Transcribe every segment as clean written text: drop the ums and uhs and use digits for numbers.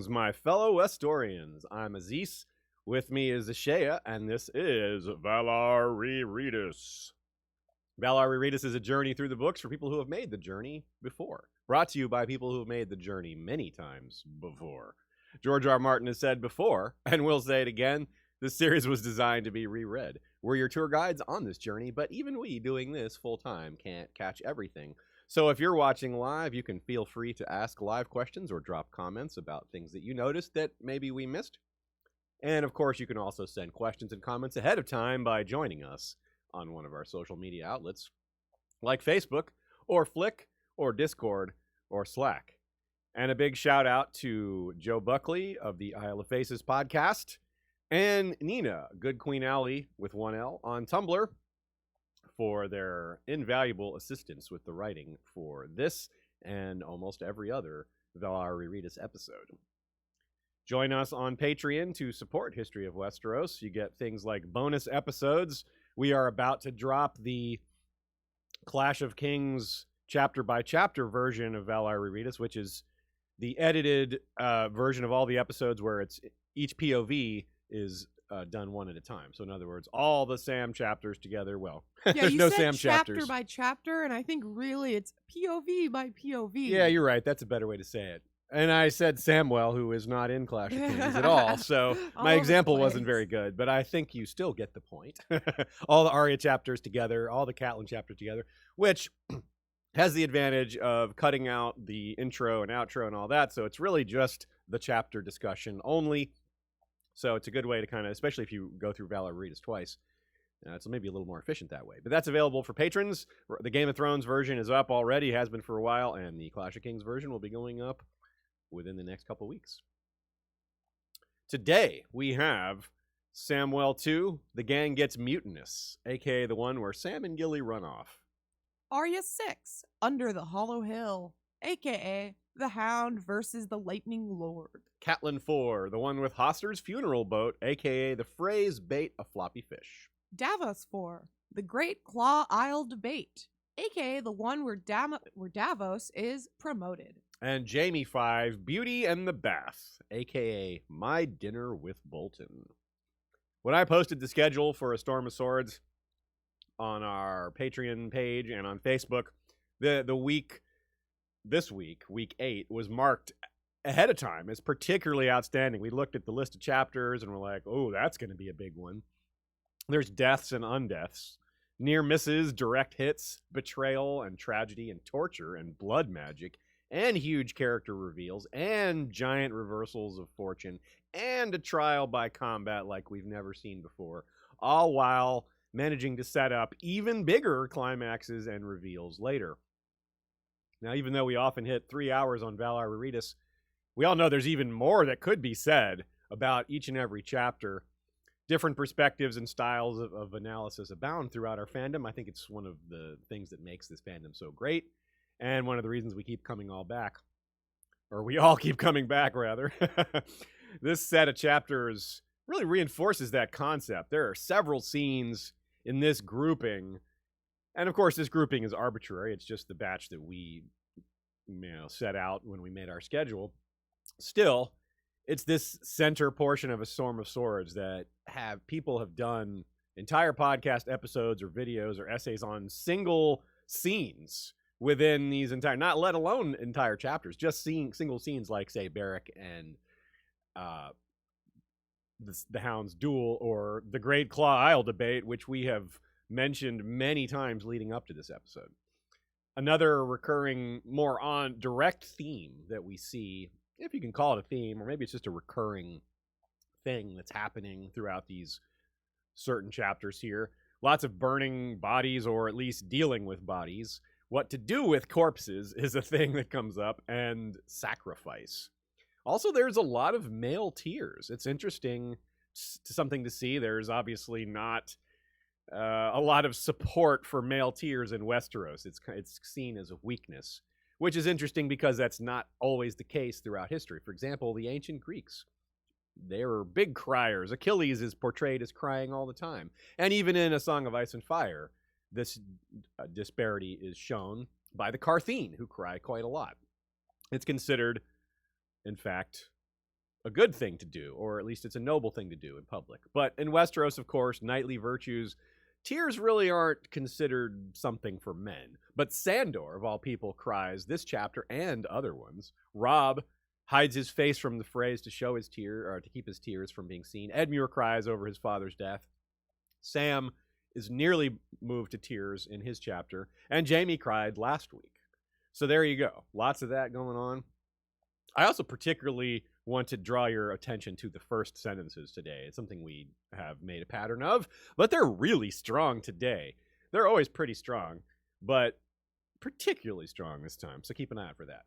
Greetings, my fellow Westorians. I'm Aziz. With me is Ashea, and this is Valar Rereadis. Valar Rereadis is a journey through the books for people who have made the journey before. Brought to you by people who have made the journey many times before. George R. Martin has said before, and we'll say it again, this series was designed to be reread. We're your tour guides on this journey, but even we doing this full-time can't catch everything. So if you're watching live, you can feel free to ask live questions or drop comments about things that you noticed that maybe we missed. And of course, you can also send questions and comments ahead of time by joining us on one of our social media outlets, like Facebook, or Flick, or Discord, or Slack. And a big shout out to Joe Buckley of the Isle of Faces podcast, and Nina, Good Queen Alley with 1L, on Tumblr, for their invaluable assistance with the writing for this and almost every other Valar Rereadis episode. Join us on Patreon to support History of Westeros. You get things like bonus episodes. We are about to drop the Clash of Kings chapter-by-chapter version of Valar Rereadis, which is the edited version of all the episodes where it's each POV is done one at a time. So in other words, all the Sam chapters together. Well, yeah, there's you no said Sam chapter chapters by chapter, and I think really it's POV by POV. Yeah, you're right. That's a better way to say it. And I said Samwell, who is not in Clash of Kings at all. So my example wasn't very good, but I think you still get the point. All the Arya chapters together, all the Catelyn chapters together, which has the advantage of cutting out the intro and outro and all that. So it's really just the chapter discussion only. So it's a good way to kind of, especially if you go through Valar Rereadis twice, it's maybe a little more efficient that way. But that's available for patrons. The Game of Thrones version is up already, has been for a while, and the Clash of Kings version will be going up within the next couple weeks. Today, we have Samwell 2, The Gang Gets Mutinous, a.k.a. the one where Sam and Gilly run off. Arya 6, Under the Hollow Hill, a.k.a. the Hound versus the Lightning Lord. Catelyn 4, the one with Hoster's funeral boat, a.k.a. the Freys bait a floppy fish. Davos 4, the Great Claw Isle Debate, a.k.a. the one where Davos is promoted. And Jaime 5, Beauty and the Bath, a.k.a. My Dinner with Bolton. When I posted the schedule for A Storm of Swords on our Patreon page and on Facebook, this week, week 8, was marked ahead of time as particularly outstanding. We looked at the list of chapters and we're like, oh, that's going to be a big one. There's deaths and undeaths, near misses, direct hits, betrayal and tragedy and torture and blood magic, and huge character reveals, and giant reversals of fortune, and a trial by combat like we've never seen before, all while managing to set up even bigger climaxes and reveals later. Now, even though we often hit 3 hours on Valar Rereadis, we all know there's even more that could be said about each and every chapter. Different perspectives and styles of analysis abound throughout our fandom. I think it's one of the things that makes this fandom so great, and one of the reasons we keep coming all back. Or we all keep coming back, rather. This set of chapters really reinforces that concept. There are several scenes in this grouping, and of course, this grouping is arbitrary. It's just the batch that we set out when we made our schedule. Still, it's this center portion of A Storm of Swords that people have done entire podcast episodes or videos or essays on single scenes within these entire, not let alone entire chapters, just seeing single scenes like, say, Beric and the Hound's duel, or the Great Claw Isle debate, which we have mentioned many times leading up to this episode. Another recurring, more on direct theme that we see, if you can call it a theme, or maybe it's just a recurring thing that's happening throughout these certain chapters here. Lots of burning bodies, or at least dealing with bodies. What to do with corpses is a thing that comes up, and sacrifice. Also, there's a lot of male tears. It's interesting, something to see. There's obviously not a lot of support for male tears in Westeros. It's seen as a weakness, which is interesting because that's not always the case throughout history. For example, the ancient Greeks, they were big criers. Achilles is portrayed as crying all the time. And even in A Song of Ice and Fire, this disparity is shown by the Carthene, who cry quite a lot. It's considered, in fact, a good thing to do, or at least it's a noble thing to do in public. But in Westeros, of course, knightly virtues, tears really aren't considered something for men. But Sandor, of all people, cries this chapter and other ones. Robb hides his face from the Freys to show his tear, or to keep his tears from being seen. Edmure cries over his father's death. Sam is nearly moved to tears in his chapter, and Jaime cried last week. So there you go. Lots of that going on. I also particularly want to draw your attention to the first sentences today. It's something we have made a pattern of, but they're really strong today. They're always pretty strong, but particularly strong this time, so keep an eye out for that.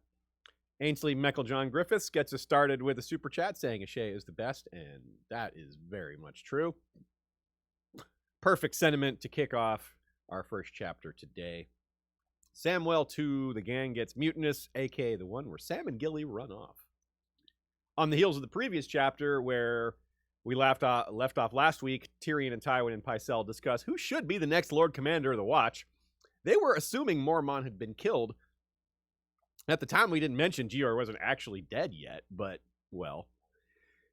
Ainsley Mecklejohn Griffiths gets us started with a super chat saying Ashay is the best, and that is very much true. Perfect sentiment to kick off our first chapter today. Samwell 2, the gang gets Mutinous, aka the one where Sam and Gilly run off. On the heels of the previous chapter, where we left off last week, Tyrion and Tywin and Pycelle discuss who should be the next Lord Commander of the Watch. They were assuming Mormont had been killed. At the time, we didn't mention Gior wasn't actually dead yet, but, well.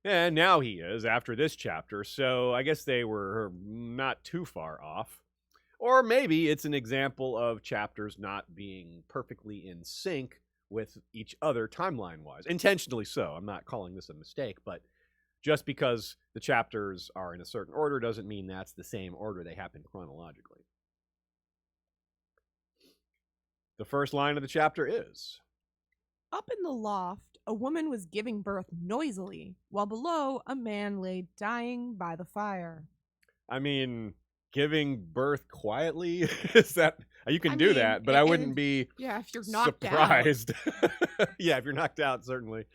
And now he is, after this chapter, so I guess they were not too far off. Or maybe it's an example of chapters not being perfectly in sync with each other timeline-wise. Intentionally so. I'm not calling this a mistake, but just because the chapters are in a certain order doesn't mean that's the same order they happen chronologically. The first line of the chapter is, Up in the loft, a woman was giving birth noisily, while below a man lay dying by the fire. I mean, giving birth quietly? Is that, you can do that, but I wouldn't be if you're knocked surprised. Yeah, if you're knocked out, certainly.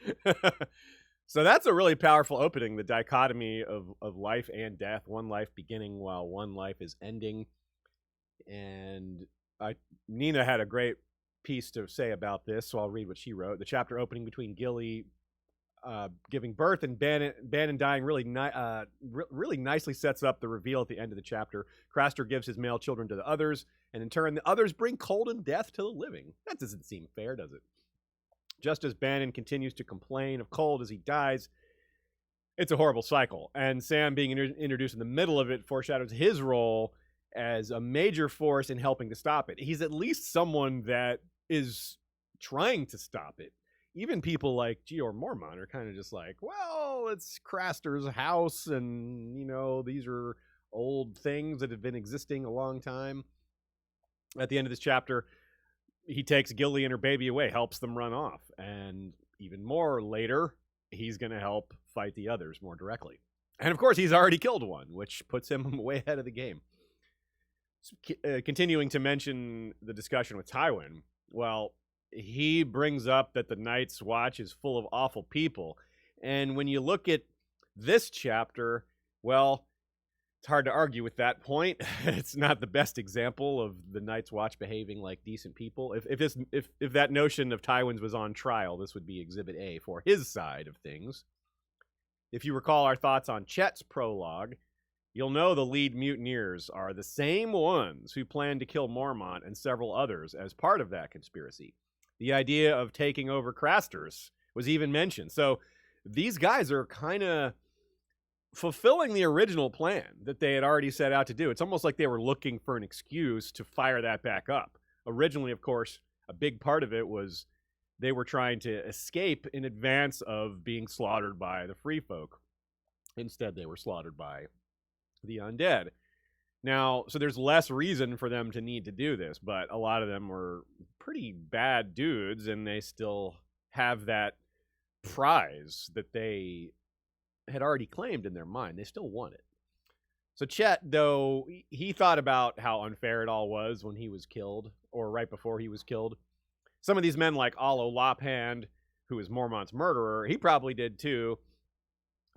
So that's a really powerful opening, the dichotomy of life and death, one life beginning while one life is ending. And Nina had a great piece to say about this, so I'll read what she wrote. The chapter opening between Gilly giving birth and Bannon dying really nicely sets up the reveal at the end of the chapter. Craster gives his male children to the others, and in turn, the others bring cold and death to the living. That doesn't seem fair, does it? Just as Bannon continues to complain of cold as he dies, it's a horrible cycle. And Sam being introduced in the middle of it foreshadows his role as a major force in helping to stop it. He's at least someone that is trying to stop it. Even people like Gior Mormont are kind of just like, well, it's Craster's house, and, you know, these are old things that have been existing a long time. At the end of this chapter, he takes Gilly and her baby away, helps them run off. And even more later, he's going to help fight the others more directly. And of course, he's already killed one, which puts him way ahead of the game. Continuing to mention the discussion with Tywin, well, he brings up that the Night's Watch is full of awful people. And when you look at this chapter, well, it's hard to argue with that point. It's not the best example of the Night's Watch behaving like decent people. If that notion of Tywin's was on trial, this would be Exhibit A for his side of things. If you recall our thoughts on Chet's prologue, you'll know the lead mutineers are the same ones who planned to kill Mormont and several others as part of that conspiracy. The idea of taking over Craster's was even mentioned. So these guys are kind of fulfilling the original plan that they had already set out to do. It's almost like they were looking for an excuse to fire that back up. Originally, of course, a big part of it was they were trying to escape in advance of being slaughtered by the free folk. Instead, they were slaughtered by the undead. Now, so there's less reason for them to need to do this, but a lot of them were pretty bad dudes, and they still have that prize that they had already claimed in their mind. They still want it. So Chet, though, he thought about how unfair it all was when he was killed, or right before he was killed. Some of these men, like Allo Lophand, who is Mormont's murderer, he probably did too.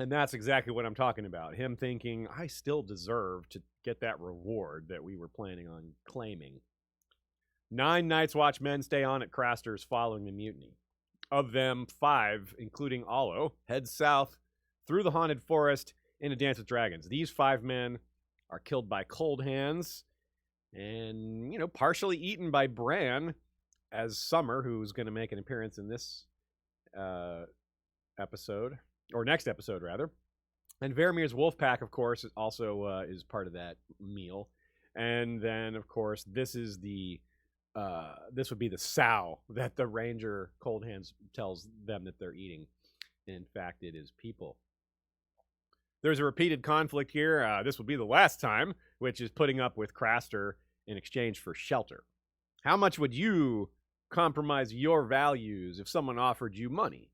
And that's exactly what I'm talking about. Him thinking, I still deserve to get that reward that we were planning on claiming. 9 Night's Watch men stay on at Craster's following the mutiny. Of them, 5, including Allo, head south through the haunted forest in a dance with dragons. These 5 men are killed by cold hands and, partially eaten by Bran as Summer, who's going to make an appearance in this episode. or next episode rather. And Varamir's wolf pack, of course, also is part of that meal. And then, of course, this would be the sow that the Ranger Cold Hands tells them that they're eating. In fact, it is people. There's a repeated conflict here. This will be the last time, which is putting up with Craster in exchange for shelter. How much would you compromise your values if someone offered you money?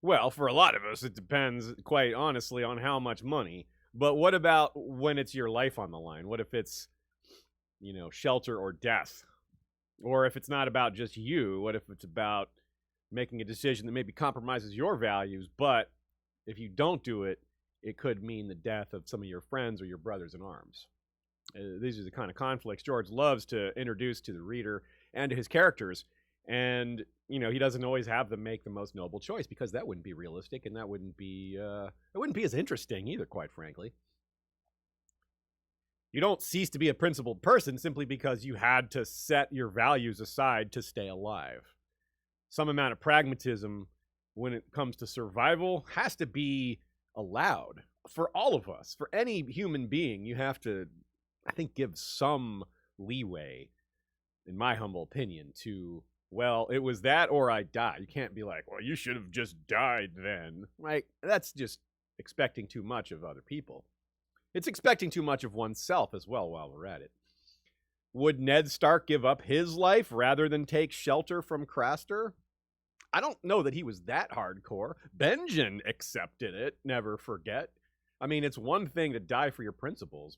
Well, for a lot of us, it depends, quite honestly, on how much money. But what about when it's your life on the line? What if it's, shelter or death? Or if it's not about just you, what if it's about making a decision that maybe compromises your values, but if you don't do it, it could mean the death of some of your friends or your brothers in arms. These are the kind of conflicts George loves to introduce to the reader and to his characters. And, he doesn't always have them make the most noble choice because that wouldn't be realistic and that wouldn't be as interesting either, quite frankly. You don't cease to be a principled person simply because you had to set your values aside to stay alive. Some amount of pragmatism when it comes to survival has to be allowed for all of us. For any human being, you have to, I think, give some leeway, in my humble opinion, to, well, it was that or I died. You can't be like, well, you should have just died then. Right? That's just expecting too much of other people. It's expecting too much of oneself as well while we're at it. Would Ned Stark give up his life rather than take shelter from Craster? I don't know that he was that hardcore. Benjen accepted it, never forget. I mean, it's one thing to die for your principles,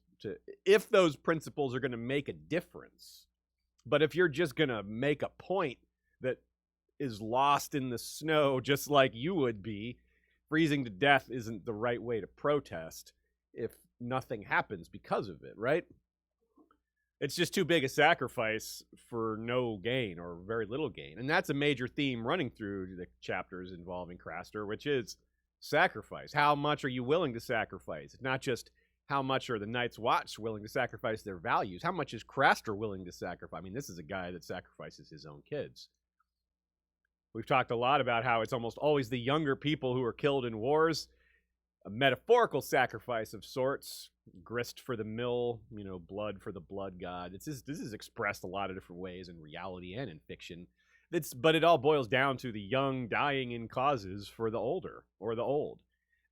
if those principles are going to make a difference. But if you're just going to make a point that is lost in the snow just like you would be, freezing to death isn't the right way to protest if nothing happens because of it, right? It's just too big a sacrifice for no gain or very little gain. And that's a major theme running through the chapters involving Craster, which is sacrifice. How much are you willing to sacrifice? It's not just how much are the Night's Watch willing to sacrifice their values. How much is Craster willing to sacrifice? I mean, this is a guy that sacrifices his own kids. We've talked a lot about how it's almost always the younger people who are killed in wars. A metaphorical sacrifice of sorts. Grist for the mill, blood for the blood god. This is expressed a lot of different ways in reality and in fiction. But it all boils down to the young dying in causes for the older or the old.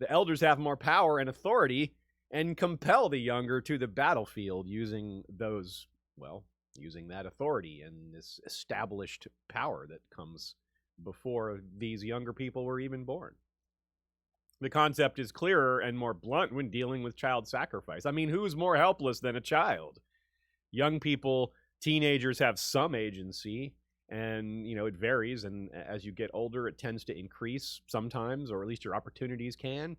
The elders have more power and authority and compel the younger to the battlefield using that authority and this established power that comes before these younger people were even born. The concept is clearer and more blunt when dealing with child sacrifice. I mean, who's more helpless than a child? Young people, teenagers have some agency, and, it varies. And as you get older, it tends to increase sometimes, or at least your opportunities can.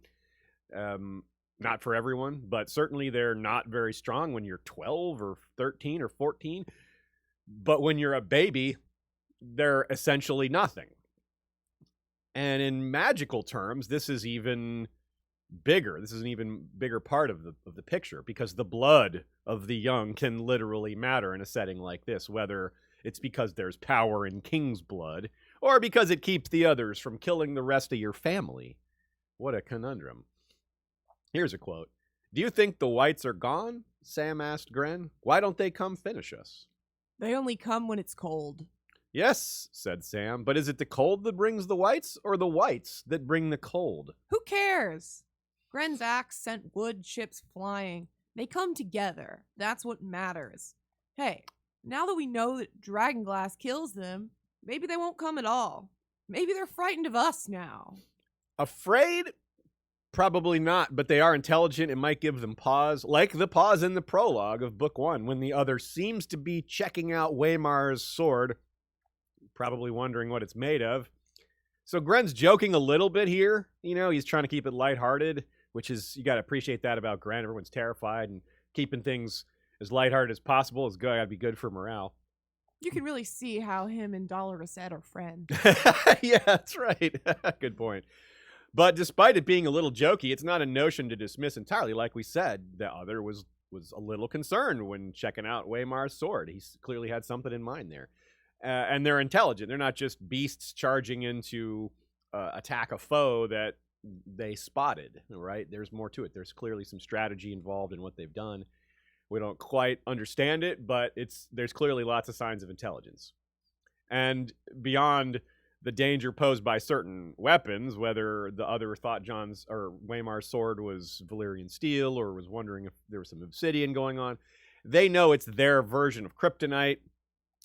Not for everyone, but certainly they're not very strong when you're 12 or 13 or 14. But when you're a baby, they're essentially nothing. And in magical terms, this is even bigger. This is an even bigger part of the picture, because the blood of the young can literally matter in a setting like this, whether it's because there's power in king's blood or because it keeps the others from killing the rest of your family. What a conundrum. Here's a quote. "Do you think the whites are gone?" Sam asked Gren. "Why don't they come finish us?" They only come when it's cold. "Yes," said Sam, "but is it the cold that brings the whites, or the whites that bring the cold?" Who cares? Gren's axe sent wood chips flying. They come together. That's what matters. Hey, now that we know that dragonglass kills them, maybe they won't come at all. Maybe they're frightened of us now. Afraid? Probably not, but they are intelligent. It might give them pause, like the pause in the prologue of Book 1, when the other seems to be checking out Waymar's sword, probably wondering what it's made of. So Gren's joking a little bit here. He's trying to keep it lighthearted, which is, you got to appreciate that about Gren. Everyone's terrified, and keeping things as lighthearted as possible is gotta be good for morale. You can really see how him and Dolorous are friends. Yeah, that's right. Good point. But despite it being a little jokey, it's not a notion to dismiss entirely. Like we said, the other was a little concerned when checking out Waymar's sword. He clearly had something in mind there. And they're intelligent. They're not just beasts charging in to attack a foe that they spotted, right? There's more to it. There's clearly some strategy involved in what they've done. We don't quite understand it, but there's clearly lots of signs of intelligence. And beyond the danger posed by certain weapons, whether the other thought John's or Waymar's sword was Valyrian steel or was wondering if there was some obsidian going on, they know it's their version of kryptonite.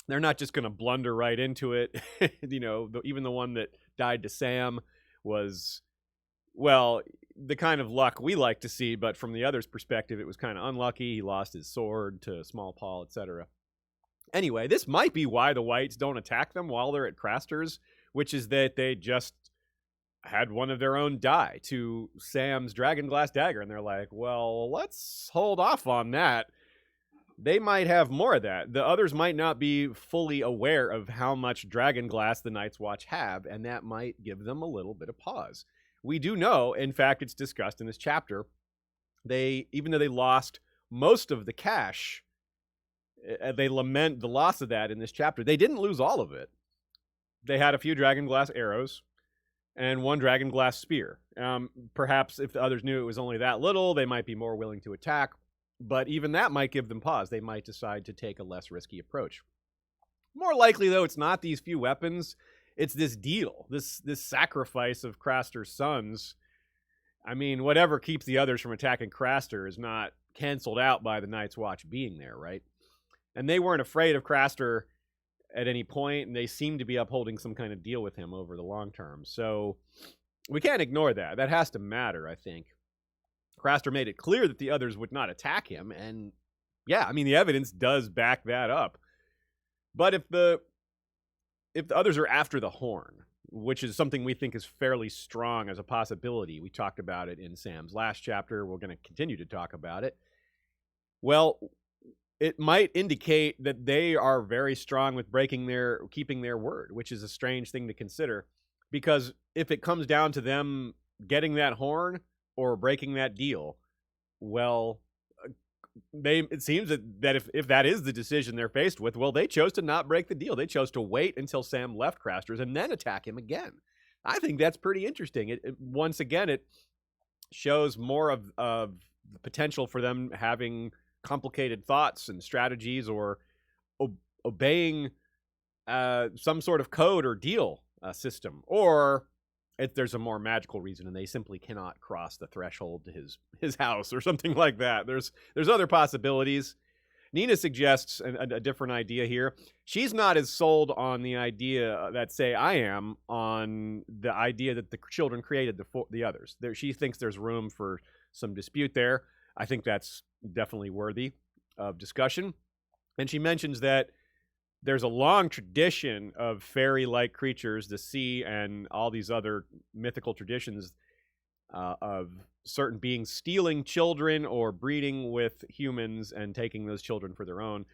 They're not just going to blunder right into it. Even the one that died to Sam was, well, the kind of luck we like to see, but from the other's perspective, it was kind of unlucky. He lost his sword to Small Paul, etc. Anyway, this might be why the Whites don't attack them while they're at Craster's, which is that they just had one of their own die to Sam's dragonglass dagger, and they're like, well, let's hold off on that. They might have more of that. The others might not be fully aware of how much dragonglass the Night's Watch have, and that might give them a little bit of pause. We do know, in fact, it's discussed in this chapter, even though they lost most of the cash, they lament the loss of that in this chapter. They didn't lose all of it. They had a few dragonglass arrows and one dragonglass spear. Perhaps if the others knew it was only that little, they might be more willing to attack. But even that might give them pause. They might decide to take a less risky approach. More likely, though, it's not these few weapons. It's this deal, this sacrifice of Craster's sons. I mean, whatever keeps the others from attacking Craster is not canceled out by the Night's Watch being there, right? And they weren't afraid of Craster at any point, and they seem to be upholding some kind of deal with him over the long term. So we can't ignore that. That has to matter, I think. Craster made it clear that the others would not attack him, and yeah, I mean, the evidence does back that up. But if the others are after the horn, which is something we think is fairly strong as a possibility, we talked about it in Sam's last chapter, we're going to continue to talk about it, well, it might indicate that they are very strong with keeping their word, which is a strange thing to consider, because if it comes down to them getting that horn or breaking that deal, well, it seems that if that is the decision they're faced with, well, they chose to not break the deal. They chose to wait until Sam left Craster's and then attack him again. I think that's pretty interesting. Once again, it shows more of the potential for them having complicated thoughts and strategies, or obeying some sort of code or deal system, or if there's a more magical reason and they simply cannot cross the threshold to his house or something like that. There's other possibilities. Nina suggests a different idea here. She's not as sold on the idea that, say, I am, on the idea that the children created the others. She thinks there's room for some dispute there. I think that's definitely worthy of discussion. And she mentions that there's a long tradition of fairy-like creatures, the sea and all these other mythical traditions of certain beings stealing children or breeding with humans and taking those children for their own.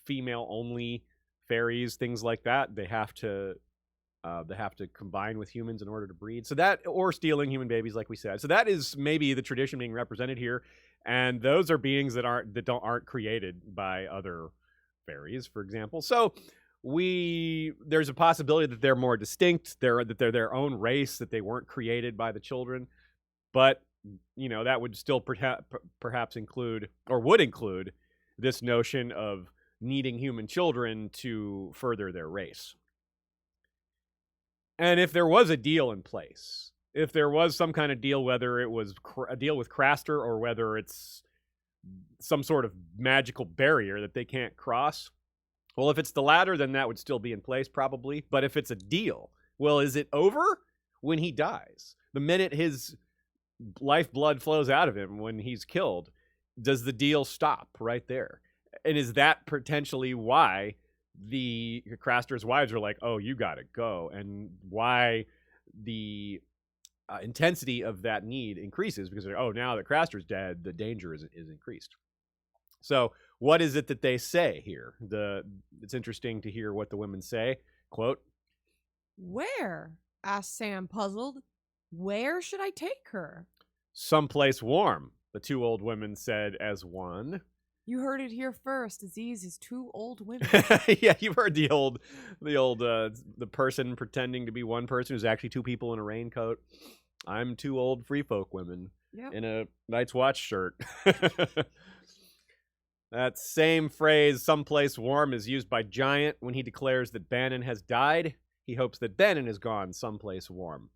Female-only fairies, things like that. They have to combine with humans in order to breed. So that, or stealing human babies, like we said. So that is maybe the tradition being represented here. And those are beings that aren't created by other fairies, for example. So there's a possibility that they're more distinct, that they're their own race, that they weren't created by the children. But that would still perhaps include, or would include, this notion of needing human children to further their race. And if there was a deal in place, if there was some kind of deal, whether it was a deal with Craster or whether it's some sort of magical barrier that they can't cross, well, if it's the latter, then that would still be in place probably. But if it's a deal, well, is it over when he dies? The minute his lifeblood flows out of him when he's killed, does the deal stop right there? And is that potentially why the Craster's wives are like, oh, you gotta go, and why the intensity of that need increases? Because they're, oh, now that Craster's dead, the danger is increased. So what is it that they say here? It's interesting to hear what the women say. Quote, "Where?" asked Sam, puzzled. "Where should I take her?" "Someplace warm," the two old women said as one. "You heard it here first. Aziz is two old women." Yeah, you've heard the person pretending to be one person who's actually two people in a raincoat. I'm two old free folk women Yep. in a Night's Watch shirt. That same phrase, someplace warm, is used by Giant when he declares that Bannon has died. He hopes that Bannon is gone someplace warm.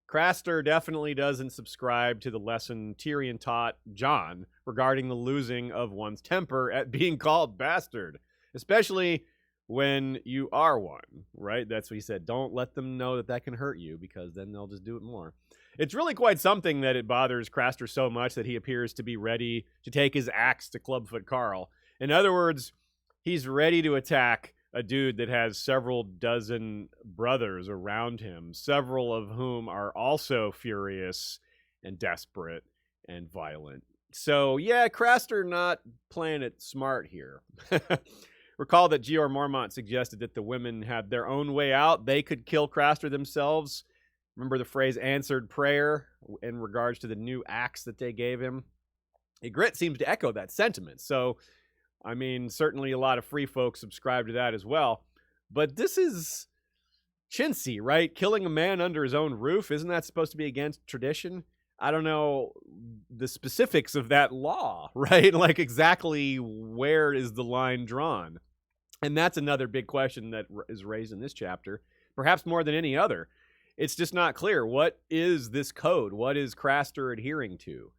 Craster definitely doesn't subscribe to the lesson Tyrion taught Jon regarding the losing of one's temper at being called bastard, especially when you are one, right? That's what he said. Don't let them know that that can hurt you, because then they'll just do it more. It's really quite something that it bothers Craster so much that he appears to be ready to take his axe to Clubfoot Carl. In other words, he's ready to attack a dude that has several dozen brothers around him, several of whom are also furious and desperate and violent. So, yeah, Craster not playing it smart here. Recall that George Mormont suggested that the women had their own way out. They could kill Craster themselves. Remember the phrase answered prayer in regards to the new axe that they gave him? Ygritte seems to echo that sentiment. So, I mean, certainly a lot of free folks subscribe to that as well. But this is chintzy, right? Killing a man under his own roof. Isn't that supposed to be against tradition? I don't know the specifics of that law, right? Like exactly where is the line drawn? And that's another big question that is raised in this chapter, perhaps more than any other. It's just not clear. What is this code? What is Craster adhering to?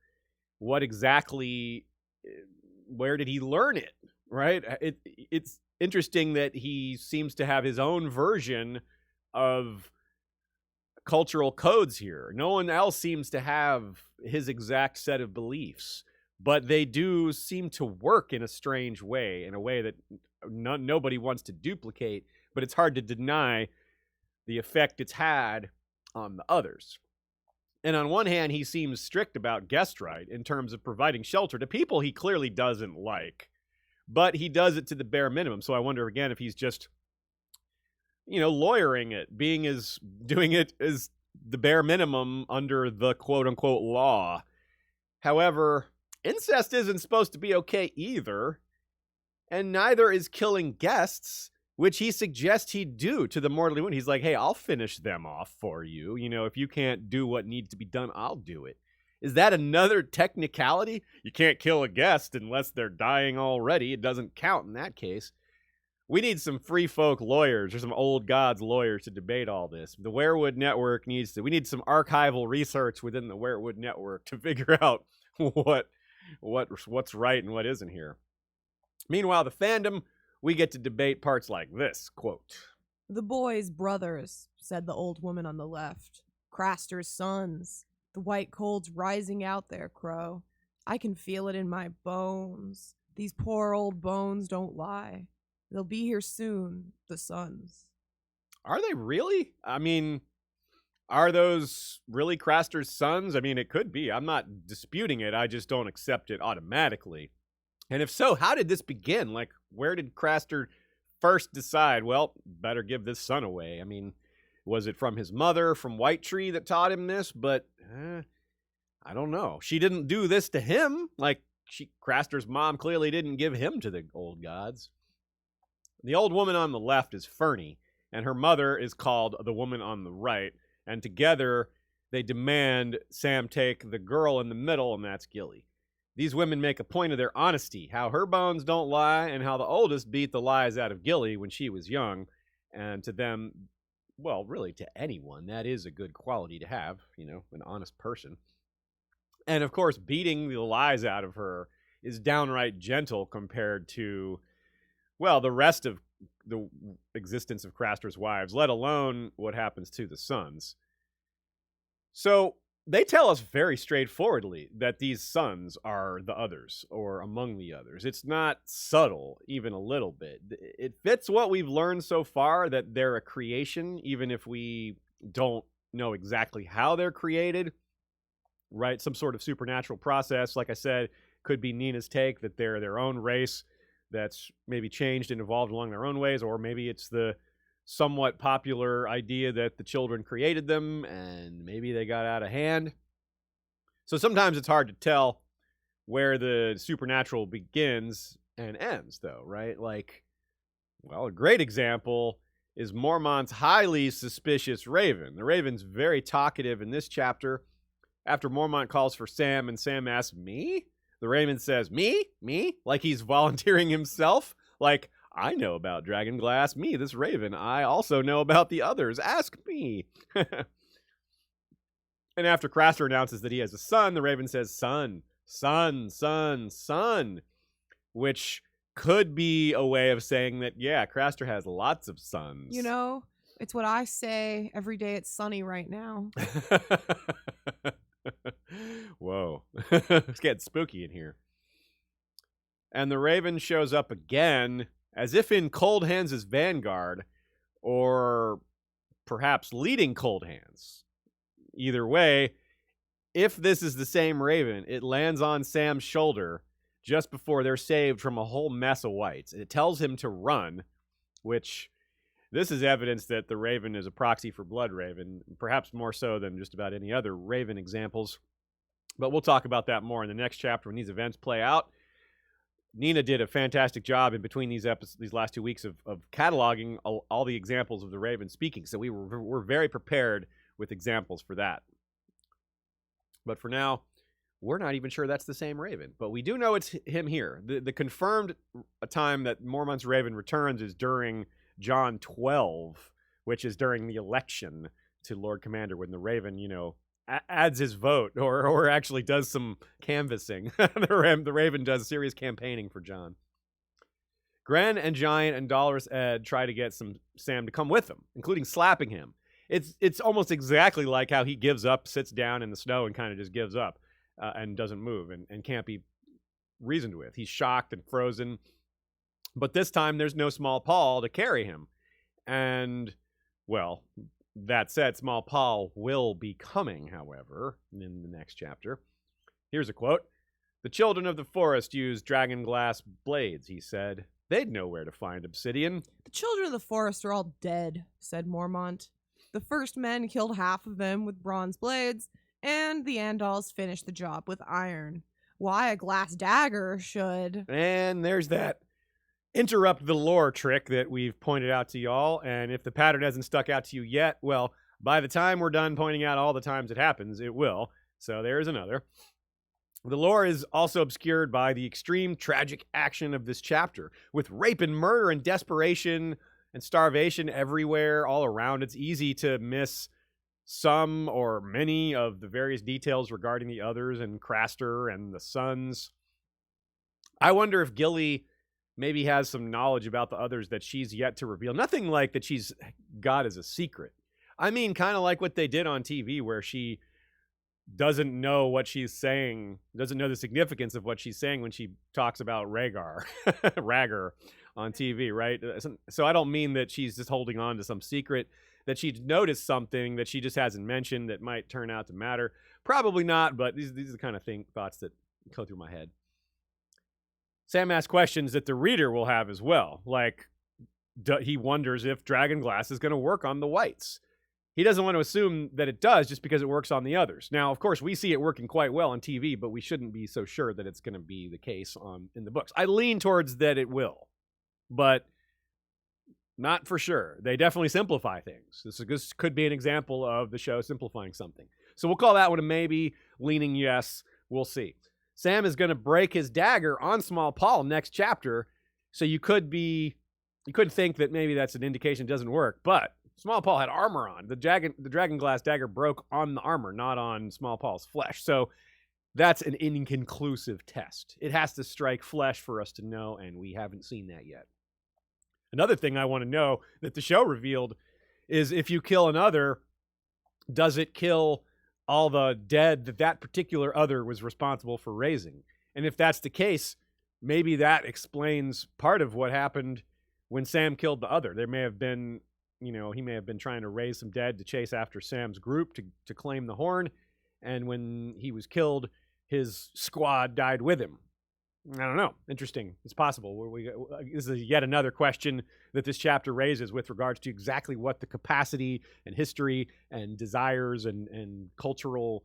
What exactly, where did he learn it, right? It's interesting that he seems to have his own version of cultural codes here. No one else seems to have his exact set of beliefs, but they do seem to work in a strange way, in a way that nobody wants to duplicate, but it's hard to deny the effect it's had on the others. And on one hand, he seems strict about guest right in terms of providing shelter to people he clearly doesn't like, but he does it to the bare minimum. So I wonder again if he's just, lawyering it, doing it as the bare minimum under the quote unquote law. However, incest isn't supposed to be okay either, and neither is killing guests, which he suggests he do to the mortally wounded. He's like, hey, I'll finish them off for you. If you can't do what needs to be done, I'll do it. Is that another technicality? You can't kill a guest unless they're dying already. It doesn't count in that case. We need some free folk lawyers or some old gods lawyers to debate all this. The Werewood Network we need some archival research within the Werewood Network to figure out what's right and what isn't here. Meanwhile, the fandom, we get to debate parts like this, quote, "The boys' brothers," said the old woman on the left. "Craster's sons. The white cold's rising out there, Crow. I can feel it in my bones. These poor old bones don't lie. They'll be here soon, the sons." Are they really? I mean, are those really Craster's sons? I mean, it could be. I'm not disputing it. I just don't accept it automatically. And if so, how did this begin? Like, where did Craster first decide, well, better give this son away? I mean, was it from his mother, from White Tree, that taught him this? But I don't know. She didn't do this to him. Like, Craster's mom clearly didn't give him to the old gods. The old woman on the left is Fernie, and her mother is called the woman on the right. And together, they demand Sam take the girl in the middle, and that's Gilly. These women make a point of their honesty, how her bones don't lie, and how the oldest beat the lies out of Gilly when she was young. And to them, well, really to anyone, that is a good quality to have, an honest person. And of course, beating the lies out of her is downright gentle compared to, well, the rest of the existence of Craster's wives, let alone what happens to the sons. So they tell us very straightforwardly that these sons are the others, or among the others. It's not subtle, even a little bit. It fits what we've learned so far, that they're a creation, even if we don't know exactly how they're created, right? Some sort of supernatural process, like I said, could be Nina's take, that they're their own race that's maybe changed and evolved along their own ways, or maybe it's the somewhat popular idea that the children created them and maybe they got out of hand. So sometimes it's hard to tell where the supernatural begins and ends, though, right? Like, well, a great example is Mormont's highly suspicious raven. The raven's very talkative in this chapter. After Mormont calls for Sam and Sam asks, "Me?" The raven says, "Me? Me?" Like he's volunteering himself. Like, I know about Dragonglass. Me, this raven. I also know about the others. Ask me. And after Craster announces that he has a son, the raven says, "Son, son, son, son," which could be a way of saying that, yeah, Craster has lots of sons. You know, it's what I say every day it's sunny right now. Whoa. It's getting spooky in here. And the raven shows up again, as if in Cold Hands' vanguard, or perhaps leading Cold Hands. Either way, if this is the same raven, it lands on Sam's shoulder just before they're saved from a whole mess of whites. It tells him to run, which this is evidence that the raven is a proxy for Blood Raven, perhaps more so than just about any other raven examples. But we'll talk about that more in the next chapter when these events play out. Nina did a fantastic job in between these last 2 weeks of cataloging all the examples of the raven speaking. So we're very prepared with examples for that. But for now, we're not even sure that's the same raven. But we do know it's him here. The confirmed time that Mormont's raven returns is during John 12, which is during the election to Lord Commander, when the raven, adds his vote or actually does some canvassing. The raven does serious campaigning for John. Gren and Giant and Dolorous Ed try to get Sam to come with them, including slapping him. It's almost exactly like how he gives up, sits down in the snow and kind of just gives up and doesn't move and can't be reasoned with. He's shocked and frozen. But this time there's no Small Paul to carry him. And, well, that said, Small Paul will be coming, however, in the next chapter. Here's a quote. "The children of the forest use dragonglass blades," he said. "They'd know where to find obsidian." "The children of the forest are all dead," said Mormont. "The first men killed half of them with bronze blades, and the Andals finished the job with iron. Why, a glass dagger should..." And there's that interrupt the lore trick that we've pointed out to y'all, and if the pattern hasn't stuck out to you yet, well, by the time we're done pointing out all the times it happens, it will. So there's another. The lore is also obscured by the extreme tragic action of this chapter, with rape and murder and desperation and starvation everywhere, all around. It's easy to miss some or many of the various details regarding the others and Craster and the sons. I wonder if Gilly maybe has some knowledge about the others that she's yet to reveal. Nothing like that she's got as a secret. I mean, kind of like what they did on TV, where she doesn't know what she's saying, doesn't know the significance of what she's saying when she talks about Rhaegar on TV, right? So I don't mean that she's just holding on to some secret, that she's noticed something that she just hasn't mentioned that might turn out to matter. Probably not, but these are the kind of thoughts that go through my head. Sam asks questions that the reader will have as well. Like, he wonders if Dragonglass is going to work on the whites. He doesn't want to assume that it does just because it works on the others. Now, of course, we see it working quite well on TV, but we shouldn't be so sure that it's going to be the case in the books. I lean towards that it will, but not for sure. They definitely simplify things. This could be an example of the show simplifying something. So we'll call that one a maybe, leaning yes. We'll see. Sam is going to break his dagger on Small Paul next chapter, so you could think that maybe that's an indication it doesn't work, but Small Paul had armor on. The Dragonglass dagger broke on the armor, not on Small Paul's flesh, so that's an inconclusive test. It has to strike flesh for us to know, and we haven't seen that yet. Another thing I want to know that the show revealed is if you kill another, does it kill all the dead that particular other was responsible for raising? And if that's the case, maybe that explains part of what happened when Sam killed the other. There may have been, he may have been trying to raise some dead to chase after Sam's group to claim the horn, and when he was killed, his squad died with him. I don't know. Interesting. It's possible. This is yet another question that this chapter raises with regards to exactly what the capacity and history and desires and cultural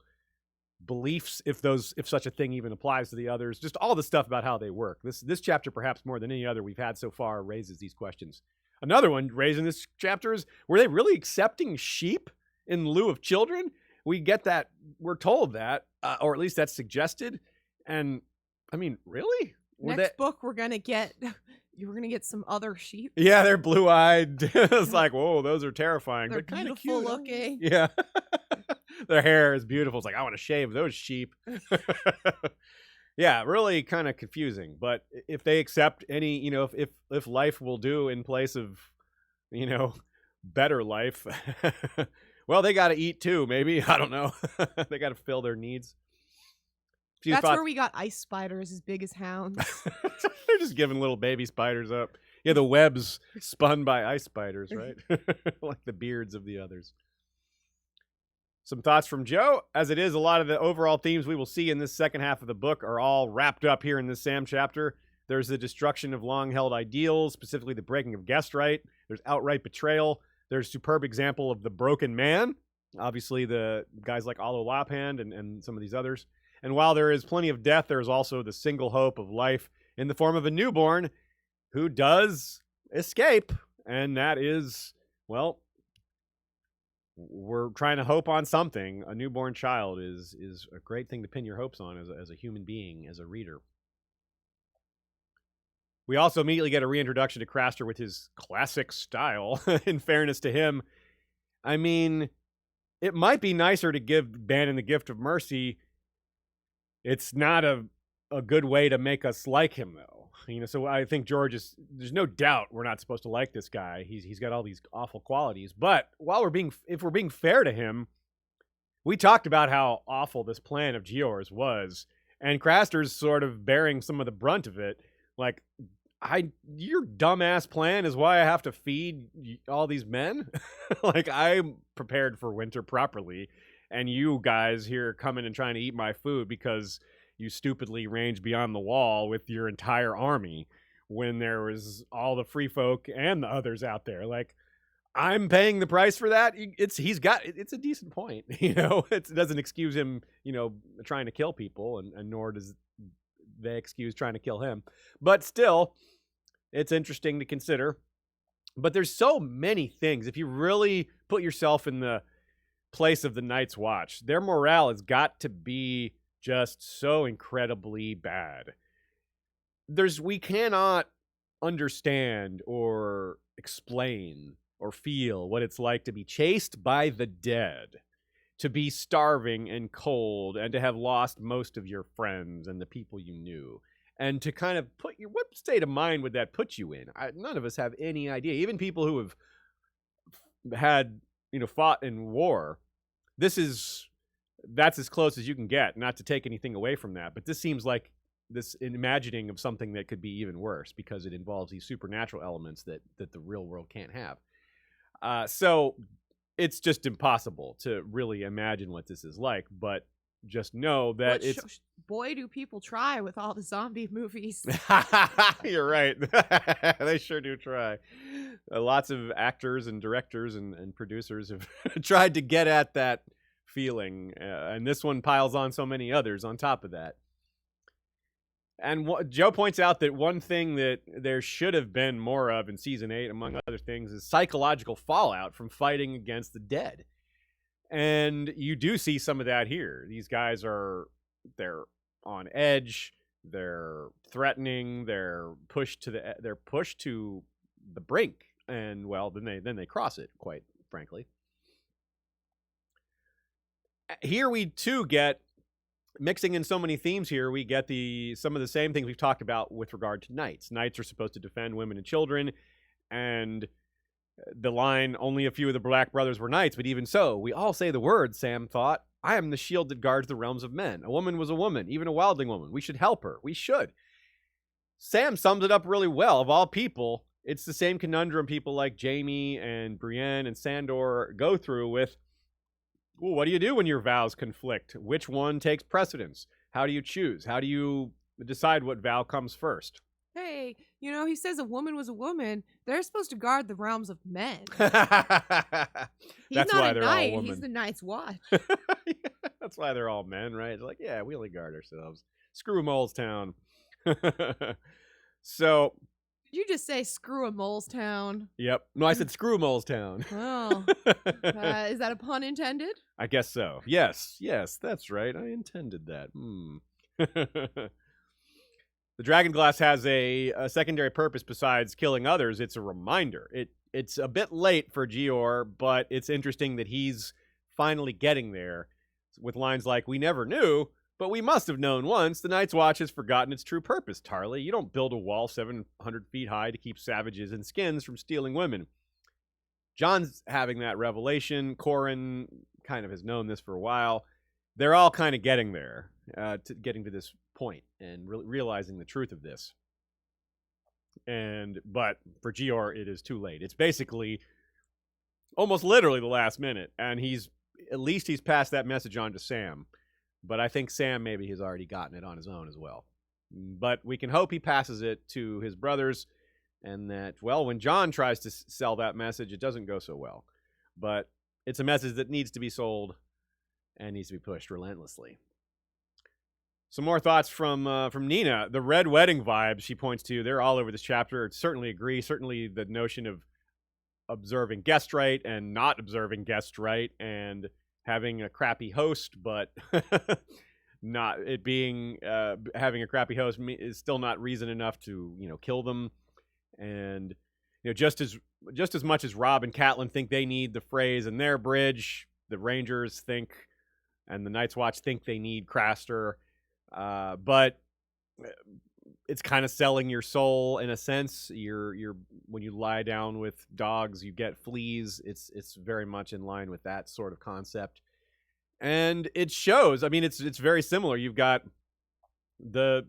beliefs, if such a thing even applies to the others, just all the stuff about how they work. This chapter, perhaps more than any other we've had so far, raises these questions. Another one raised in this chapter is, were they really accepting sheep in lieu of children? We get that, we're told that, or at least that's suggested. And I mean, really? Next book, we're gonna get some other sheep. Yeah, they're blue-eyed. It's like, whoa, those are terrifying. They're kind of beautiful cute. looking. Yeah. Their hair is beautiful. It's like, I want to shave those sheep. Yeah, really kind of confusing. But if they accept any, if life will do in place of, better life, well, they got to eat too, maybe. I don't know. They got to fill their needs. That's where we got ice spiders as big as hounds. They're just giving little baby spiders up. Yeah, the webs spun by ice spiders, right? Like the beards of the others. Some thoughts from Joe. As it is, a lot of the overall themes we will see in this second half of the book are all wrapped up here in this Sam chapter. There's the destruction of long-held ideals, specifically the breaking of guest right. There's outright betrayal. There's superb example of the broken man. Obviously, the guys like Olo Lophand and some of these others. And while there is plenty of death, there is also the single hope of life in the form of a newborn who does escape. And that is, well, we're trying to hope on something. A newborn child is a great thing to pin your hopes on as a human being, as a reader. We also immediately get a reintroduction to Craster with his classic style. In fairness to him, I mean, it might be nicer to give Bannon the gift of mercy. It's not a good way to make us like him, though. So I think George there's no doubt we're not supposed to like this guy. He's got all these awful qualities. But if we're being fair to him, we talked about how awful this plan of Gior's was, and Craster's sort of bearing some of the brunt of it. Like, your dumbass plan is why I have to feed all these men. Like, I'm prepared for winter properly, and you guys here coming and trying to eat my food because you stupidly ranged beyond the wall with your entire army when there was all the free folk and the others out there. Like, I'm paying the price for that. It's a decent point. It doesn't excuse him, trying to kill people, and nor does they excuse trying to kill him. But still, it's interesting to consider. But there's so many things. If you really put yourself in the place of the Night's Watch, their morale has got to be just so incredibly bad. We cannot understand or explain or feel what it's like to be chased by the dead, to be starving and cold, and to have lost most of your friends and the people you knew, and to kind of what state of mind would that put you in? None of us have any idea. Even people who have had, fought in war, that's as close as you can get, not to take anything away from that. But this seems like this imagining of something that could be even worse because it involves these supernatural elements that the real world can't have. So it's just impossible to really imagine what this is like. But just know that boy, do people try with all the zombie movies. You're right. They sure do try. Lots of actors and directors and producers have tried to get at that feeling, and this one piles on so many others on top of that. And Joe points out that one thing that there should have been more of in season 8, among other things, is psychological fallout from fighting against the dead. And you do see some of that here. These guys they're on edge, they're threatening, they're pushed to the brink, and well, then they cross it, quite frankly. Here we too get, mixing in so many themes here, we get some of the same things we've talked about with regard to knights. Knights are supposed to defend women and children, and the line, only a few of the Black Brothers were knights, but even so, we all say the words, Sam thought. I am the shield that guards the realms of men. A woman was a woman, even a wildling woman. We should help her. We should. Sam sums it up really well. Of all people, it's the same conundrum people like Jaime and Brienne and Sandor go through with, well, what do you do when your vows conflict? Which one takes precedence? How do you choose? How do you decide what vow comes first? Hey, he says a woman was a woman. They're supposed to guard the realms of men. That's not why a they're knight. all women. He's the Night's Watch. That's why they're all men, right? It's like, yeah, we only guard ourselves. Screw Molestown. So, Did you just say screw a mole's town? Yep. No, I said screw Molestown. Oh. Is that a pun intended? I guess so. Yes, that's right. I intended that. The dragon glass has a secondary purpose besides killing others. It's a reminder. It's a bit late for Gior, but it's interesting that he's finally getting there with lines like, "We never knew, but we must have known once. The Night's Watch has forgotten its true purpose, Tarly. You don't build a wall 700 feet high to keep savages in skins from stealing women." Jon's having that revelation. Corran kind of has known this for a while. They're all kind of getting there, getting to this point and realizing the truth of this. But for Gior, it is too late. It's basically almost literally the last minute, and he's passed that message on to Sam. But I think Sam maybe has already gotten it on his own as well. But we can hope he passes it to his brothers, and that, well, when Jon tries to sell that message, it doesn't go so well. But it's a message that needs to be sold and needs to be pushed relentlessly. Some more thoughts from Nina. The red wedding vibes she points to, they're all over this chapter. Certainly agree. Certainly the notion of observing guest right and not observing guest right, and having a crappy host, but not it being having a crappy host is still not reason enough to kill them. And just as much as Robb and Catelyn think they need the Freys and their bridge, the Rangers think, and the Night's Watch think they need Craster. But it's kind of selling your soul in a sense. You're when you lie down with dogs, you get fleas. It's very much in line with that sort of concept, and it shows. I mean, it's very similar. You've got the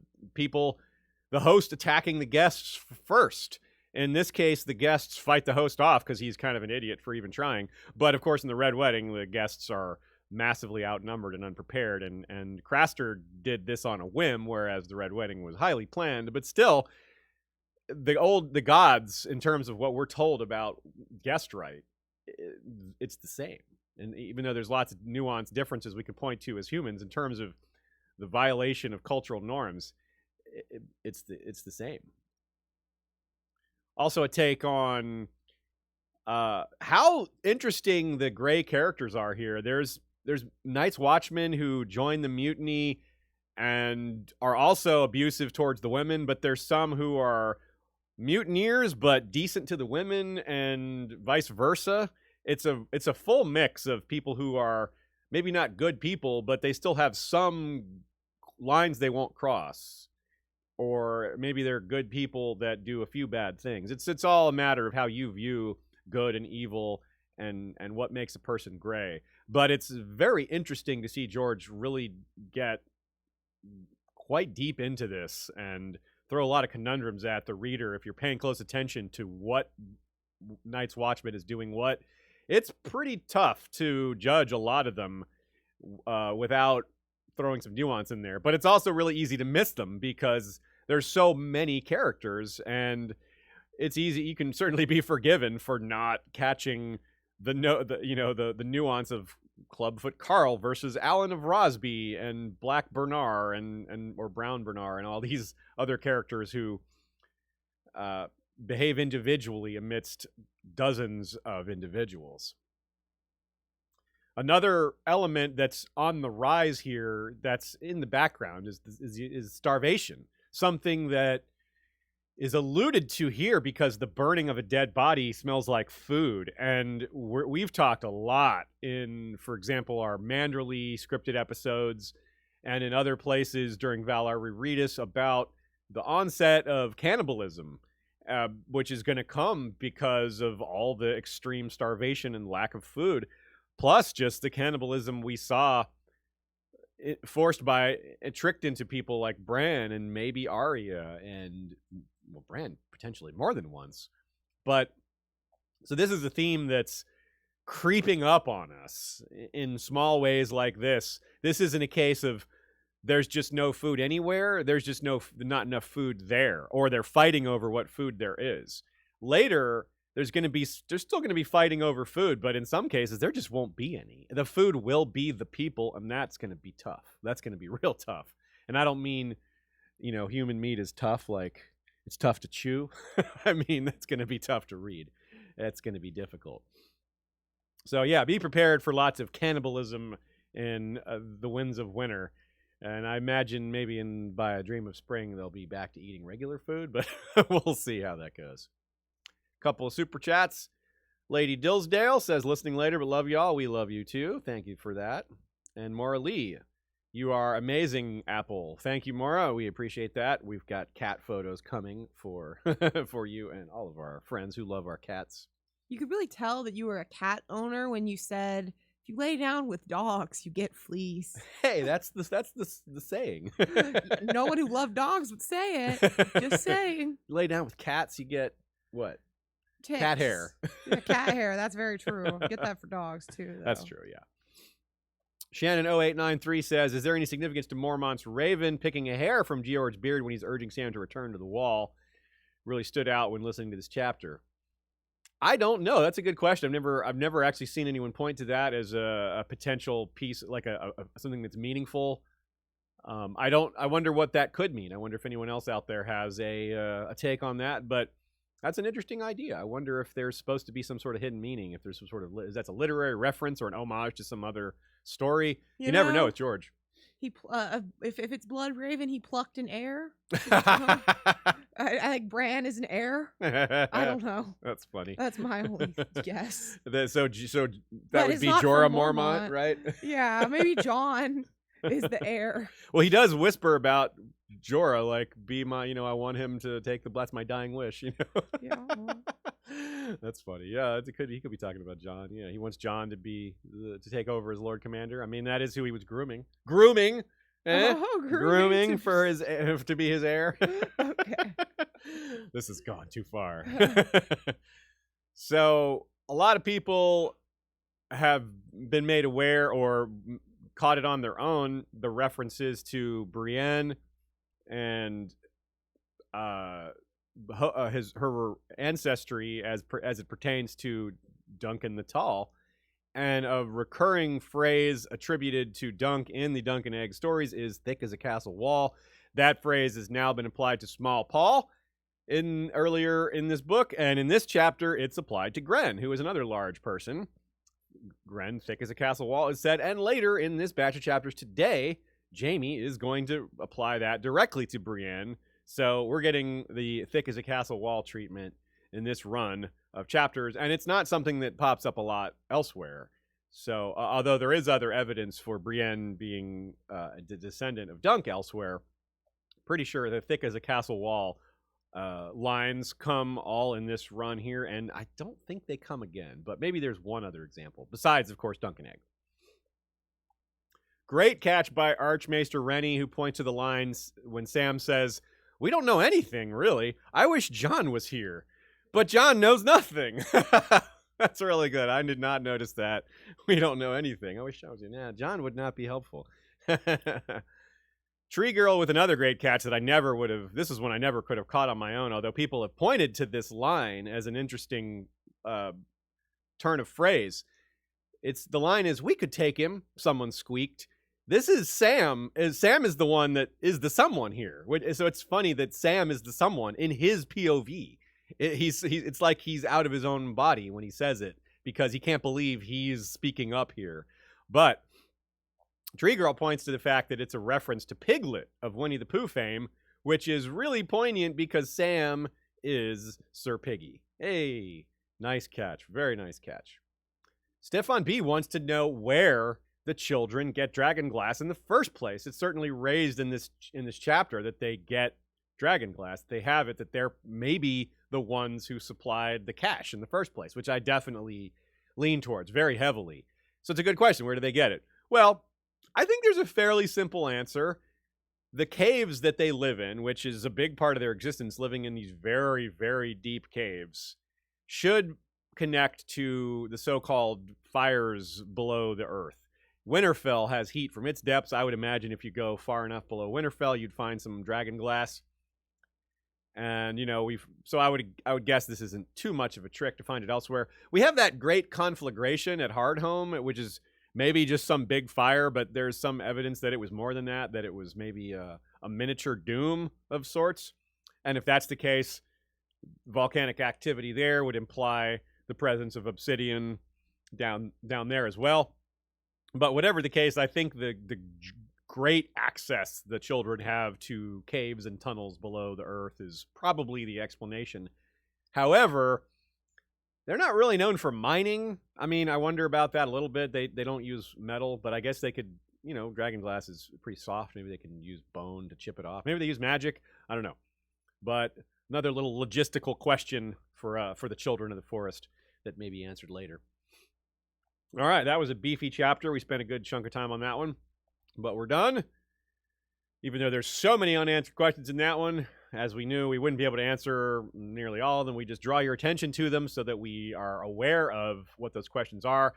host attacking the guests first. In this case, the guests fight the host off because he's kind of an idiot for even trying. But of course, in the Red Wedding, the guests are massively outnumbered and unprepared, and Craster did this on a whim, whereas the Red Wedding was highly planned. But still, the gods, in terms of what we're told about guest right, it's the same. And even though there's lots of nuanced differences we could point to as humans in terms of the violation of cultural norms, it's the same. Also, a take on how interesting the gray characters are here. There's Night's Watchmen who join the mutiny and are also abusive towards the women, but there's some who are mutineers but decent to the women, and vice versa. It's a full mix of people who are maybe not good people, but they still have some lines they won't cross, or maybe they're good people that do a few bad things. It's all a matter of how you view good and evil and what makes a person gray. But it's very interesting to see George really get quite deep into this and throw a lot of conundrums at the reader. If you're paying close attention to what Night's Watchman is doing, it's pretty tough to judge a lot of them without throwing some nuance in there. But it's also really easy to miss them because there's so many characters, and it's easy. You can certainly be forgiven for not catching the nuance of Clubfoot Carl versus Alan of Rosby and Black Bernard or Brown Bernard and all these other characters who behave individually amidst dozens of individuals. Another element that's on the rise here, that's in the background, is starvation. Something that is alluded to here because the burning of a dead body smells like food. And we've talked a lot in, for example, our Manderley scripted episodes and in other places during Valar Rereadis about the onset of cannibalism, which is going to come because of all the extreme starvation and lack of food, plus just the cannibalism we saw tricked into people like Bran and maybe Arya and, well, Bran potentially more than once. But so this is a theme that's creeping up on us in small ways like this. This isn't a case of there's just no food anywhere. There's just not enough food there, or they're fighting over what food there is. Later, they're still going to be fighting over food, but in some cases, there just won't be any. The food will be the people, and that's going to be tough. That's going to be real tough. And I don't mean, human meat is tough like It's tough to chew. I mean, that's going to be tough to read. That's going to be difficult. So yeah, be prepared for lots of cannibalism in the Winds of Winter. And I imagine maybe by A Dream of Spring, they'll be back to eating regular food, but we'll see how that goes. Couple of super chats. Lady Dillsdale says, listening later, but love y'all. We love you too. Thank you for that. And Maura Lee, you are amazing, Apple. Thank you, Maura. We appreciate that. We've got cat photos coming for for you and all of our friends who love our cats. You could really tell that you were a cat owner when you said, if you lay down with dogs, you get fleas. Hey, that's the saying. No one who loved dogs would say it. Just saying. Lay down with cats, you get what? Ticks. Cat hair. Yeah, cat hair. That's very true. Get that for dogs too, though. That's true, yeah. Shannon0893 says, is there any significance to Mormont's Raven picking a hair from George's beard when he's urging Sam to return to the wall? Really stood out when listening to this chapter. I don't know. That's a good question. I've never actually seen anyone point to that as a potential piece, like a something that's meaningful. I wonder what that could mean. I wonder if anyone else out there has a take on that. But that's an interesting idea. I wonder if there's supposed to be some sort of hidden meaning. If there's some sort of that's a literary reference or an homage to some other story. You never know with George. He if it's Blood Raven, he plucked an heir. I think Bran is an heir. I don't know. That's funny. That's my only guess. So that would be Jorah Mormont, right? Yeah, maybe Jon is the heir. Well, he does whisper about Jorah, like, be my, I want him to take that's my dying wish, Yeah. That's funny. Yeah, he could be talking about Jon. Yeah, he wants Jon to take over as Lord Commander. I mean, that is who he was grooming. Grooming Grooming for his to be his heir. Okay. This has gone too far. So, a lot of people have been made aware or caught it on their own, the references to Brienne and her ancestry as it pertains to Duncan the Tall, and a recurring phrase attributed to Dunk in the Dunk and Egg stories is "thick as a castle wall." That phrase has now been applied to Small Paul earlier in this book, and in this chapter, it's applied to Gren, who is another large person. Gren, thick as a castle wall, is said, and later in this batch of chapters today, Jaime is going to apply that directly to Brienne. So we're getting the thick as a castle wall treatment in this run of chapters, and it's not something that pops up a lot elsewhere. So although there is other evidence for Brienne being the descendant of Dunk elsewhere, pretty sure the thick as a castle wall lines come all in this run here, and I don't think they come again, but maybe there's one other example, besides, of course, Dunk and Egg. Great catch by Archmaester Rennie, who points to the lines when Sam says, "We don't know anything, really. I wish Jon was here. But Jon knows nothing." That's really good. I did not notice that. We don't know anything. I wish Jon was here. Nah, Jon would not be helpful. Tree Girl with another great catch that I never would have... This is one I never could have caught on my own, although people have pointed to this line as an interesting turn of phrase. The line is, "We could take him," someone squeaked. This is Sam. Sam is the one that is the someone here. So it's funny that Sam is the someone in his POV. It's like he's out of his own body when he says it, because he can't believe he's speaking up here. But Tree Girl points to the fact that it's a reference to Piglet of Winnie the Pooh fame, which is really poignant because Sam is Sir Piggy. Hey, nice catch. Very nice catch. Stefan B wants to know where the children get dragon glass in the first place. It's certainly raised in this chapter that they get dragon glass. They have it, that they're maybe the ones who supplied the cash in the first place, which I definitely lean towards very heavily. So it's a good question. Where do they get it? Well, I think there's a fairly simple answer. The caves that they live in, which is a big part of their existence, living in these very, very deep caves, should connect to the so-called fires below the earth. Winterfell has heat from its depths. I would imagine if you go far enough below Winterfell, you'd find some dragon glass. And, so I would guess this isn't too much of a trick to find it elsewhere. We have that great conflagration at Hardhome, which is maybe just some big fire, but there's some evidence that it was more than that it was maybe a miniature doom of sorts. And if that's the case, volcanic activity there would imply the presence of obsidian down there as well. But whatever the case, I think the great access the children have to caves and tunnels below the earth is probably the explanation. However, they're not really known for mining. I mean, I wonder about that a little bit. They don't use metal, but I guess they could, dragon glass is pretty soft. Maybe they can use bone to chip it off. Maybe they use magic. I don't know. But another little logistical question for the children of the forest that may be answered later. All right, that was a beefy chapter. We spent a good chunk of time on that one, but we're done. Even though there's so many unanswered questions in that one, as we knew, we wouldn't be able to answer nearly all of them. We just draw your attention to them so that we are aware of what those questions are.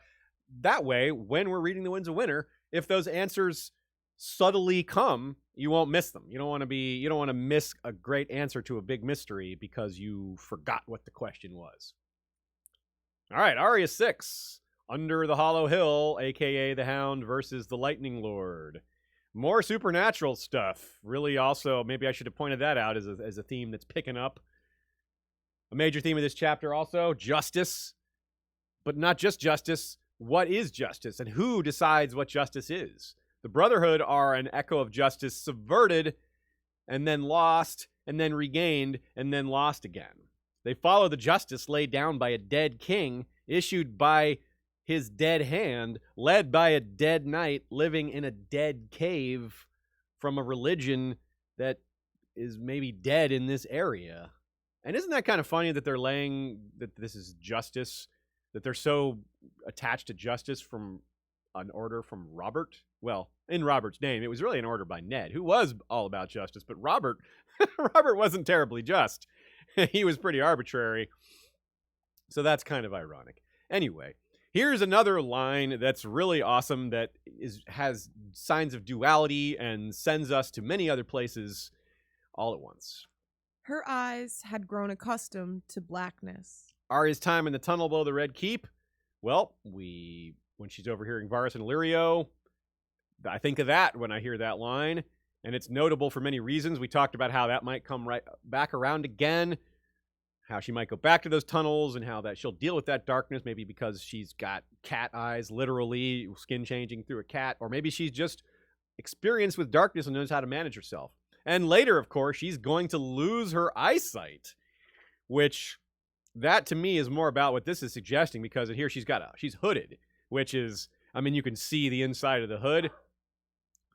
That way, when we're reading The Winds of Winter, if those answers subtly come, you won't miss them. You don't want to miss a great answer to a big mystery because you forgot what the question was. All right, Arya 6. Under the Hollow Hill, a.k.a. the Hound versus the Lightning Lord. More supernatural stuff. Really also, maybe I should have pointed that out as a theme that's picking up. A major theme of this chapter also, justice. But not just justice. What is justice? And who decides what justice is? The Brotherhood are an echo of justice subverted and then lost and then regained and then lost again. They follow the justice laid down by a dead king, issued by his dead hand, led by a dead knight living in a dead cave from a religion that is maybe dead in this area. And isn't that kind of funny that they're laying that this is justice, that they're so attached to justice from an order from Robert? Well, in Robert's name, it was really an order by Ned, who was all about justice, but Robert wasn't terribly just. He was pretty arbitrary. So that's kind of ironic. Anyway, here's another line that's really awesome that has signs of duality and sends us to many other places all at once. Her eyes had grown accustomed to blackness. Arya's time in the tunnel below the Red Keep. Well, when she's overhearing Varys and Illyrio, I think of that when I hear that line. And it's notable for many reasons. We talked about how that might come right back around again. How she might go back to those tunnels and how that she'll deal with that darkness, maybe because she's got cat eyes, literally skin changing through a cat, or maybe she's just experienced with darkness and knows how to manage herself. And later, of course, she's going to lose her eyesight, which that to me is more about what this is suggesting, because here she's hooded, which is, I mean, you can see the inside of the hood,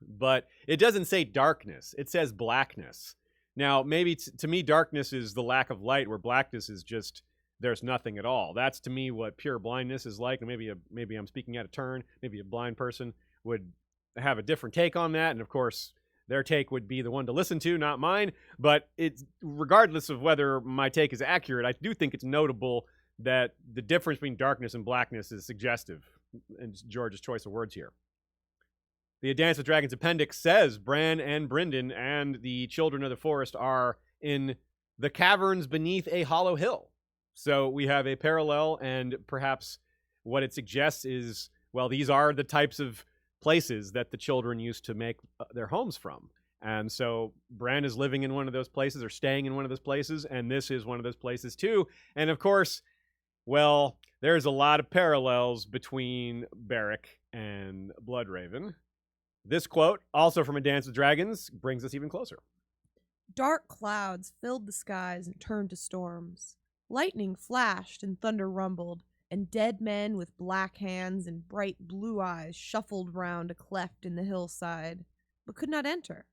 but it doesn't say darkness. It says blackness. Now, maybe to me, darkness is the lack of light, where blackness is just there's nothing at all. That's to me what pure blindness is like. And maybe I'm speaking out of turn. Maybe a blind person would have a different take on that. And of course, their take would be the one to listen to, not mine. But it's regardless of whether my take is accurate, I do think it's notable that the difference between darkness and blackness is suggestive. And George's choice of words here. The A Dance with Dragons appendix says Bran and Brynden and the children of the forest are in the caverns beneath a hollow hill. So we have a parallel, and perhaps what it suggests is, well, these are the types of places that the children used to make their homes from. And so Bran is living in one of those places, or staying in one of those places, and this is one of those places too. And of course, well, there's a lot of parallels between Beric and Bloodraven. This quote, also from A Dance with Dragons, brings us even closer. Dark clouds filled the skies and turned to storms. Lightning flashed and thunder rumbled, and dead men with black hands and bright blue eyes shuffled round a cleft in the hillside, but could not enter.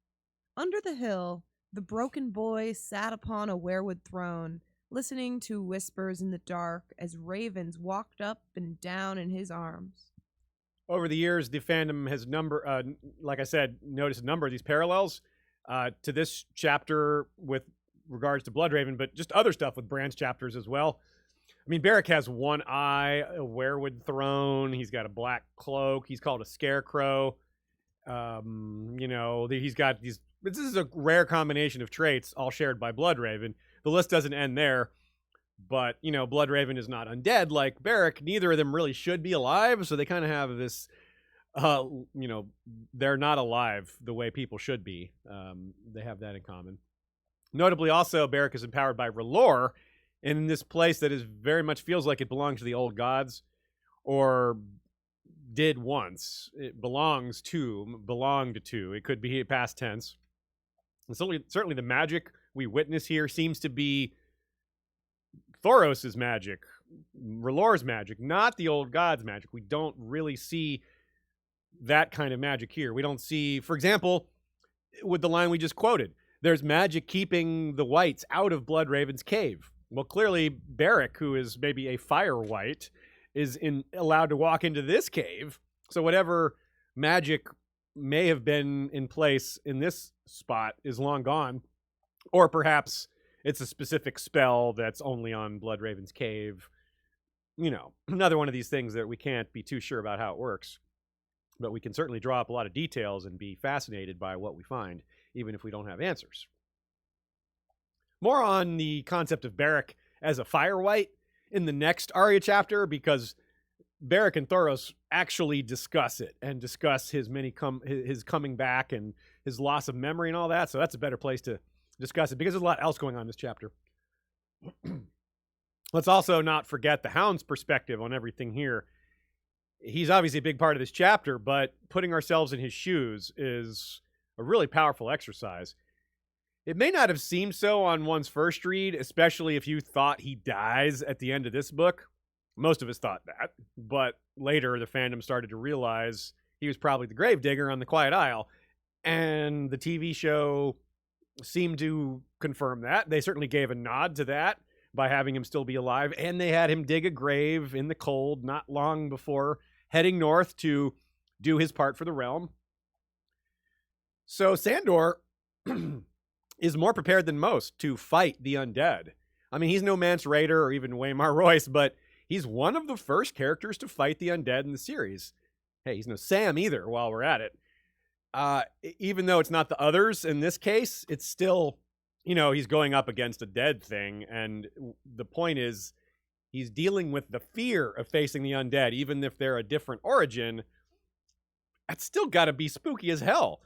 Under the hill, the broken boy sat upon a weirwood throne, listening to whispers in the dark as ravens walked up and down in his arms. Over the years, the fandom has like I said, noticed a number of these parallels to this chapter with regards to Bloodraven, but just other stuff with Bran's chapters as well. I mean, Beric has one eye, a weirwood throne. He's got a black cloak. He's called a scarecrow. He's got these. This is a rare combination of traits, all shared by Bloodraven. The list doesn't end there. But, Bloodraven is not undead like Beric. Neither of them really should be alive, so they kind of have this, they're not alive the way people should be. They have that in common. Notably, also, Beric is empowered by R'hllor in this place that is very much feels like it belongs to the old gods, or did once. It belonged to. It could be past tense. And certainly the magic we witness here seems to be Thoros' magic, R'hllor's magic, not the old gods' magic. We don't really see that kind of magic here. We don't see, for example, with the line we just quoted, there's magic keeping the whites out of Bloodraven's cave. Well, clearly Beric, who is maybe a fire white, is allowed to walk into this cave. So whatever magic may have been in place in this spot is long gone. Or perhaps it's a specific spell that's only on Bloodraven's cave. You know, another one of these things that we can't be too sure about how it works. But we can certainly draw up a lot of details and be fascinated by what we find, even if we don't have answers. More on the concept of Beric as a fire white in the next Arya chapter, because Beric and Thoros actually discuss it and discuss his coming back and his loss of memory and all that. So that's a better place to discuss it, because there's a lot else going on in this chapter. Let's also not forget the Hound's perspective on everything here. He's obviously a big part of this chapter, but putting ourselves in his shoes is a really powerful exercise. It may not have seemed so on one's first read, especially if you thought he dies at the end of this book. Most of us thought that, but later the fandom started to realize he was probably the gravedigger on the Quiet Isle, and the TV show seemed to confirm that. They certainly gave a nod to that by having him still be alive, and they had him dig a grave in the cold not long before heading north to do his part for the realm. So Sandor is more prepared than most to fight the undead. I mean, he's no Mance Rayder or even Waymar Royce, but he's one of the first characters to fight the undead in the series. Hey, he's no Sam either while we're at it. Even though it's not the others in this case, it's still, he's going up against a dead thing. And the point is, he's dealing with the fear of facing the undead, even if they're a different origin. That's still got to be spooky as hell.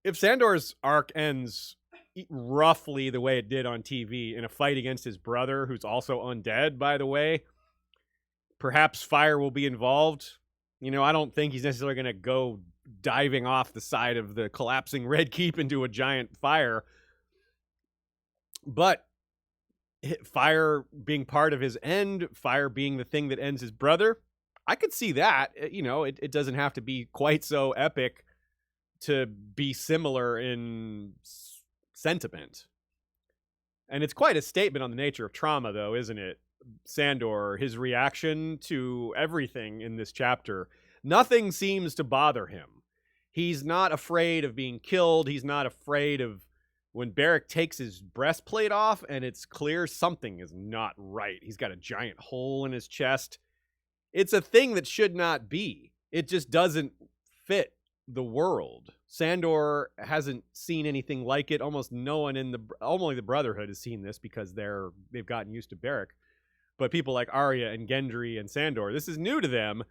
If Sandor's arc ends roughly the way it did on TV in a fight against his brother, who's also undead, by the way, perhaps fire will be involved. I don't think he's necessarily going to go diving off the side of the collapsing Red Keep into a giant fire. But fire being part of his end, fire being the thing that ends his brother, I could see that. It doesn't have to be quite so epic to be similar in sentiment. And it's quite a statement on the nature of trauma, though, isn't it? Sandor, his reaction to everything in this chapter, nothing seems to bother him. He's not afraid of being killed. He's not afraid of when Beric takes his breastplate off and it's clear something is not right. He's got a giant hole in his chest. It's a thing that should not be. It just doesn't fit the world. Sandor hasn't seen anything like it. Almost no one only the Brotherhood has seen this because they've gotten used to Beric. But people like Arya and Gendry and Sandor, this is new to them,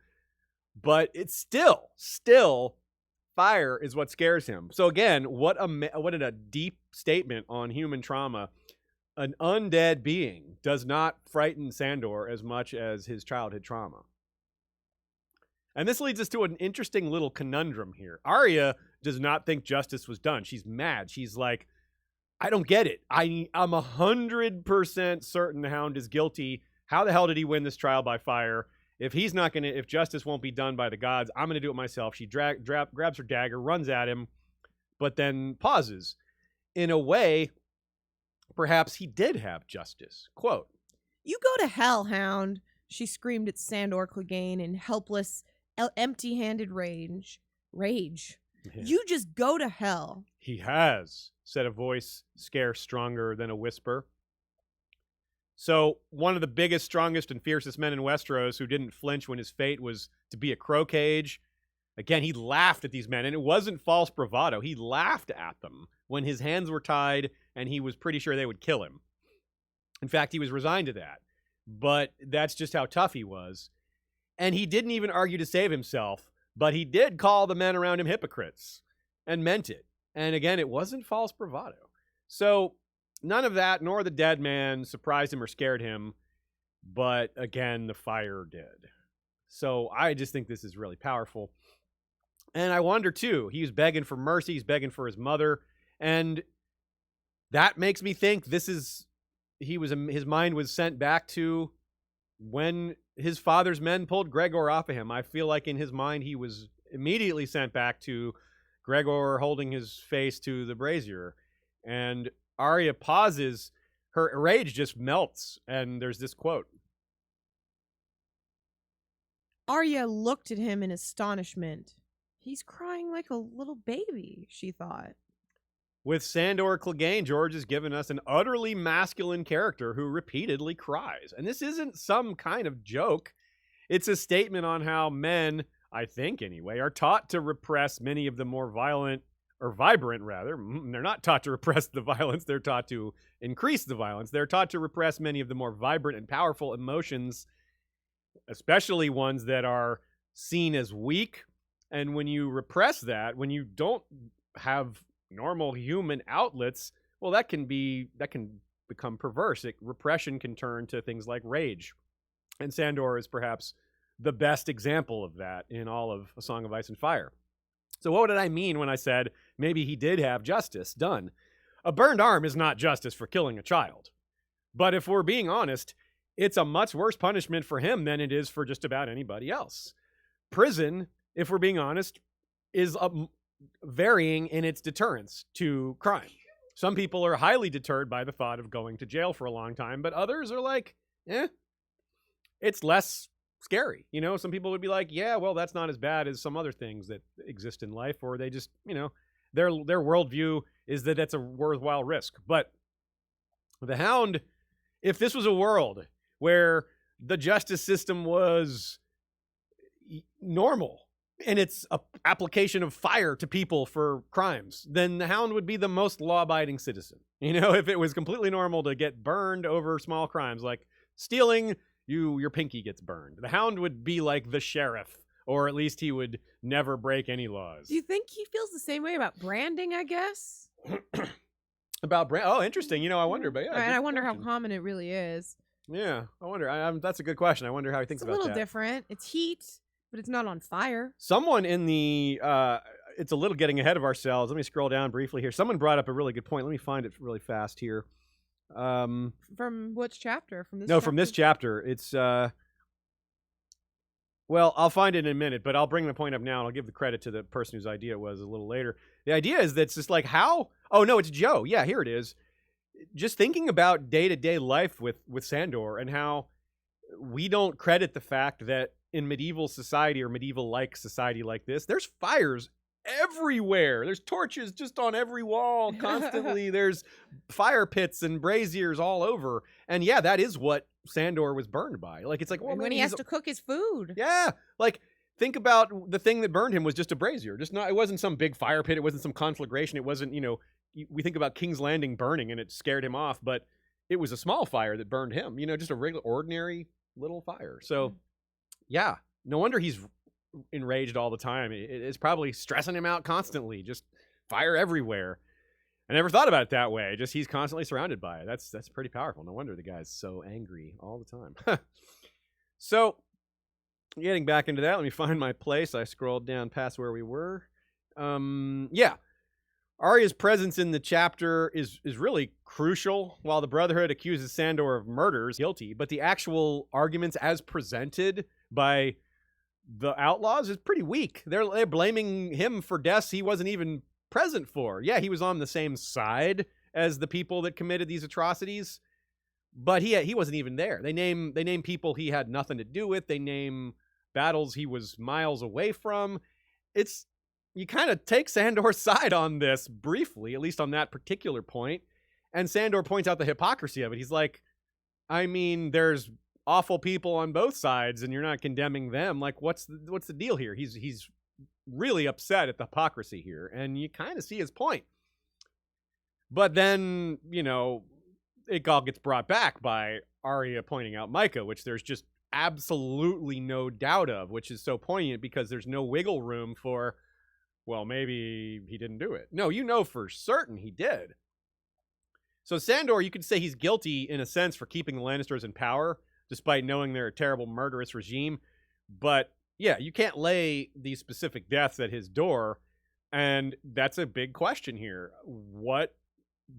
but it's still fire is what scares him. So again, what a deep statement on human trauma. An undead being does not frighten Sandor as much as his childhood trauma. And this leads us to an interesting little conundrum here. Arya does not think justice was done. She's mad. She's like, I don't get it. I'm 100% certain the Hound is guilty. How the hell did he win this trial by fire? If justice won't be done by the gods, I'm going to do it myself. She grabs her dagger, runs at him, but then pauses. In a way, perhaps he did have justice. Quote, "You go to hell, Hound," she screamed at Sandor Clegane in helpless, empty-handed rage. Yeah. "You just go to hell." "He has," said a voice scarce stronger than a whisper. So one of the biggest, strongest, and fiercest men in Westeros who didn't flinch when his fate was to be a crow cage. Again, he laughed at these men, and it wasn't false bravado. He laughed at them when his hands were tied, and he was pretty sure they would kill him. In fact, he was resigned to that. But that's just how tough he was. And he didn't even argue to save himself, but he did call the men around him hypocrites, and meant it. And again, it wasn't false bravado. So none of that, nor the dead man, surprised him or scared him. But again, the fire did. So I just think this is really powerful. And I wonder too, he was begging for mercy, he's begging for his mother. And that makes me think his mind was sent back to when his father's men pulled Gregor off of him. I feel like in his mind, he was immediately sent back to Gregor holding his face to the brazier. And Arya pauses, her rage just melts. And there's this quote. Arya looked at him in astonishment. He's crying like a little baby, she thought. With Sandor Clegane, George has given us an utterly masculine character who repeatedly cries. And this isn't some kind of joke. It's a statement on how men, I think anyway, are taught to repress many of the more violent, or vibrant rather. They're not taught to repress the violence, they're taught to increase the violence. They're taught to repress many of the more vibrant and powerful emotions, especially ones that are seen as weak. And when you repress that, when you don't have normal human outlets, well, that can become perverse. Repression can turn to things like rage. And Sandor is perhaps the best example of that in all of A Song of Ice and Fire. So what did I mean when I said maybe he did have justice done? A burned arm is not justice for killing a child. But if we're being honest, it's a much worse punishment for him than it is for just about anybody else. Prison, if we're being honest, is varying in its deterrence to crime. Some people are highly deterred by the thought of going to jail for a long time, but others are like, it's less scary. You know, some people would be like, yeah, well, that's not as bad as some other things that exist in life, or they just, their worldview is that that's a worthwhile risk. But the Hound, if this was a world where the justice system was normal in its application of fire to people for crimes, then the Hound would be the most law-abiding citizen. If it was completely normal to get burned over small crimes like stealing, your pinky gets burned. The Hound would be like the sheriff, or at least he would never break any laws. Do you think he feels the same way about branding, I guess? About brand? Oh, interesting. I wonder. But yeah, and I wonder how common it really is. Yeah, I wonder. That's a good question. I wonder how he thinks about that. It's a little different. It's heat, but it's not on fire. Someone in the it's a little getting ahead of ourselves. Let me scroll down briefly here. Someone brought up a really good point. Let me find it really fast here. From which chapter? From this? No, chapter? From this chapter. It's well, I'll find it in a minute, but I'll bring the point up now, and I'll give the credit to the person whose idea it was a little later. The idea is that it's just like how. Oh no, it's Joe. Yeah, here it is. Just thinking about day-to-day life with Sandor and how we don't credit the fact that in medieval society or medieval-like society like this, there's fires everywhere. There's torches just on every wall constantly. There's fire pits and braziers all over. And yeah, that is what Sandor was burned by. Like, it's like, well, when he has to cook his food. Yeah. Like, think about the thing that burned him was just a brazier. It wasn't some big fire pit. It wasn't some conflagration. It wasn't, we think about King's Landing burning and it scared him off, but it was a small fire that burned him, just a regular, ordinary little fire. So yeah, no wonder he's enraged all the time. It's probably stressing him out constantly, just fire everywhere. I never thought about it that way. Just he's constantly surrounded by it. That's pretty powerful. No wonder the guy's so angry all the time. So getting back into that, let me find my place. I scrolled down past where we were. Yeah. Arya's presence in the chapter is really crucial. While the Brotherhood accuses Sandor of murders, guilty, but the actual arguments as presented by the outlaws is pretty weak. They're blaming him for deaths he wasn't even present for. Yeah, he was on the same side as the people that committed these atrocities, but he wasn't even there. They name people he had nothing to do with. They name battles he was miles away from. You kind of take Sandor's side on this briefly, at least on that particular point. And Sandor points out the hypocrisy of it. He's like, I mean, there's awful people on both sides and you're not condemning them. Like, what's the deal here? He's really upset at the hypocrisy here. And you kind of see his point. But then, it all gets brought back by Arya pointing out Micah, which there's just absolutely no doubt of, which is so poignant because there's no wiggle room for, well, maybe he didn't do it. No, for certain he did. So Sandor, you could say he's guilty in a sense for keeping the Lannisters in power, despite knowing they're a terrible, murderous regime. But yeah, you can't lay these specific deaths at his door. And that's a big question here. What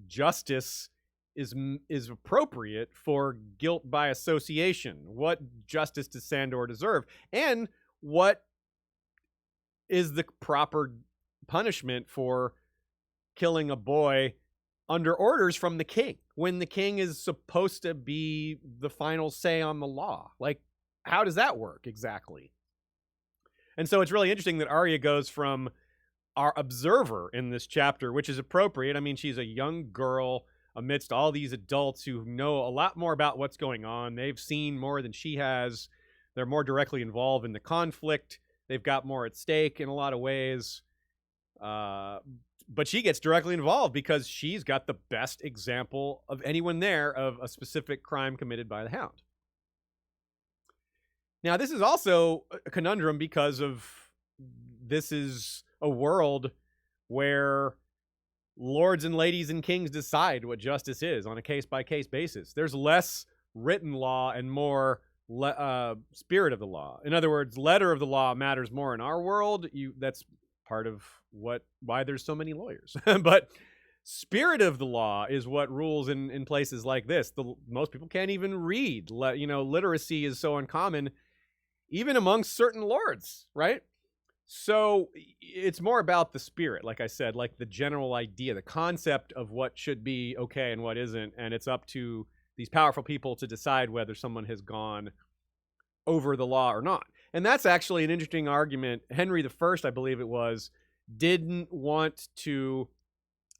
justice is appropriate for guilt by association? What justice does Sandor deserve? And what is the proper punishment for killing a boy under orders from the king, when the king is supposed to be the final say on the law? Like, how does that work exactly? And so it's really interesting that Arya goes from our observer in this chapter, which is appropriate. I mean, she's a young girl amidst all these adults who know a lot more about what's going on. They've seen more than she has. They're more directly involved in the conflict. They've got more at stake in a lot of ways. But she gets directly involved because she's got the best example of anyone there of a specific crime committed by the Hound. Now, this is also a conundrum because of this is a world where lords and ladies and kings decide what justice is on a case-by-case basis. There's less written law and more spirit of the law. In other words, letter of the law matters more in our world. That's part of why there's so many lawyers. But spirit of the law is what rules in places like this. Most people can't even read. Literacy is so uncommon, even amongst certain lords, right? So it's more about the spirit, like I said, like the general idea, the concept of what should be okay and what isn't. And it's up to these powerful people to decide whether someone has gone over the law or not. And that's actually an interesting argument. Henry I, I believe it was, didn't want to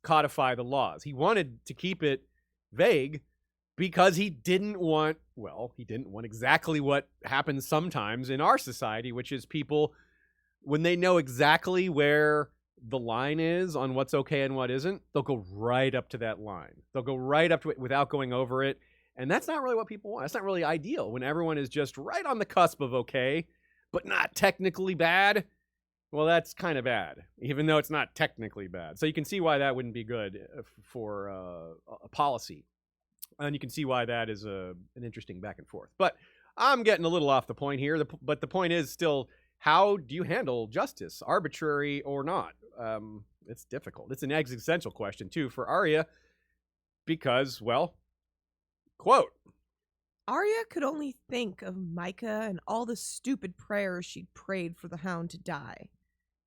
codify the laws. He wanted to keep it vague because he didn't want exactly what happens sometimes in our society, which is people, when they know exactly where the line is on what's okay and what isn't, they'll go right up to that line. They'll go right up to it without going over it. And that's not really what people want. That's not really ideal when everyone is just right on the cusp of okay, but not technically bad. Well, that's kind of bad, even though it's not technically bad. So you can see why that wouldn't be good for a policy. And you can see why that is an interesting back and forth. But I'm getting a little off the point here. But the point is still, how do you handle justice, arbitrary or not? It's difficult. It's an existential question, too, for Arya, because, well, quote, Arya could only think of Micah and all the stupid prayers she'd prayed for the Hound to die.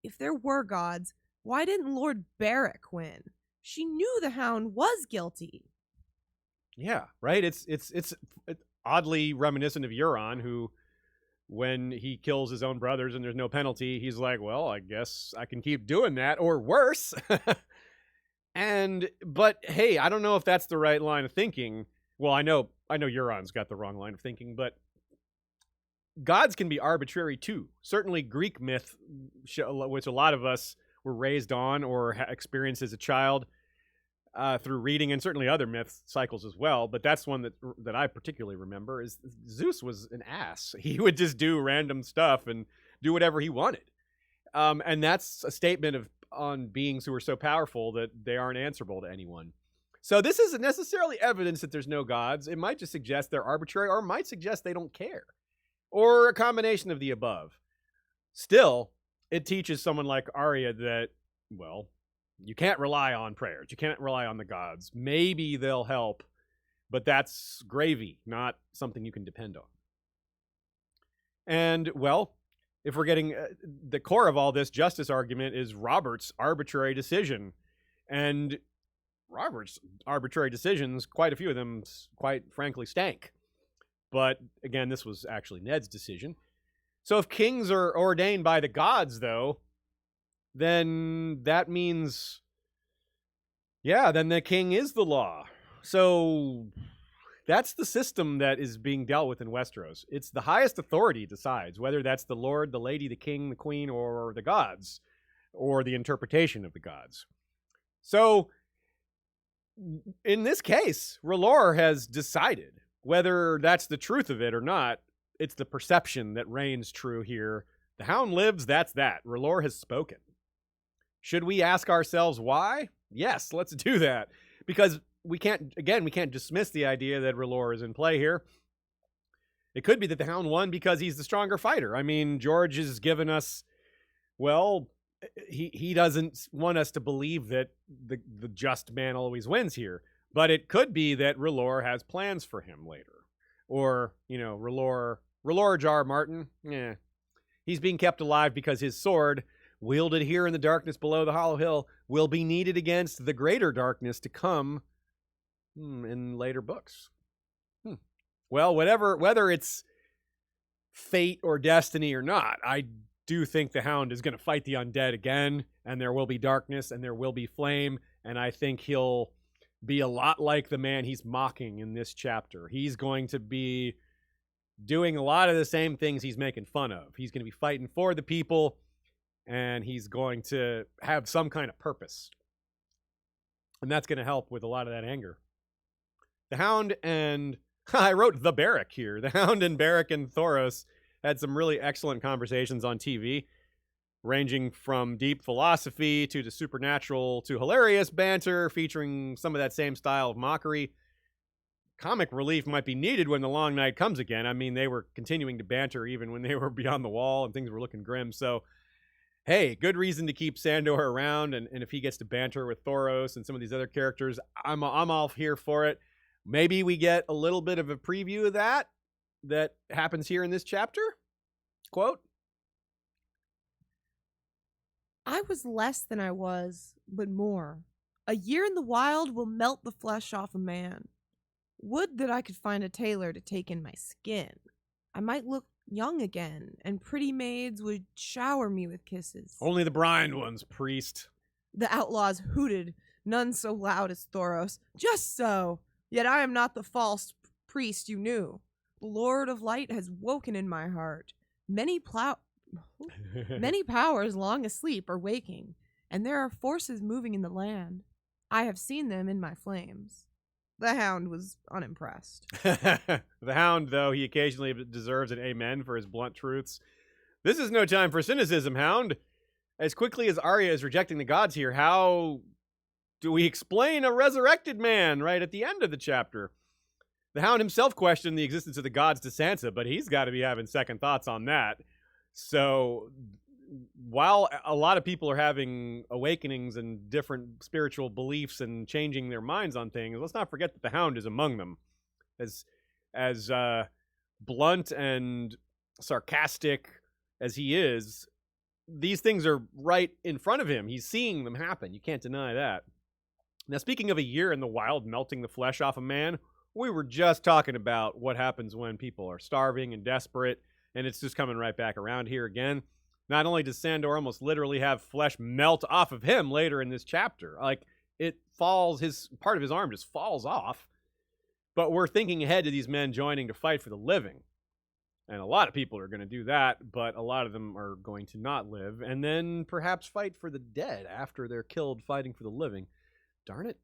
If there were gods, why didn't Lord Beric win? She knew the Hound was guilty. Yeah, right? It's oddly reminiscent of Euron, who, when he kills his own brothers and there's no penalty, he's like, well, I guess I can keep doing that, or worse. But hey, I don't know if that's the right line of thinking. Well, I know Euron's got the wrong line of thinking, but gods can be arbitrary too. Certainly Greek myth, which a lot of us were raised on or experienced as a child through reading, and certainly other myth cycles as well. But that's one that I particularly remember, is Zeus was an ass. He would just do random stuff and do whatever he wanted. And that's a statement on beings who are so powerful that they aren't answerable to anyone. So this isn't necessarily evidence that there's no gods. It might just suggest they're arbitrary, or might suggest they don't care, or a combination of the above. Still, it teaches someone like Arya that, well, you can't rely on prayers. You can't rely on the gods. Maybe they'll help, but that's gravy, not something you can depend on. And, well, if we're getting the core of all this justice argument is Robert's arbitrary decision. And Robert's arbitrary decisions, quite a few of them, quite frankly, stank. But again, this was actually Ned's decision. So if kings are ordained by the gods, though, then that means, yeah, then the king is the law. So that's the system that is being dealt with in Westeros. It's the highest authority decides whether that's the lord, the lady, the king, the queen, or the gods, or the interpretation of the gods. So in this case, R'hllor has decided. Whether that's the truth of it or not, it's the perception that reigns true here. The Hound lives, that's that. R'hllor has spoken. Should we ask ourselves why? Yes, let's do that. Because we can't dismiss the idea that R'hllor is in play here. It could be that the Hound won because he's the stronger fighter. I mean, George has given us, well, he doesn't want us to believe that the just man always wins here. But it could be that R'hllor has plans for him later. Or, R'hllor Jar Martin, he's being kept alive because his sword, wielded here in the darkness below the Hollow Hill, will be needed against the greater darkness to come in later books. Well, whether it's fate or destiny or not, I do think the Hound is going to fight the undead again, and there will be darkness, and there will be flame, and I think he'll be a lot like the man he's mocking in this chapter. He's going to be doing a lot of the same things he's making fun of. He's going to be fighting for the people, and he's going to have some kind of purpose. And that's going to help with a lot of that anger. The Hound and... I wrote the Beric here. The Hound and Beric and Thoros had some really excellent conversations on TV, ranging from deep philosophy to the supernatural to hilarious banter, featuring some of that same style of mockery. Comic relief might be needed when the long night comes again. I mean, they were continuing to banter even when they were beyond the wall and things were looking grim. So, hey, good reason to keep Sandor around. And if he gets to banter with Thoros and some of these other characters, I'm all here for it. Maybe we get a little bit of a preview of that happens here in this chapter. Quote. I was less than I was, but more. A year in the wild will melt the flesh off a man. Would that I could find a tailor to take in my skin. I might look young again, and pretty maids would shower me with kisses. Only the brined ones, priest. The outlaws hooted, none so loud as Thoros. Just so! Yet I am not the false priest you knew. The Lord of Light has woken in my heart. Many powers long asleep are waking, and there are forces moving in the land. I have seen them in my flames. The Hound was unimpressed. The Hound, though, he occasionally deserves an amen for his blunt truths. This is no time for cynicism, Hound. As quickly as Arya is rejecting the gods here, how do we explain a resurrected man right at the end of the chapter? The Hound himself questioned the existence of the gods to Sansa, but he's got to be having second thoughts on that. So while a lot of people are having awakenings and different spiritual beliefs and changing their minds on things, let's not forget that the Hound is among them. As blunt and sarcastic as he is, these things are right in front of him. He's seeing them happen. You can't deny that. Now, speaking of a year in the wild melting the flesh off a man, we were just talking about what happens when people are starving and desperate, and it's just coming right back around here again. Not only does Sandor almost literally have flesh melt off of him later in this chapter, like it falls, part of his arm just falls off, but we're thinking ahead to these men joining to fight for the living. And a lot of people are going to do that, but a lot of them are going to not live, and then perhaps fight for the dead after they're killed fighting for the living. Darn it.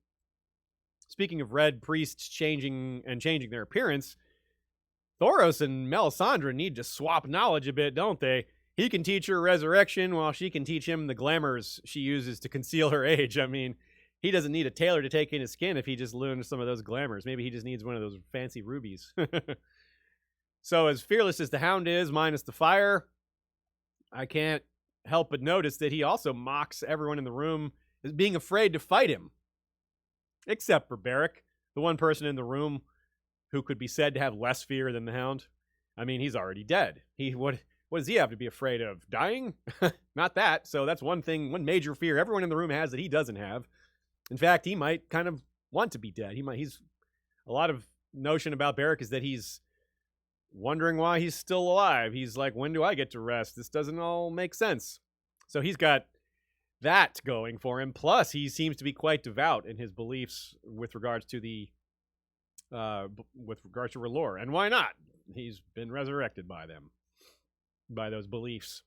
Speaking of red priests changing their appearance, Thoros and Melisandre need to swap knowledge a bit, don't they? He can teach her resurrection while she can teach him the glamours she uses to conceal her age. I mean, he doesn't need a tailor to take in his skin if he just learns some of those glamours. Maybe he just needs one of those fancy rubies. So as fearless as the Hound is, minus the fire, I can't help but notice that he also mocks everyone in the room as being afraid to fight him. Except for Beric, the one person in the room who could be said to have less fear than the Hound. I mean, he's already dead. What does he have to be afraid of? Dying? Not that. So that's one major fear everyone in the room has that he doesn't have. In fact, he might kind of want to be dead. He's a lot of notion about Beric is that he's wondering why he's still alive. He's like, when do I get to rest? This doesn't all make sense. So he's got that going for him. Plus, he seems to be quite devout in his beliefs with regards to R'hllor. And why not? He's been resurrected by them, by those beliefs.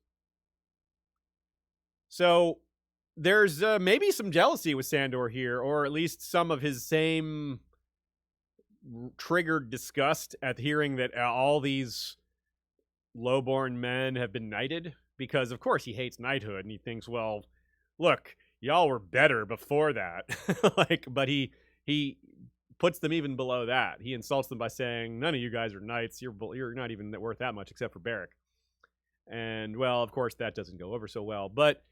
So there's maybe some jealousy with Sandor here, or at least some of his same triggered disgust at hearing that all these lowborn men have been knighted, because of course he hates knighthood and he thinks, well, look, y'all were better before that. But he puts them even below that. He insults them by saying, none of you guys are knights. You're not even worth that much except for Beric. And, well, of course, that doesn't go over so well. But,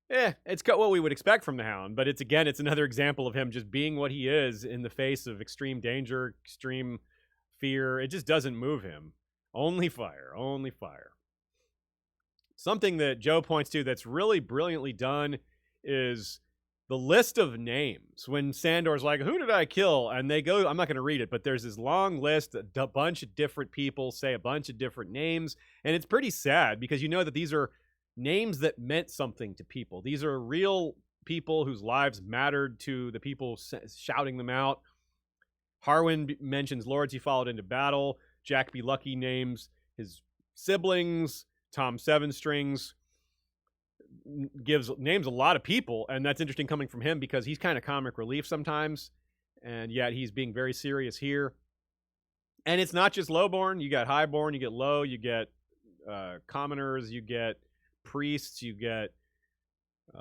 it's got what we would expect from the Hound. But it's another example of him just being what he is in the face of extreme danger, extreme fear. It just doesn't move him. Only fire. Only fire. Something that Joe points to that's really brilliantly done is the list of names. When Sandor's like, who did I kill? And they go, I'm not going to read it, but there's this long list, a bunch of different people say a bunch of different names. And it's pretty sad because you know that these are names that meant something to people. These are real people whose lives mattered to the people shouting them out. Harwin mentions lords he followed into battle. Jack B. Lucky names his siblings. Tom Seven Strings names a lot of people, and that's interesting coming from him because he's kind of comic relief sometimes, and yet he's being very serious here. And it's not just lowborn. You got highborn, you get low, you get commoners, you get priests, you get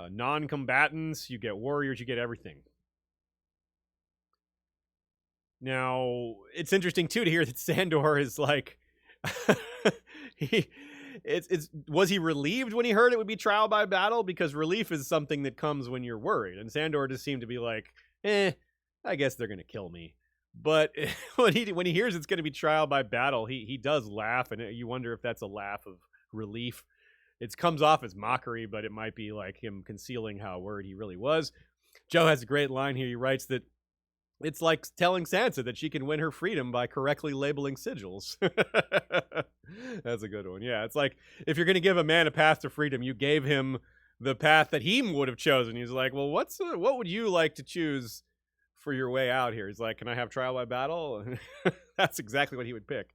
non-combatants, you get warriors, you get everything. Now, it's interesting, too, to hear that Sandor is like... was he relieved when he heard it would be trial by battle? Because relief is something that comes when you're worried. And Sandor just seemed to be like, I guess they're going to kill me. But when he hears it's going to be trial by battle, he does laugh. And you wonder if that's a laugh of relief. It comes off as mockery, but it might be like him concealing how worried he really was. Joe has a great line here. He writes that it's like telling Sansa that she can win her freedom by correctly labeling sigils. That's a good one. Yeah, it's like if you're going to give a man a path to freedom, you gave him the path that he would have chosen. He's like, well, what would you like to choose for your way out here? He's like, can I have trial by battle? That's exactly what he would pick.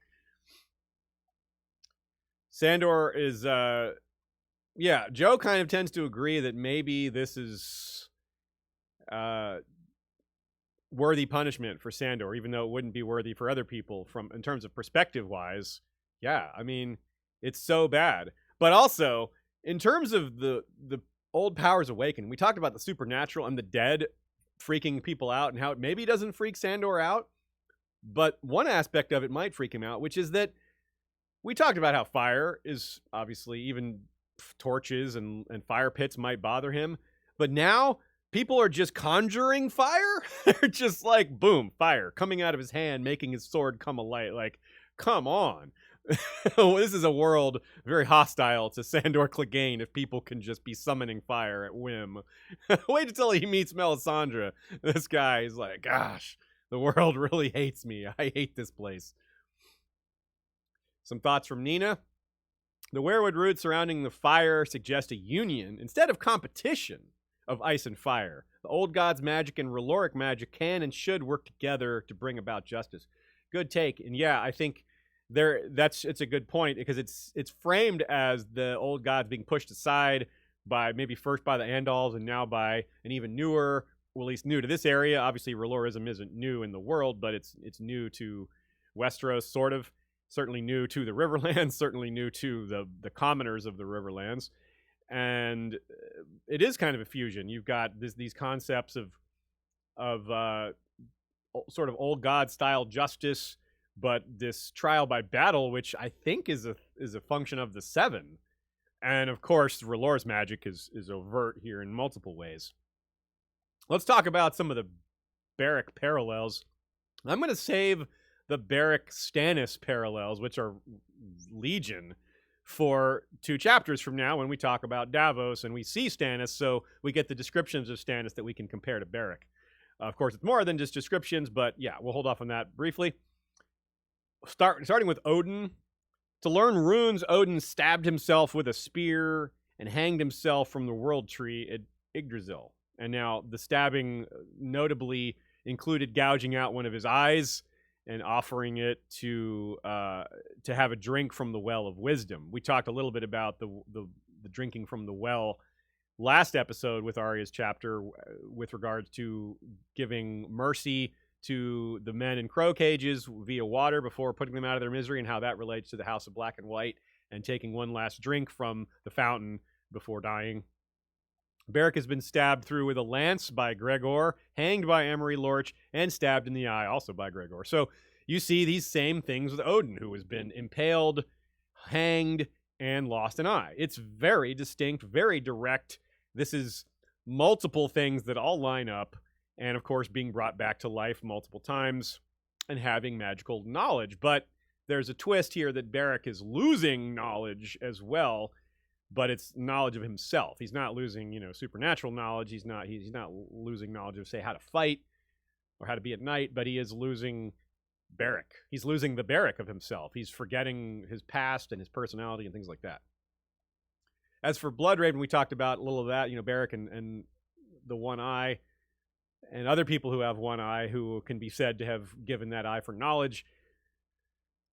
Sandor is, Joe kind of tends to agree that maybe this is worthy punishment for Sandor, even though it wouldn't be worthy for other people in terms of perspective wise. Yeah, I mean, it's so bad. But also, in terms of the old powers awaken, we talked about the supernatural and the dead freaking people out and how it maybe doesn't freak Sandor out. But one aspect of it might freak him out, which is that we talked about how fire is obviously, even torches and fire pits might bother him. But now people are just conjuring fire. They're just like, boom, fire coming out of his hand, making his sword come alight. Like, come on. This is a world very hostile to Sandor Clegane if people can just be summoning fire at whim. Wait until he meets Melisandre. This guy is like, gosh, the world really hates me. I hate this place. Some thoughts from Nina. The weirwood roots surrounding the fire suggest a union instead of competition of ice and fire. The old gods' magic and R'hlloric magic can and should work together to bring about justice. Good take. And yeah, I think it's a good point because it's framed as the old gods being pushed aside by maybe first by the Andals and now by an even newer, well, at least new to this area. Obviously, R'hlliorism isn't new in the world, but it's new to Westeros, sort of. Certainly new to the Riverlands, certainly new to the commoners of the Riverlands. And it is kind of a fusion. You've got these concepts of sort of old god style justice, but this trial by battle, which I think is a function of the Seven. And of course, R'hllor's magic is overt here in multiple ways. Let's talk about some of the Beric parallels. I'm going to save the Beric Stannis parallels, which are legion, for 2 chapters from now when we talk about Davos and we see Stannis, so we get the descriptions of Stannis that we can compare to Beric. Of course, it's more than just descriptions, but yeah, we'll hold off on that briefly. Starting with Odin. To learn runes, Odin stabbed himself with a spear and hanged himself from the world tree at Yggdrasil. And now the stabbing notably included gouging out one of his eyes and offering it to have a drink from the well of wisdom. We talked a little bit about the drinking from the well last episode with Arya's chapter with regards to giving mercy to the men in crow cages via water before putting them out of their misery, and how that relates to the House of Black and White and taking one last drink from the fountain before dying. Beric has been stabbed through with a lance by Gregor, hanged by Emery Lorch, and stabbed in the eye also by Gregor. So you see these same things with Odin, who has been impaled, hanged, and lost an eye. It's very distinct, very direct. This is multiple things that all line up, and of course being brought back to life multiple times and having magical knowledge. But there's a twist here that Beric is losing knowledge as well, but it's knowledge of himself. He's not losing, supernatural knowledge. He's not losing knowledge of, say, how to fight or how to be at night, but he is losing Beric. He's losing the Beric of himself. He's forgetting his past and his personality and things like that. As for Bloodraven, we talked about a little of that, Beric and the one eye, and other people who have one eye who can be said to have given that eye for knowledge.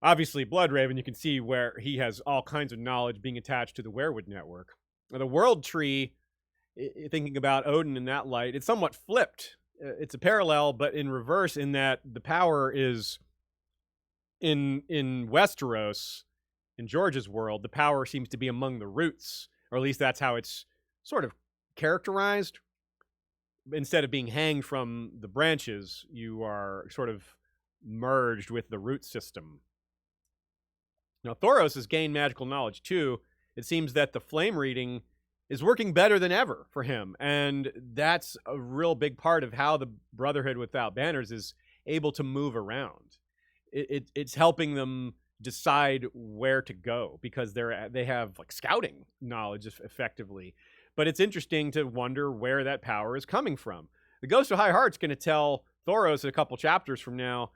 Obviously, Bloodraven, you can see where he has all kinds of knowledge being attached to the Werewood network. Now, the World Tree, thinking about Odin in that light, it's somewhat flipped. It's a parallel, but in reverse, in that the power is in Westeros, in George's world, the power seems to be among the roots, or at least that's how it's sort of characterized. Instead of being hanged from the branches, you are sort of merged with the root system. Now, Thoros has gained magical knowledge, too. It seems that the flame reading is working better than ever for him, and that's a real big part of how the Brotherhood Without Banners is able to move around. It's helping them decide where to go, because they have like scouting knowledge effectively. But it's interesting to wonder where that power is coming from. The Ghost of High Heart's going to tell Thoros a couple chapters from now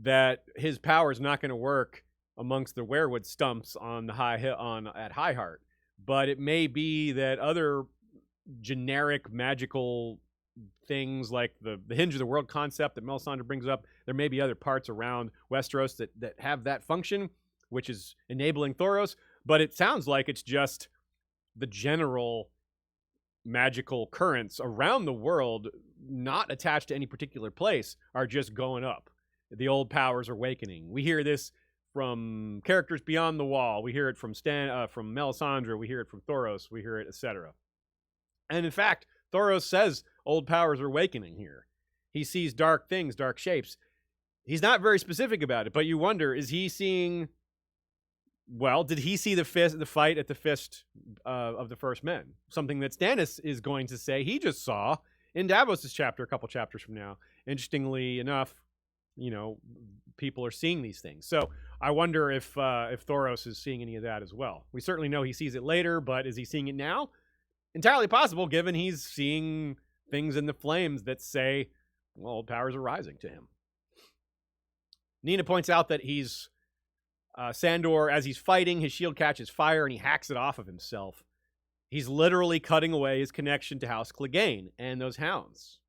that his power is not going to work amongst the werewood stumps on the at High Heart, but it may be that other generic magical things like the Hinge of the World concept that Melisandre brings up, there may be other parts around Westeros that have that function, which is enabling Thoros, but it sounds like it's just the general magical currents around the world, not attached to any particular place, are just going up. The old powers are awakening. We hear this from characters beyond the wall. We hear it from from Melisandre. We hear it from Thoros. We hear it, etc. And in fact, Thoros says old powers are awakening here. He sees dark things, dark shapes. He's not very specific about it, but you wonder, is he seeing... Well, did he see the fight at the Fist of the First Men? Something that Stannis is going to say he just saw in Davos' chapter a couple chapters from now. Interestingly enough, people are seeing these things. So I wonder if Thoros is seeing any of that as well. We certainly know he sees it later, but is he seeing it now? Entirely possible, given he's seeing things in the flames that say, well, old powers are rising to him. Nina points out that he's Sandor, as he's fighting, his shield catches fire and he hacks it off of himself. He's literally cutting away his connection to House Clegane and those hounds.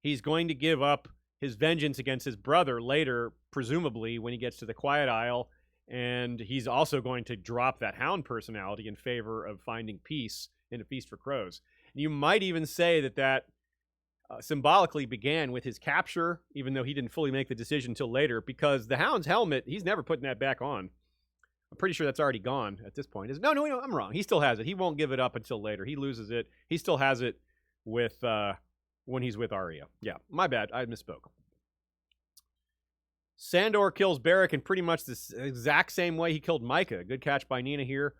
He's going to give up his vengeance against his brother later, presumably, when he gets to the Quiet Isle, and he's also going to drop that hound personality in favor of finding peace in A Feast for Crows. And you might even say that symbolically began with his capture, even though he didn't fully make the decision until later, because the hound's helmet, he's never putting that back on. I'm pretty sure that's already gone at this point. No, I'm wrong. He still has it. He won't give it up until later. He loses it. He still has it with when he's with Arya. Yeah, my bad. I misspoke. Sandor kills Beric in pretty much the exact same way he killed Micah. Good catch by Nina here.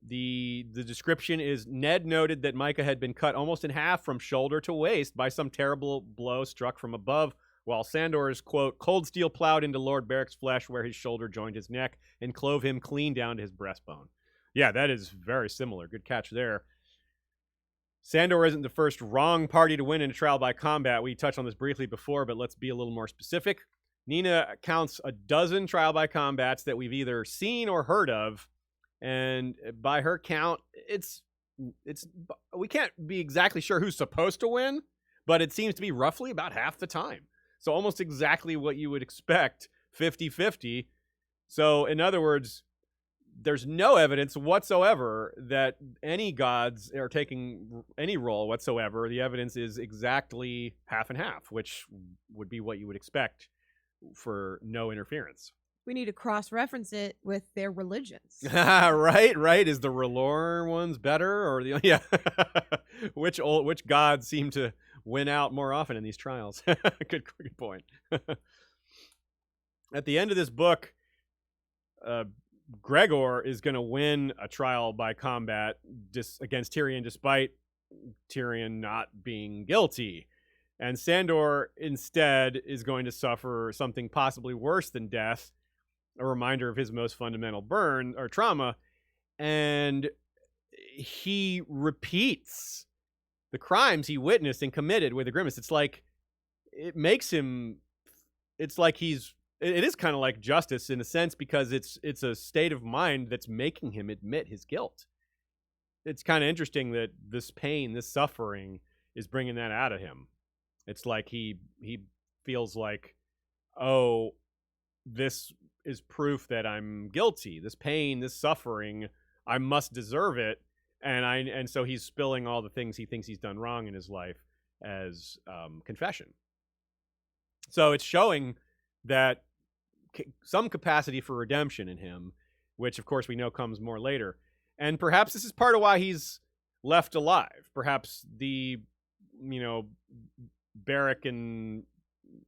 The description is, Ned noted that Micah had been cut almost in half from shoulder to waist by some terrible blow struck from above, while Sandor's, quote, cold steel plowed into Lord Beric's flesh where his shoulder joined his neck and clove him clean down to his breastbone. Yeah, that is very similar. Good catch there. Sandor isn't the first wrong party to win in a trial by combat. We touched on this briefly before, but let's be a little more specific. Nina counts a dozen trial by combats that we've either seen or heard of, and by her count, it's we can't be exactly sure who's supposed to win, but it seems to be roughly about half the time. So almost exactly what you would expect, 50-50. So in other words, there's no evidence whatsoever that any gods are taking any role whatsoever. The evidence is exactly half and half, which would be what you would expect for no interference. We need to cross-reference it with their religions. Right. Is the R'hllor ones better, or the which gods seem to win out more often in these trials? Good point. At the end of this book, Gregor is going to win a trial by combat against Tyrion, despite Tyrion not being guilty. And Sandor instead is going to suffer something possibly worse than death, a reminder of his most fundamental burn or trauma. And he repeats the crimes he witnessed and committed with a grimace. It's like it makes him, it's like it is kind of like justice in a sense, because it's a state of mind that's making him admit his guilt. It's kind of interesting that this pain, this suffering, is bringing that out of him. It's like he feels like, oh, this is proof that I'm guilty. This pain, this suffering, I must deserve it, and so he's spilling all the things he thinks he's done wrong in his life as confession. So it's showing that some capacity for redemption in him, which of course we know comes more later. And perhaps this is part of why he's left alive. Perhaps Beric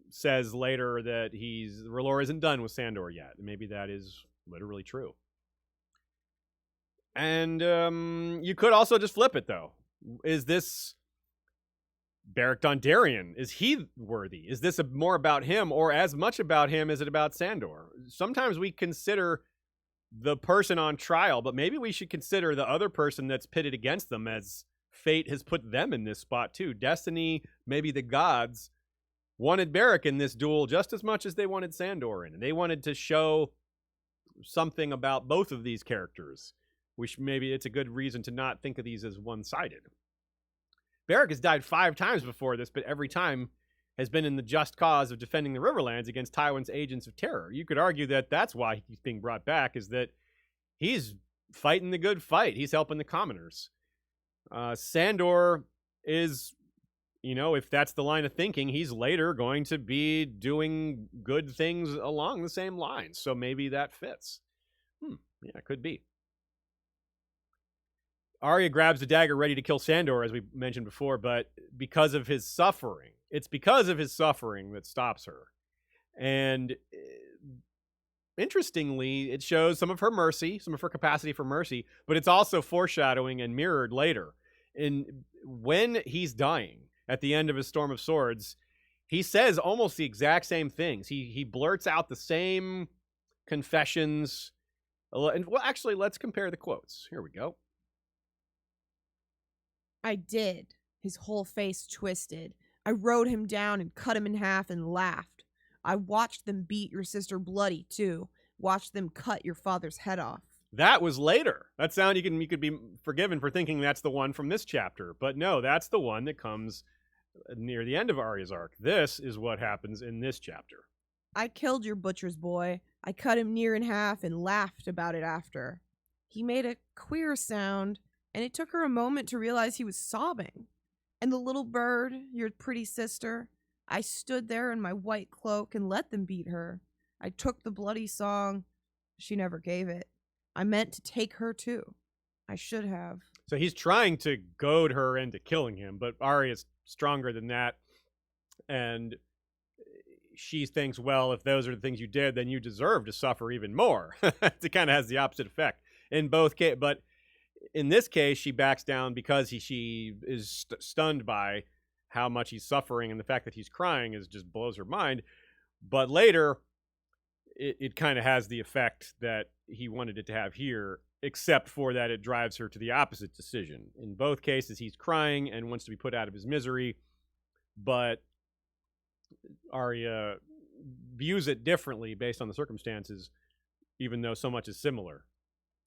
says later that R'hllor isn't done with Sandor yet. Maybe that is literally true. And you could also just flip it, though. Is this Beric Dondarrion? Is he worthy? Is this more about him, or as much about him as it about Sandor? Sometimes we consider the person on trial, but maybe we should consider the other person that's pitted against them, as fate has put them in this spot too. Destiny, maybe the gods, wanted Beric in this duel just as much as they wanted Sandor in, and they wanted to show something about both of these characters. Maybe it's a good reason to not think of these as one-sided. Beric has died 5 times before this, but every time has been in the just cause of defending the Riverlands against Tywin's agents of terror. You could argue that that's why he's being brought back, is that he's fighting the good fight. He's helping the commoners. Sandor is, if that's the line of thinking, he's later going to be doing good things along the same lines. So maybe that fits. Yeah, it could be. Arya grabs the dagger ready to kill Sandor, as we mentioned before, but because of his suffering, it's because of his suffering that stops her. And interestingly, it shows some of her mercy, some of her capacity for mercy, but it's also foreshadowing and mirrored later. When he's dying at the end of his Storm of Swords, he says almost the exact same things. He blurts out the same confessions. And, well, actually, let's compare the quotes. Here we go. I did. His whole face twisted. I rode him down and cut him in half and laughed. I watched them beat your sister bloody, too. Watched them cut your father's head off. That was later. That sound you could be forgiven for thinking that's the one from this chapter. But no, that's the one that comes near the end of Arya's arc. This is what happens in this chapter. I killed your butcher's boy. I cut him near in half and laughed about it after. He made a queer sound, and it took her a moment to realize he was sobbing. And the little bird, your pretty sister, I stood there in my white cloak and let them beat her. I took the bloody song. She never gave it. I meant to take her too. I should have. So he's trying to goad her into killing him, but Arya's stronger than that. And she thinks, well, if those are the things you did, then you deserve to suffer even more. It kind of has the opposite effect in both cases. But in this case, she backs down because she is stunned by how much he's suffering, and the fact that he's crying just blows her mind. But later, it kind of has the effect that he wanted it to have here, except for that it drives her to the opposite decision. In both cases, he's crying and wants to be put out of his misery, but Arya views it differently based on the circumstances, even though so much is similar.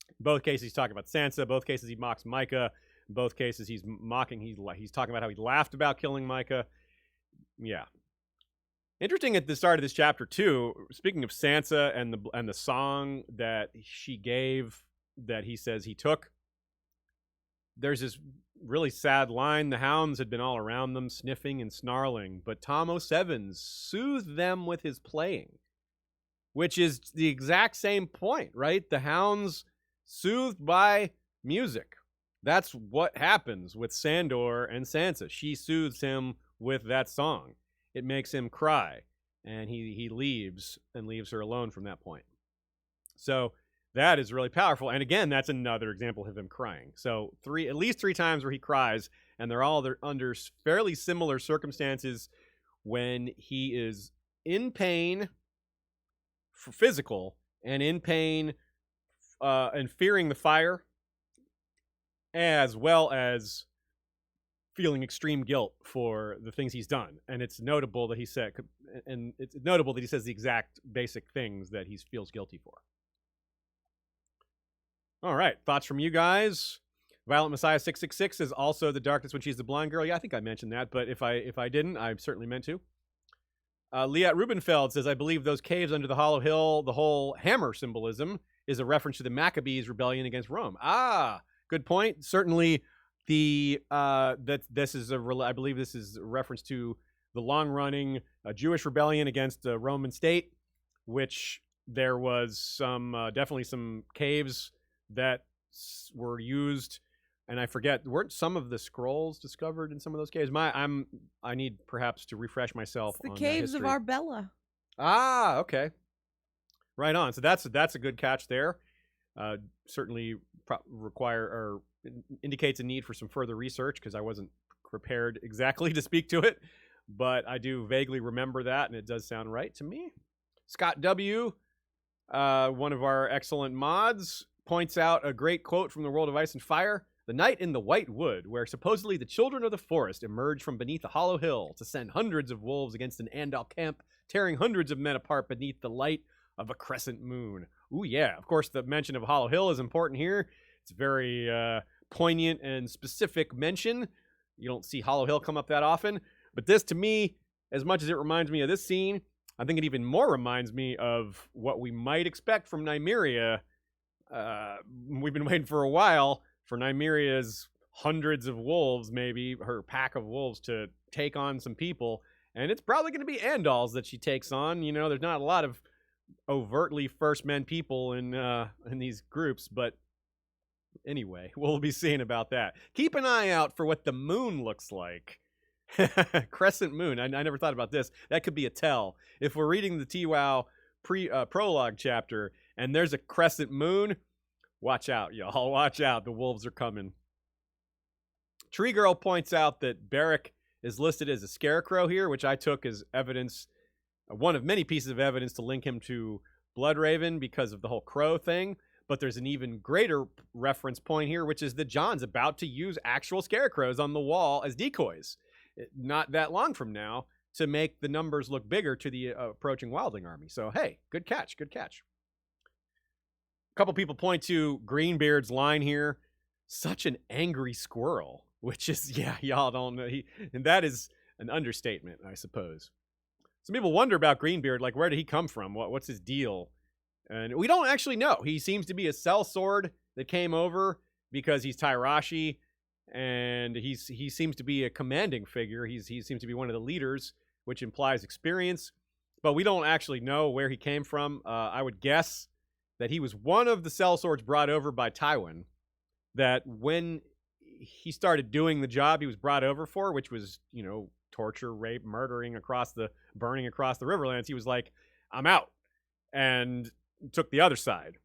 In both cases, he's talking about Sansa. Both cases, he mocks Micah. In both cases, he's mocking. He's talking about how he laughed about killing Micah. Yeah. Interesting at the start of this chapter too. Speaking of Sansa and the song that she gave, that he says he took. There's this really sad line. The hounds had been all around them, sniffing and snarling, but Tom O'Sevens soothed them with his playing. which is the exact same point, right? The Hound's soothed by music. That's what happens with Sandor and Sansa. She soothes him with that song. It makes him cry, and he leaves and leaves her alone from that point. So that is really powerful. And again, that's another example of him crying. So at least three times where he cries, and they're under fairly similar circumstances when he is in pain for physical and in pain and fearing the fire, as well as feeling extreme guilt for the things he's done. And it's notable that he says the exact basic things that he feels guilty for. All right, thoughts from you guys? Violent Messiah 666 is also the darkness when she's the blind girl. Yeah, I think I mentioned that, but if I didn't, I certainly meant to. Liat Rubenfeld says, I believe those caves under the Hollow Hill, the whole hammer symbolism is a reference to the Maccabees' rebellion against Rome. Ah, good point. Certainly, I believe this is a reference to the long-running Jewish rebellion against the Roman state, which there was definitely some caves that were used, and I forget, weren't some of the scrolls discovered in some of those caves? I need perhaps to refresh myself. It's the on caves history. of Arbella. Ah, okay, right on. So that's a good catch there. Certainly indicates a need for some further research because I wasn't prepared exactly to speak to it, but I do vaguely remember that, and it does sound right to me. Scott W., one of our excellent mods, points out a great quote from the World of Ice and Fire. The night in the White Wood, where supposedly the children of the forest emerge from beneath a hollow hill to send hundreds of wolves against an Andal camp, tearing hundreds of men apart beneath the light of a crescent moon. Ooh, yeah. Of course, the mention of Hollow Hill is important here. It's a very poignant and specific mention. You don't see Hollow Hill come up that often. But this, to me, as much as it reminds me of this scene, I think it even more reminds me of what we might expect from Nymeria. We've been waiting for a while for Nymeria's hundreds of wolves, maybe her pack of wolves, to take on some people, and it's probably going to be Andals that she takes on. You know, there's not a lot of overtly First Men people in these groups, but anyway, we'll be seeing about that. Keep an eye out for what the moon looks like. Crescent moon. I never thought about this. That could be a tell. If we're reading the TWOW prologue chapter and there's a crescent moon, watch out, y'all. Watch out. The wolves are coming. Tree Girl points out that Beric is listed as a scarecrow here, which I took as evidence, one of many pieces of evidence to link him to Bloodraven because of the whole crow thing. But there's an even greater reference point here, which is that Jon's about to use actual scarecrows on the wall as decoys, not that long from now, to make the numbers look bigger to the approaching Wildling army. So, hey, good catch, good catch. A couple people point to Greenbeard's line here, such an angry squirrel, which is, yeah, y'all don't know. And that is an understatement, I suppose. Some people wonder about Greenbeard, like, where did he come from? What's his deal? And we don't actually know. He seems to be a sellsword that came over because he's Tyrashi, and he seems to be a commanding figure. He seems to be one of the leaders, which implies experience. But we don't actually know where he came from. I would guess that he was one of the sellswords brought over by Tywin, that when he started doing the job he was brought over for, which was, you know, torture, rape, burning across the Riverlands, he was like, I'm out, and took the other side.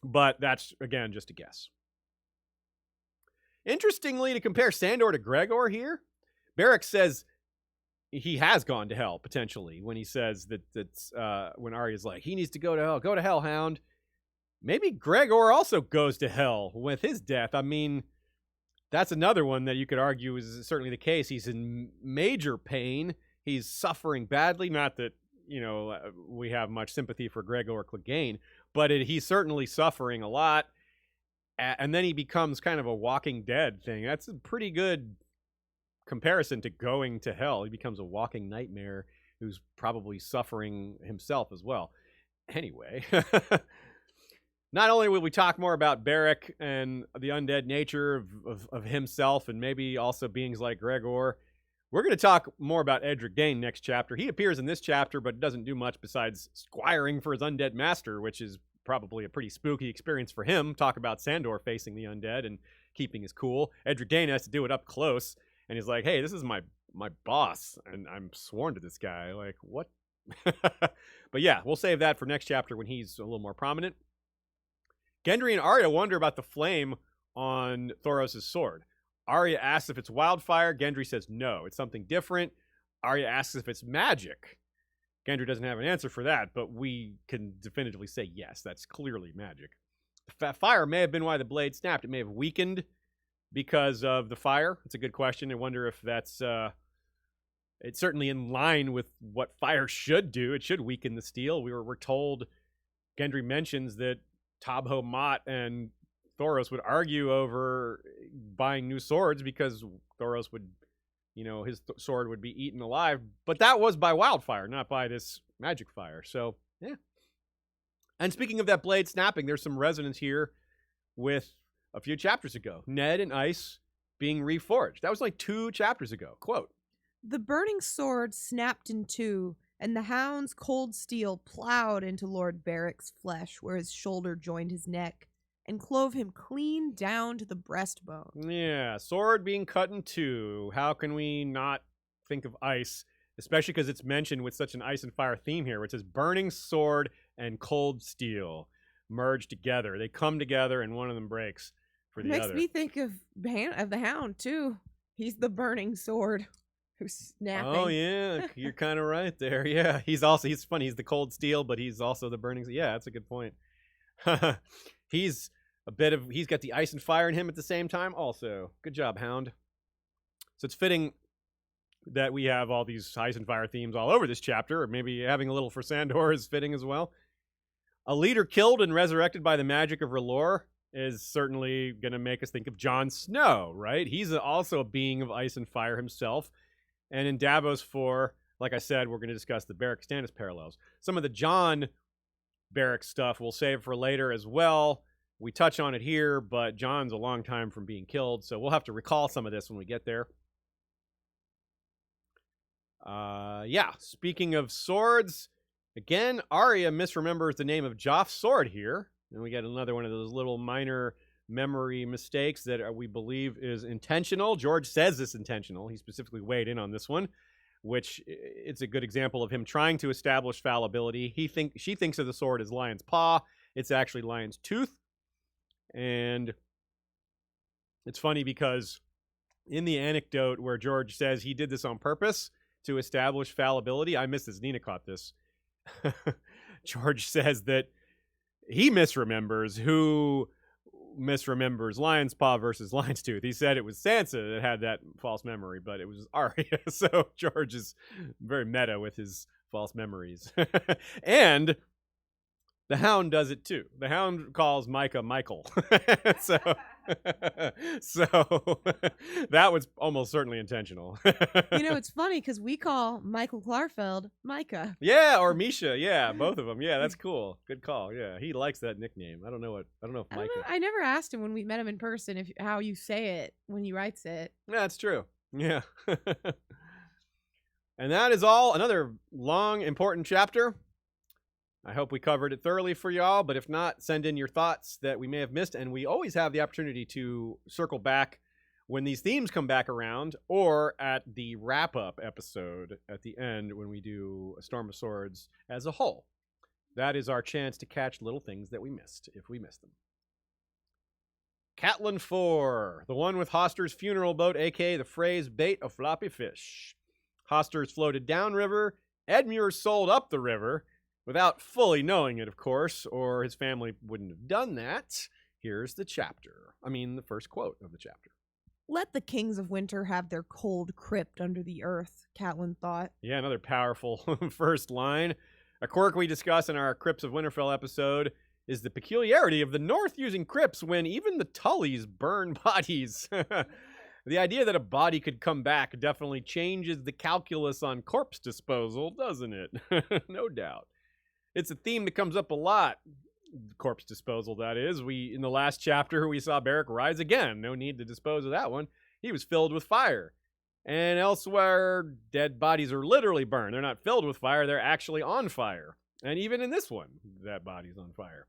But that's, again, just a guess. Interestingly, to compare Sandor to Gregor here, Beric says he has gone to hell, potentially, when he says that when Arya's like, he needs to go to hell, Hound. Maybe Gregor also goes to hell with his death. I mean, that's another one that you could argue is certainly the case. He's in major pain. He's suffering badly. Not that, you know, we have much sympathy for Gregor Clegane, but he's certainly suffering a lot. And then he becomes kind of a Walking Dead thing. That's a pretty good comparison to going to hell. He becomes a walking nightmare who's probably suffering himself as well. Anyway, not only will we talk more about Beric and the undead nature of himself, and maybe also beings like Gregor, We're going to talk more about Edric Dane next chapter. He appears in this chapter, but doesn't do much besides squiring for his undead master, which is probably a pretty spooky experience for him. Talk about Sandor facing the undead and keeping his cool. Edric Dane has to do it up close, and he's like, hey, this is my boss, and I'm sworn to this guy. Like, what? But yeah, we'll save that for next chapter when he's a little more prominent. Gendry and Arya wonder about the flame on Thoros' sword. Arya asks if it's wildfire. Gendry says no, it's something different. Arya asks if it's magic. Gendry doesn't have an answer for that, but we can definitively say yes, that's clearly magic. The fire may have been why the blade snapped. It may have weakened because of the fire. It's a good question. I wonder if that's it's certainly in line with what fire should do. It should weaken the steel. We're told, Gendry mentions that Tabho Mott and Thoros would argue over buying new swords because Thoros would, his sword would be eaten alive. But that was by wildfire, not by this magic fire. So, yeah. And speaking of that blade snapping, there's some resonance here with a few chapters ago. Ned and Ice being reforged. That was like 2 chapters ago. Quote, "The burning sword snapped in two, and the Hound's cold steel plowed into Lord Beric's flesh where his shoulder joined his neck, and clove him clean down to the breastbone." Yeah, sword being cut in 2. How can we not think of Ice, especially because it's mentioned with such an ice and fire theme here, which is burning sword and cold steel merge together. They come together and one of them breaks for the other. Makes me think of the Hound, too. He's the burning sword who's snapping. Oh, yeah, you're kind of right there. Yeah, he's funny. He's the cold steel, but he's also the burning. Yeah, that's a good point. He's got the ice and fire in him at the same time also. Good job, Hound. So it's fitting that we have all these ice and fire themes all over this chapter, or maybe having a little for Sandor is fitting as well. A leader killed and resurrected by the magic of R'hllor is certainly going to make us think of Jon Snow, right? He's also a being of ice and fire himself. And in Davos 4, like I said, we're going to discuss the Beric Stannis parallels. Some of the Jon Beric stuff we'll save for later as well. We touch on it here, but Jon's a long time from being killed, so we'll have to recall some of this when we get there. Yeah, speaking of swords, again, Arya misremembers the name of Joff's sword here. And we get another one of those little minor memory mistakes that we believe is intentional. George says it's intentional. He specifically weighed in on this one, which it's a good example of him trying to establish fallibility. She thinks of the sword as Lion's Paw. It's actually Lion's Tooth. And it's funny because in the anecdote where George says he did this on purpose to establish fallibility, I missed this. Nina caught this. George says that he misremembers who misremembers Lion's Paw versus Lion's Tooth. He said it was Sansa that had that false memory, but it was Arya. So George is very meta with his false memories. And the Hound does it too. The Hound calls Micah Michael. so that was almost certainly intentional. It's funny because we call Michael Klarfeld Micah. Yeah, or Misha. Yeah, both of them. Yeah, that's cool. Good call. Yeah, he likes that nickname. I don't know if Micah. I never asked him when we met him in person how you say it when he writes it. Yeah, that's true. Yeah. And that is all. Another long, important chapter. I hope we covered it thoroughly for y'all, but if not, send in your thoughts that we may have missed, and we always have the opportunity to circle back when these themes come back around, or at the wrap-up episode at the end when we do A Storm of Swords as a whole. That is our chance to catch little things that we missed, if we missed them. Catelyn 4, the one with Hoster's funeral boat, a.k.a. the Freys bait of floppy fish. Hoster's floated downriver, Edmure sold up the river, without fully knowing it, of course, or his family wouldn't have done that. Here's the chapter. The first quote of the chapter. "Let the kings of winter have their cold crypt under the earth," Catelyn thought. Yeah, another powerful first line. A quirk we discuss in our Crypts of Winterfell episode is the peculiarity of the North using crypts when even the Tullys burn bodies. The idea that a body could come back definitely changes the calculus on corpse disposal, doesn't it? No doubt. It's a theme that comes up a lot. Corpse disposal, that is. In the last chapter, we saw Beric rise again. No need to dispose of that one. He was filled with fire. And elsewhere, dead bodies are literally burned. They're not filled with fire, they're actually on fire. And even in this one, that body's on fire.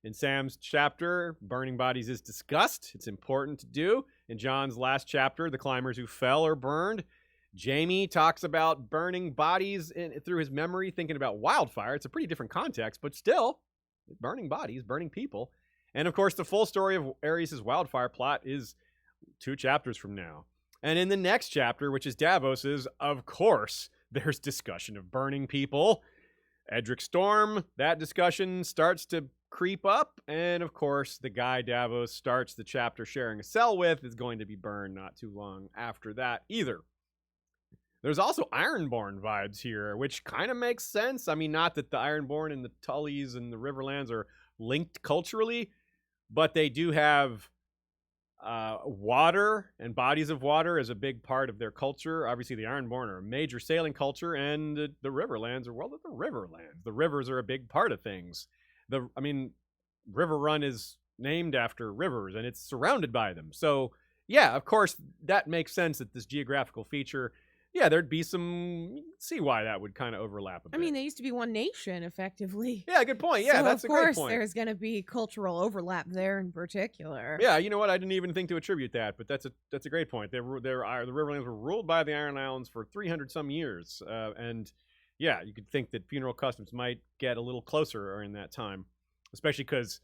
In Sam's chapter, burning bodies is discussed. It's important to do. In Jon's last chapter, the climbers who fell are burned. Jaime talks about burning bodies through his memory, thinking about wildfire. It's a pretty different context, but still, burning bodies, burning people. And of course, the full story of Aerys' wildfire plot is 2 chapters from now. And in the next chapter, which is Davos's, of course, there's discussion of burning people. Edric Storm, that discussion starts to creep up. And of course, the guy Davos starts the chapter sharing a cell with is going to be burned not too long after that either. There's also Ironborn vibes here, which kind of makes sense. I mean, not that the Ironborn and the Tullys and the Riverlands are linked culturally, but they do have water and bodies of water as a big part of their culture. Obviously, the Ironborn are a major sailing culture, and the Riverlands are, well, the Riverlands. The rivers are a big part of things. River Run is named after rivers, and it's surrounded by them. So, yeah, of course, that makes sense that this geographical feature, yeah, there'd be some, see why that would kind of overlap a bit. I mean, they used to be one nation, effectively. Yeah, good point. Yeah, so that's a great point. Of course, there's going to be cultural overlap there in particular. Yeah, you know what? I didn't even think to attribute that, but that's a great point. The Riverlands were ruled by the Iron Islands for 300 some years, and yeah, you could think that funeral customs might get a little closer in that time, especially because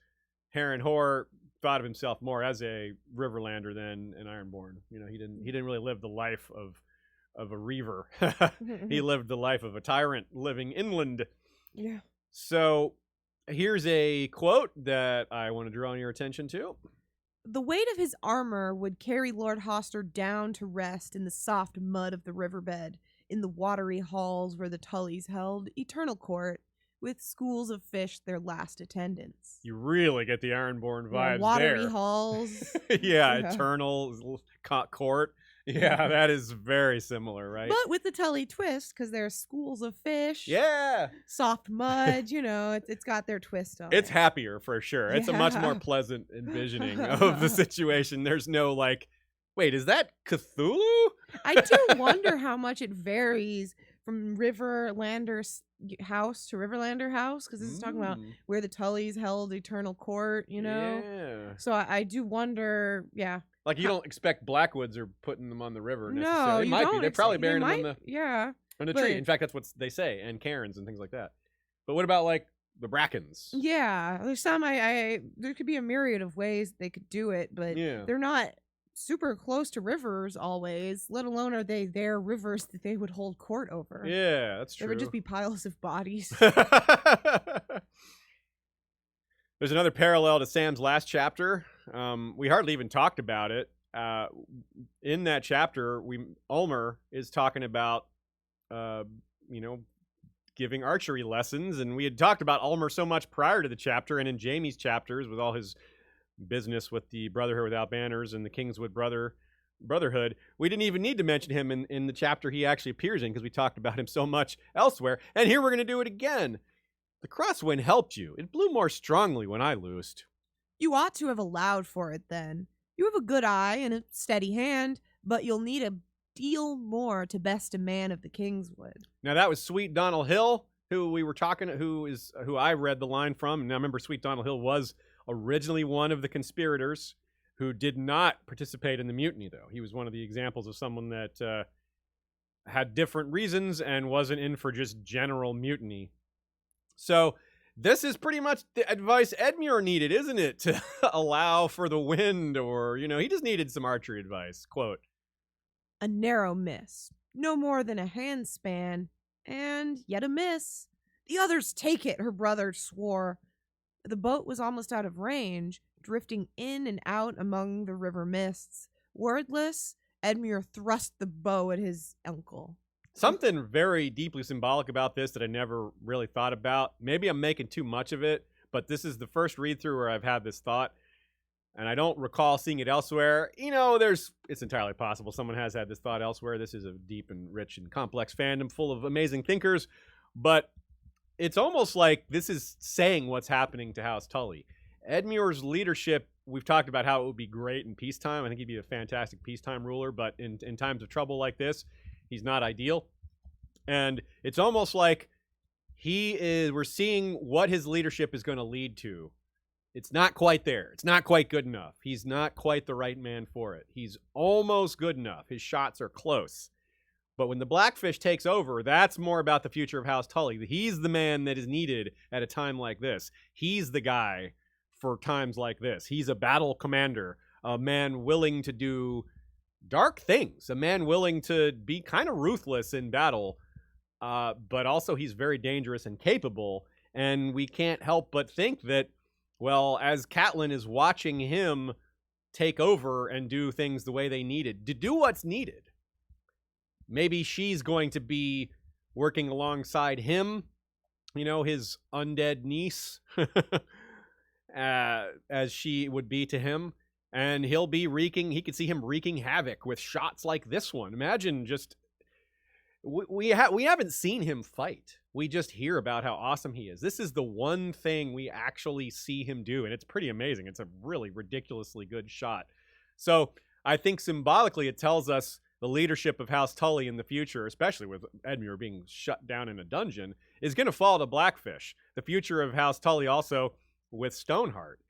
Harren Hoare thought of himself more as a Riverlander than an Ironborn. You know, he didn't really live the life of a reaver. He lived the life of a tyrant living inland. Yeah. So here's a quote that I want to draw your attention to. The weight of his armor would carry Lord Hoster down to rest in the soft mud of the riverbed, in the watery halls where the Tullys held eternal court, with schools of fish their last attendants. You really get the Ironborn vibes watery there. halls. Yeah, eternal court. Yeah, that is very similar, right? But with the Tully twist, because there are schools of fish. Yeah. Soft mud, it's got their twist on it. It's happier for sure. It's a much more pleasant envisioning of the situation. There's no wait, is that Cthulhu? I do wonder how much it varies from Riverlander's house to Riverlander house, because this is talking about where the Tullys held eternal court, Yeah. So I do wonder, yeah. Like, you don't expect Blackwoods are putting them on the river necessarily. No, They might be. They're probably burying them on the tree. In fact, that's what they say, and cairns and things like that. But what about, the Brackens? Yeah, there's some, there could be a myriad of ways they could do it, but they're not super close to rivers always, let alone are they their rivers that they would hold court over. Yeah, that's true. There would just be piles of bodies. There's another parallel to Sam's last chapter. We hardly even talked about it. In that chapter, Ulmer is talking about, giving archery lessons, and we had talked about Ulmer so much prior to the chapter, and in Jaime's chapters with all his business with the Brotherhood Without Banners and the Kingswood Brotherhood, we didn't even need to mention him in the chapter he actually appears in, because we talked about him so much elsewhere, and here we're going to do it again. The crosswind helped you. It blew more strongly when I loosed. You ought to have allowed for it then. You have a good eye and a steady hand, but you'll need a deal more to best a man of the Kingswood. Now that was Sweet Donald Hill, who we were talking, who I read the line from. And now remember, Sweet Donald Hill was originally one of the conspirators who did not participate in the mutiny, though. He was one of the examples of someone that had different reasons and wasn't in for just general mutiny. So this is pretty much the advice Edmure needed, isn't it? To allow for the wind, or, he just needed some archery advice. Quote, a narrow miss, no more than a handspan, and yet a miss. The others take it, her brother swore. The boat was almost out of range, drifting in and out among the river mists. Wordless, Edmure thrust the bow at his uncle. Something very deeply symbolic about this that I never really thought about. Maybe I'm making too much of it, but this is the first read-through where I've had this thought, and I don't recall seeing it elsewhere. It's entirely possible someone has had this thought elsewhere. This is a deep and rich and complex fandom full of amazing thinkers, but it's almost like this is saying what's happening to House Tully. Edmure's leadership we've talked about how it would be great in peacetime. I think he'd be a fantastic peacetime ruler, but in times of trouble like this, he's not ideal. And it's almost like we're seeing what his leadership is going to lead to. It's not quite there. It's not quite good enough. He's not quite the right man for it. He's almost good enough. His shots are close. But when the Blackfish takes over, that's more about the future of House Tully. He's the man that is needed at a time like this. He's the guy for times like this. He's a battle commander, a man willing to do dark things, a man willing to be kind of ruthless in battle, but also he's very dangerous and capable. And we can't help but think that, well, as Catelyn is watching him take over and do things the way they needed, to do what's needed, maybe she's going to be working alongside him, his undead niece, as she would be to him. And he could see him wreaking havoc with shots like this one. Imagine just, we haven't seen him fight. We just hear about how awesome he is. This is the one thing we actually see him do, and it's pretty amazing. It's a really ridiculously good shot. So I think symbolically it tells us the leadership of House Tully in the future, especially with Edmure being shut down in a dungeon, is going to fall to Blackfish. The future of House Tully also with Stoneheart.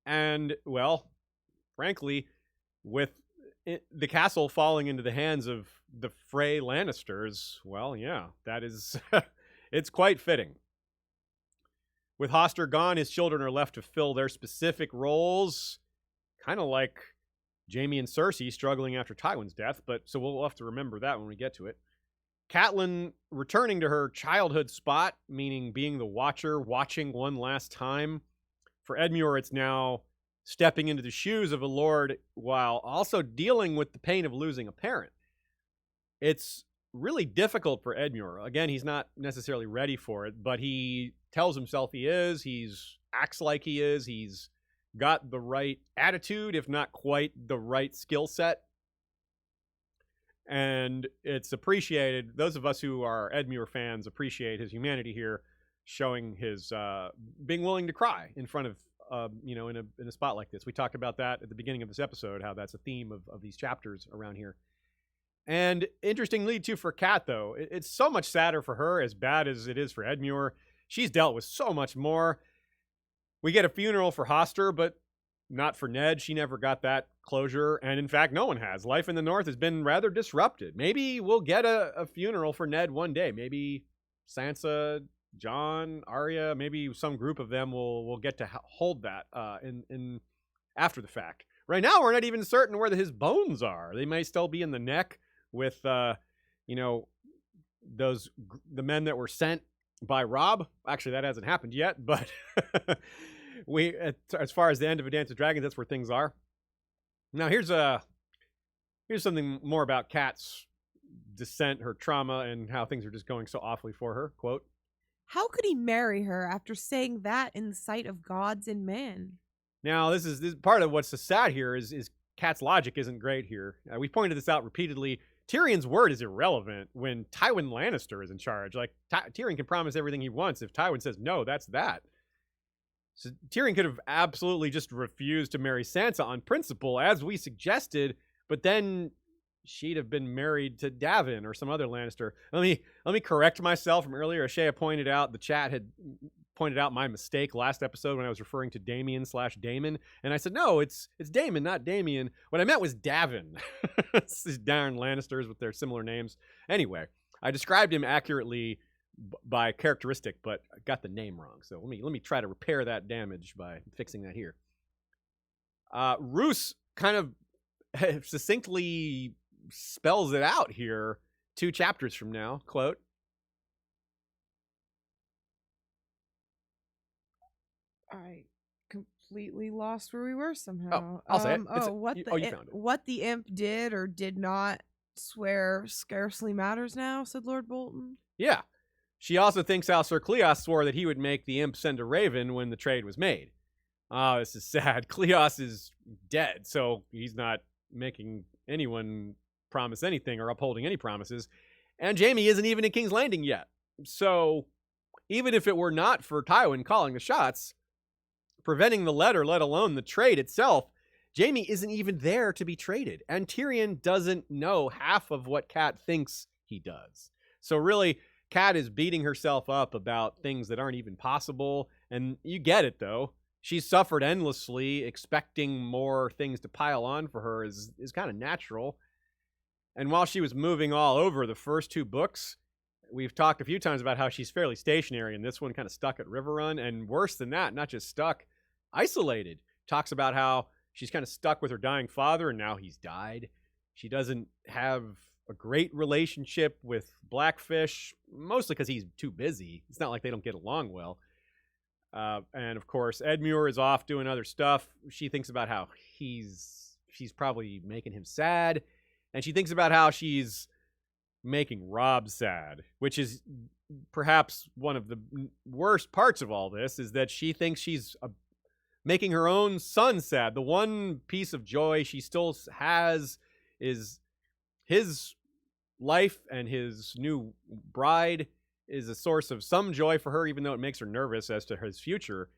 And, well, frankly, with the castle falling into the hands of the Frey Lannisters, well, yeah, that is... it's quite fitting. With Hoster gone, his children are left to fill their specific roles, kind of like Jaime and Cersei struggling after Tywin's death, but so we'll have to remember that when we get to it. Catelyn returning to her childhood spot, meaning being the Watcher, watching one last time. For Edmure, it's now stepping into the shoes of a lord while also dealing with the pain of losing a parent. It's really difficult for Edmure. Again, he's not necessarily ready for it, but he tells himself he is. Acts like he is. He's got the right attitude, if not quite the right skill set. And it's appreciated. Those of us who are Edmure fans appreciate his humanity here, showing his being willing to cry in front of, in a spot like this. We talked about that at the beginning of this episode, how that's a theme of these chapters around here. And interestingly, too, for Cat, though, it's so much sadder for her, as bad as it is for Edmure. She's dealt with so much more. We get a funeral for Hoster, but not for Ned. She never got that closure. And in fact, no one has. Life in the North has been rather disrupted. Maybe we'll get a funeral for Ned one day. Maybe Sansa, Jon, Arya, maybe some group of them will get to hold that in after the fact. Right now, we're not even certain where his bones are. They may still be in the neck with, the men that were sent by Robb. Actually, that hasn't happened yet, but as far as the end of A Dance with Dragons, that's where things are. Now, here's something more about Kat's descent, her trauma, and how things are just going so awfully for her. Quote, "How could he marry her after saying that in the sight of gods and men?" Now, this is part of what's so sad here is Kat's logic isn't great here. We pointed this out repeatedly. Tyrion's word is irrelevant when Tywin Lannister is in charge. Like, Tyrion can promise everything he wants. If Tywin says no, that's that. So Tyrion could have absolutely just refused to marry Sansa on principle, as we suggested, but then she'd have been married to Davin or some other Lannister. Let me correct myself from earlier. Ashea pointed out, the chat had pointed out my mistake last episode when I was referring to Damien/Damon, and I said, no, it's Daemon, not Damien. What I meant was Davin. It's these darn Lannisters with their similar names. Anyway, I described him accurately by characteristic, but I got the name wrong. So let me try to repair that damage by fixing that here. Roose kind of succinctly spells it out here 2 chapters from now. Quote, I completely lost where we were somehow. I'll say it. You found it. What the imp did or did not swear scarcely matters now, said Lord Bolton. Yeah. She also thinks how Sir Cleos swore that he would make the imp send a raven when the trade was made. Oh, this is sad. Cleos is dead, so he's not making anyone promise anything or upholding any promises. And Jaime isn't even in King's Landing yet. So even if it were not for Tywin calling the shots, preventing the letter, let alone the trade itself. Jaime isn't even there to be traded, and Tyrion doesn't know half of what Cat thinks he does. So really, Cat is beating herself up about things that aren't even possible, and you get it, though. She's suffered endlessly. Expecting more things to pile on for her is kind of natural. And while she was moving all over the first 2 books, we've talked a few times about how she's fairly stationary, and this one kind of stuck at River Run, and worse than that, not just stuck, isolated. Talks about how she's kind of stuck with her dying father, and now he's died. She doesn't have a great relationship with Blackfish, mostly because he's too busy. It's not like they don't get along well. And of course, Edmure is off doing other stuff. She thinks about how she's probably making him sad, and she thinks about how she's making Robb sad, which is perhaps one of the worst parts of all this, is that she thinks she's making her own son sad. The one piece of joy she still has is his life, and his new bride is a source of some joy for her, even though it makes her nervous as to his future.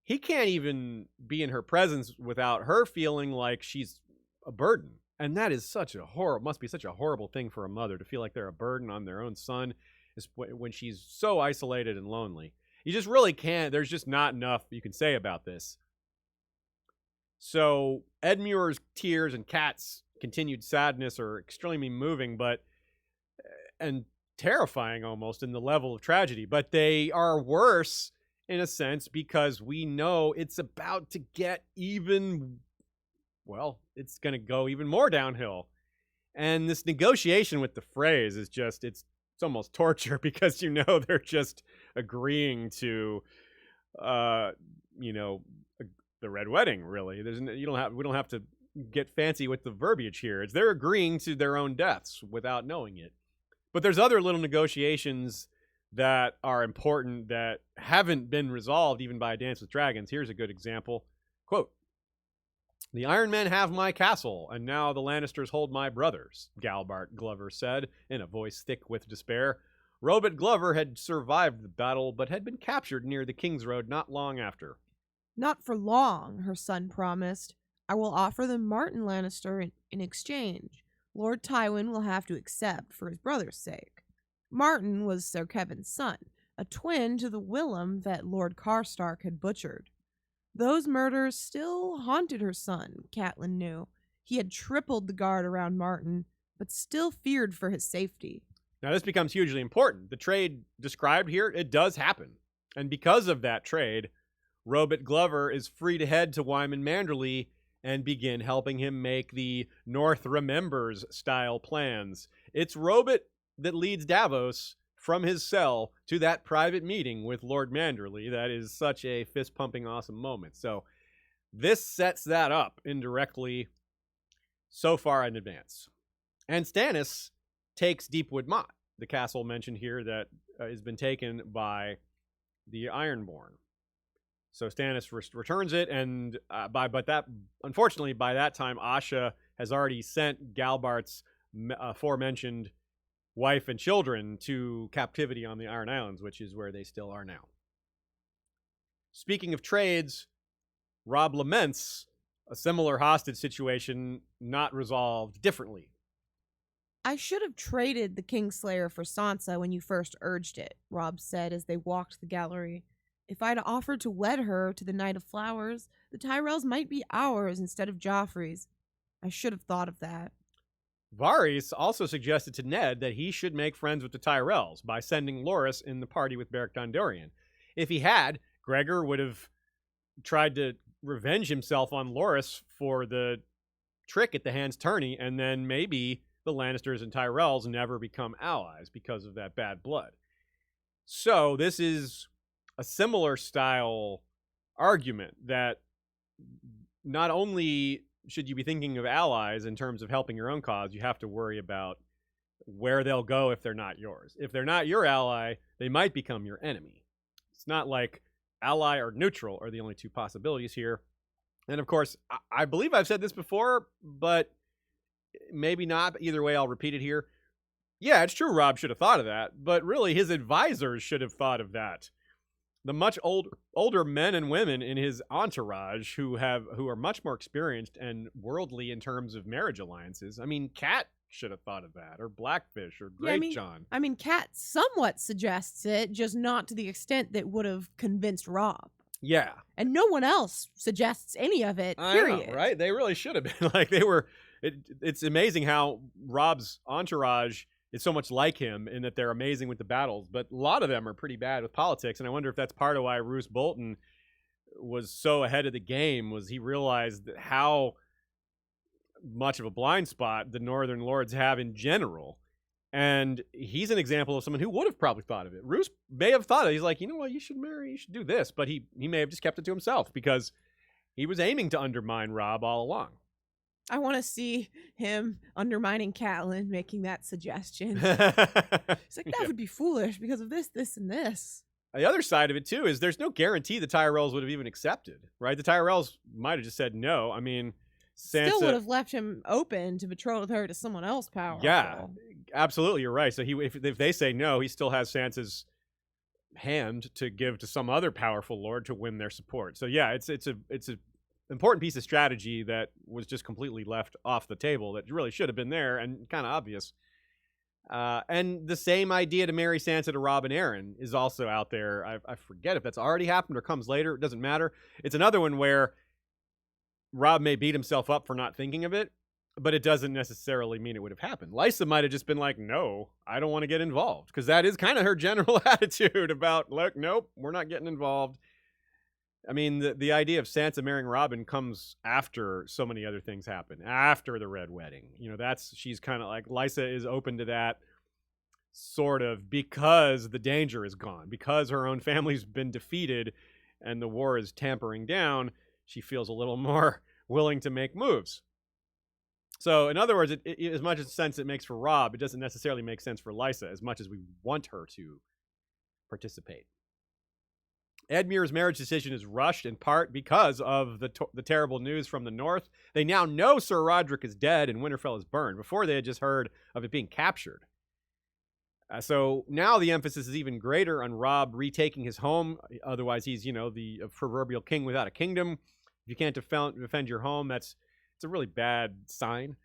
He can't even be in her presence without her feeling like she's a burden. And that is must be such a horrible thing for a mother, to feel like they're a burden on their own son when she's so isolated and lonely. You just really can't, there's just not enough you can say about this. So Edmure's tears and Cat's continued sadness are extremely moving, and terrifying almost in the level of tragedy, but they are worse in a sense because we know it's about to get it's going to go even more downhill. And this negotiation with the Freys is just, it's almost torture, because they're just agreeing to, the Red Wedding, really. We don't have to get fancy with the verbiage here. They're agreeing to their own deaths without knowing it. But there's other little negotiations that are important that haven't been resolved even by a Dance with Dragons. Here's a good example. Quote, "The Iron Men have my castle, and now the Lannisters hold my brothers," Galbart Glover said, in a voice thick with despair. Robert Glover had survived the battle, but had been captured near the King's Road not long after. "Not for long," her son promised. "I will offer them Martin Lannister in exchange. Lord Tywin will have to accept for his brother's sake. Martin was Sir Kevin's son, a twin to the Willem that Lord Karstark had butchered. Those murders still haunted her son, Catelyn knew. He had tripled the guard around Martin, but still feared for his safety." Now this becomes hugely important. The trade described here, it does happen. And because of that trade, Robert Glover is free to head to Wyman Manderley and begin helping him make the North Remembers style plans. It's Robert that leads Davos from his cell to that private meeting with Lord Manderley. That is such a fist-pumping awesome moment. So this sets that up indirectly so far in advance. And Stannis takes Deepwood Mott, the castle mentioned here that has been taken by the Ironborn. So Stannis returns it, and unfortunately by that time Asha has already sent Galbart's aforementioned wife and children to captivity on the Iron Islands, which is where they still are now. Speaking of trades, Robb laments a similar hostage situation not resolved differently. "I should have traded the Kingslayer for Sansa when you first urged it," Robb said as they walked the gallery. "If I'd offered to wed her to the Knight of Flowers, the Tyrells might be ours instead of Joffrey's. I should have thought of that." Varys also suggested to Ned that he should make friends with the Tyrells by sending Loras in the party with Beric Dondarrion. If he had, Gregor would have tried to revenge himself on Loras for the trick at the Hand's Tourney, and then maybe the Lannisters and Tyrells never become allies because of that bad blood. So this is a similar style argument that not only should you be thinking of allies in terms of helping your own cause, you have to worry about where they'll go if they're not yours. If they're not your ally, they might become your enemy. It's not like ally or neutral are the only two possibilities here. And of course, I believe I've said this before, but maybe not. Either way, I'll repeat it here. Yeah, it's true Robb should have thought of that, but really his advisors should have thought of that. the much older men and women in his entourage who are much more experienced and worldly in terms of marriage alliances. I mean, Cat should have thought of that, or Blackfish, or Great John. I mean, Cat somewhat suggests it, just not to the extent that would have convinced Robb. Yeah. And no one else suggests any of it, period. I know, right? They really should have been. Like, they were... It's amazing how Robb's entourage is so much like him in that they're amazing with the battles, but a lot of them are pretty bad with politics, and I wonder if that's part of why Roose Bolton was so ahead of the game, was he realized that how much of a blind spot the Northern Lords have in general. And he's an example of someone who would have probably thought of it. Roose may have thought of it. He's like, you know what, you should marry, you should do this. But he may have just kept it to himself because he was aiming to undermine Robb all along. I want to see him undermining Catelyn, making that suggestion. He's like, that would be foolish because of this, this, and this. The other side of it, too, is there's no guarantee the Tyrells would have even accepted, right? The Tyrells might have just said no. I mean, Sansa... Still would have left him open to betroth her to someone else powerful. Yeah, absolutely, you're right. So if they say no, he still has Sansa's hand to give to some other powerful lord to win their support. So yeah, it's a important piece of strategy that was just completely left off the table that really should have been there and kind of obvious. And the same idea to marry Sansa to Robb and Aaron is also out there. I forget if that's already happened or comes later. It doesn't matter. It's another one where Robb may beat himself up for not thinking of it, but it doesn't necessarily mean it would have happened. Lysa might have just been like, no, I don't want to get involved. Because that is kind of her general attitude about, look, nope, we're not getting involved. I mean, the idea of Sansa marrying Robin comes after so many other things happen, after the Red Wedding. You know, she's kind of like, Lysa is open to that sort of because the danger is gone, because her own family's been defeated and the war is tampering down. She feels a little more willing to make moves. So, in other words, as much as sense it makes for Robb, it doesn't necessarily make sense for Lysa as much as we want her to participate. Edmure's marriage decision is rushed in part because of the terrible news from the north. They now know Sir Roderick is dead and Winterfell is burned. Before, they had just heard of it being captured. So now the emphasis is even greater on Robb retaking his home. Otherwise, he's, the proverbial king without a kingdom. If you can't defend your home, it's a really bad sign.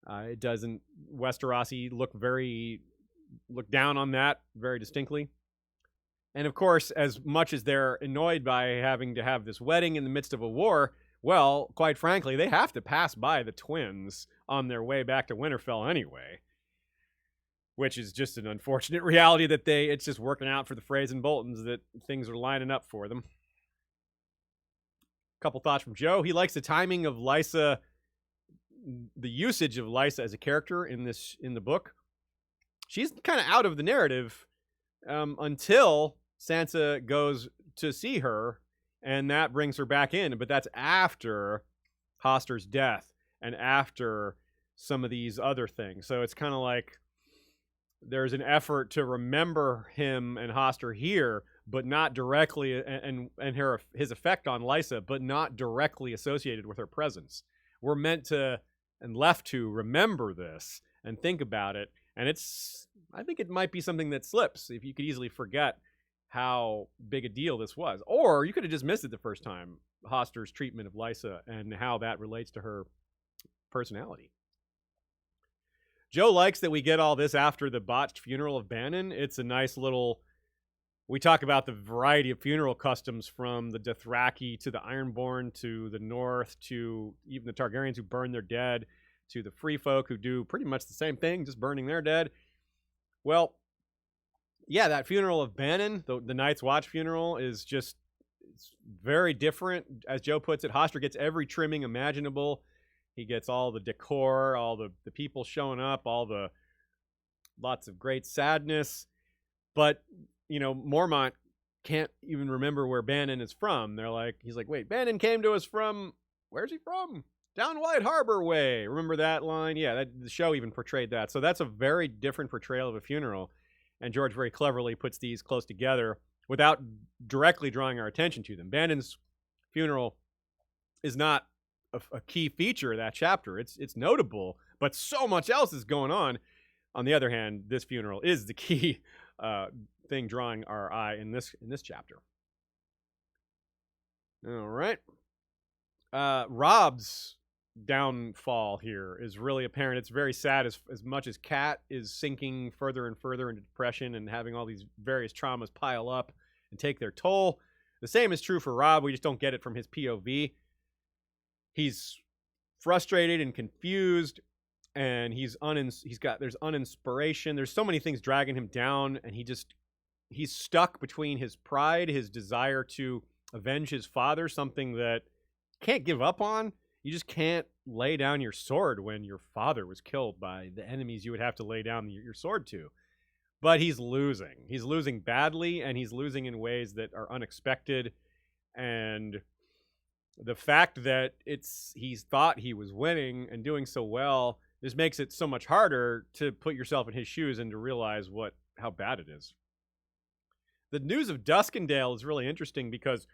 It doesn't Westerosi look down on that very distinctly. And of course, as much as they're annoyed by having to have this wedding in the midst of a war, well, quite frankly, they have to pass by the twins on their way back to Winterfell anyway. Which is just an unfortunate reality that it's just working out for the Freys and Boltons that things are lining up for them. Couple thoughts from Joe. He likes the timing of Lysa, the usage of Lysa as a character in the book. She's kind of out of the narrative until Sansa goes to see her, and that brings her back in. But that's after Hoster's death and after some of these other things. So it's kind of like there's an effort to remember him and Hoster here, but not directly, and his effect on Lysa, but not directly associated with her presence. We're meant to and left to remember this and think about it. And I think it might be something that slips if you could easily forget how big a deal this was. Or you could have just missed it the first time, Hoster's treatment of Lysa and how that relates to her personality. Joe likes that we get all this after the botched funeral of Bannon. It's a nice little... We talk about the variety of funeral customs from the Dothraki to the Ironborn to the North to even the Targaryens who burn their dead to the Free Folk who do pretty much the same thing, just burning their dead. Well, yeah, that funeral of Bannon, the Night's Watch funeral, it's very different. As Joe puts it, Hoster gets every trimming imaginable. He gets all the decor, all the people showing up, lots of great sadness. But, Mormont can't even remember where Bannon is from. He's like, wait, Bannon came to us from, where's he from? Down White Harbor way. Remember that line? Yeah, the show even portrayed that. So that's a very different portrayal of a funeral. And George very cleverly puts these close together without directly drawing our attention to them. Bannon's funeral is not a key feature of that chapter. It's notable, but so much else is going on. On the other hand, this funeral is the key thing drawing our eye in this chapter. All right. Rob's downfall here is really apparent. It's very sad as much as Cat is sinking further and further into depression and having all these various traumas pile up and take their toll. The same is true for Rob. We just don't get it from his POV. He's frustrated and confused, and there's uninspiration. There's so many things dragging him down, and he's stuck between his pride, his desire to avenge his father, something that can't give up on. You just can't lay down your sword when your father was killed by the enemies you would have to lay down your sword to. But he's losing. He's losing badly, and he's losing in ways that are unexpected. And the fact that he's thought he was winning and doing so well, this makes it so much harder to put yourself in his shoes and to realize how bad it is. The news of Duskendale is really interesting because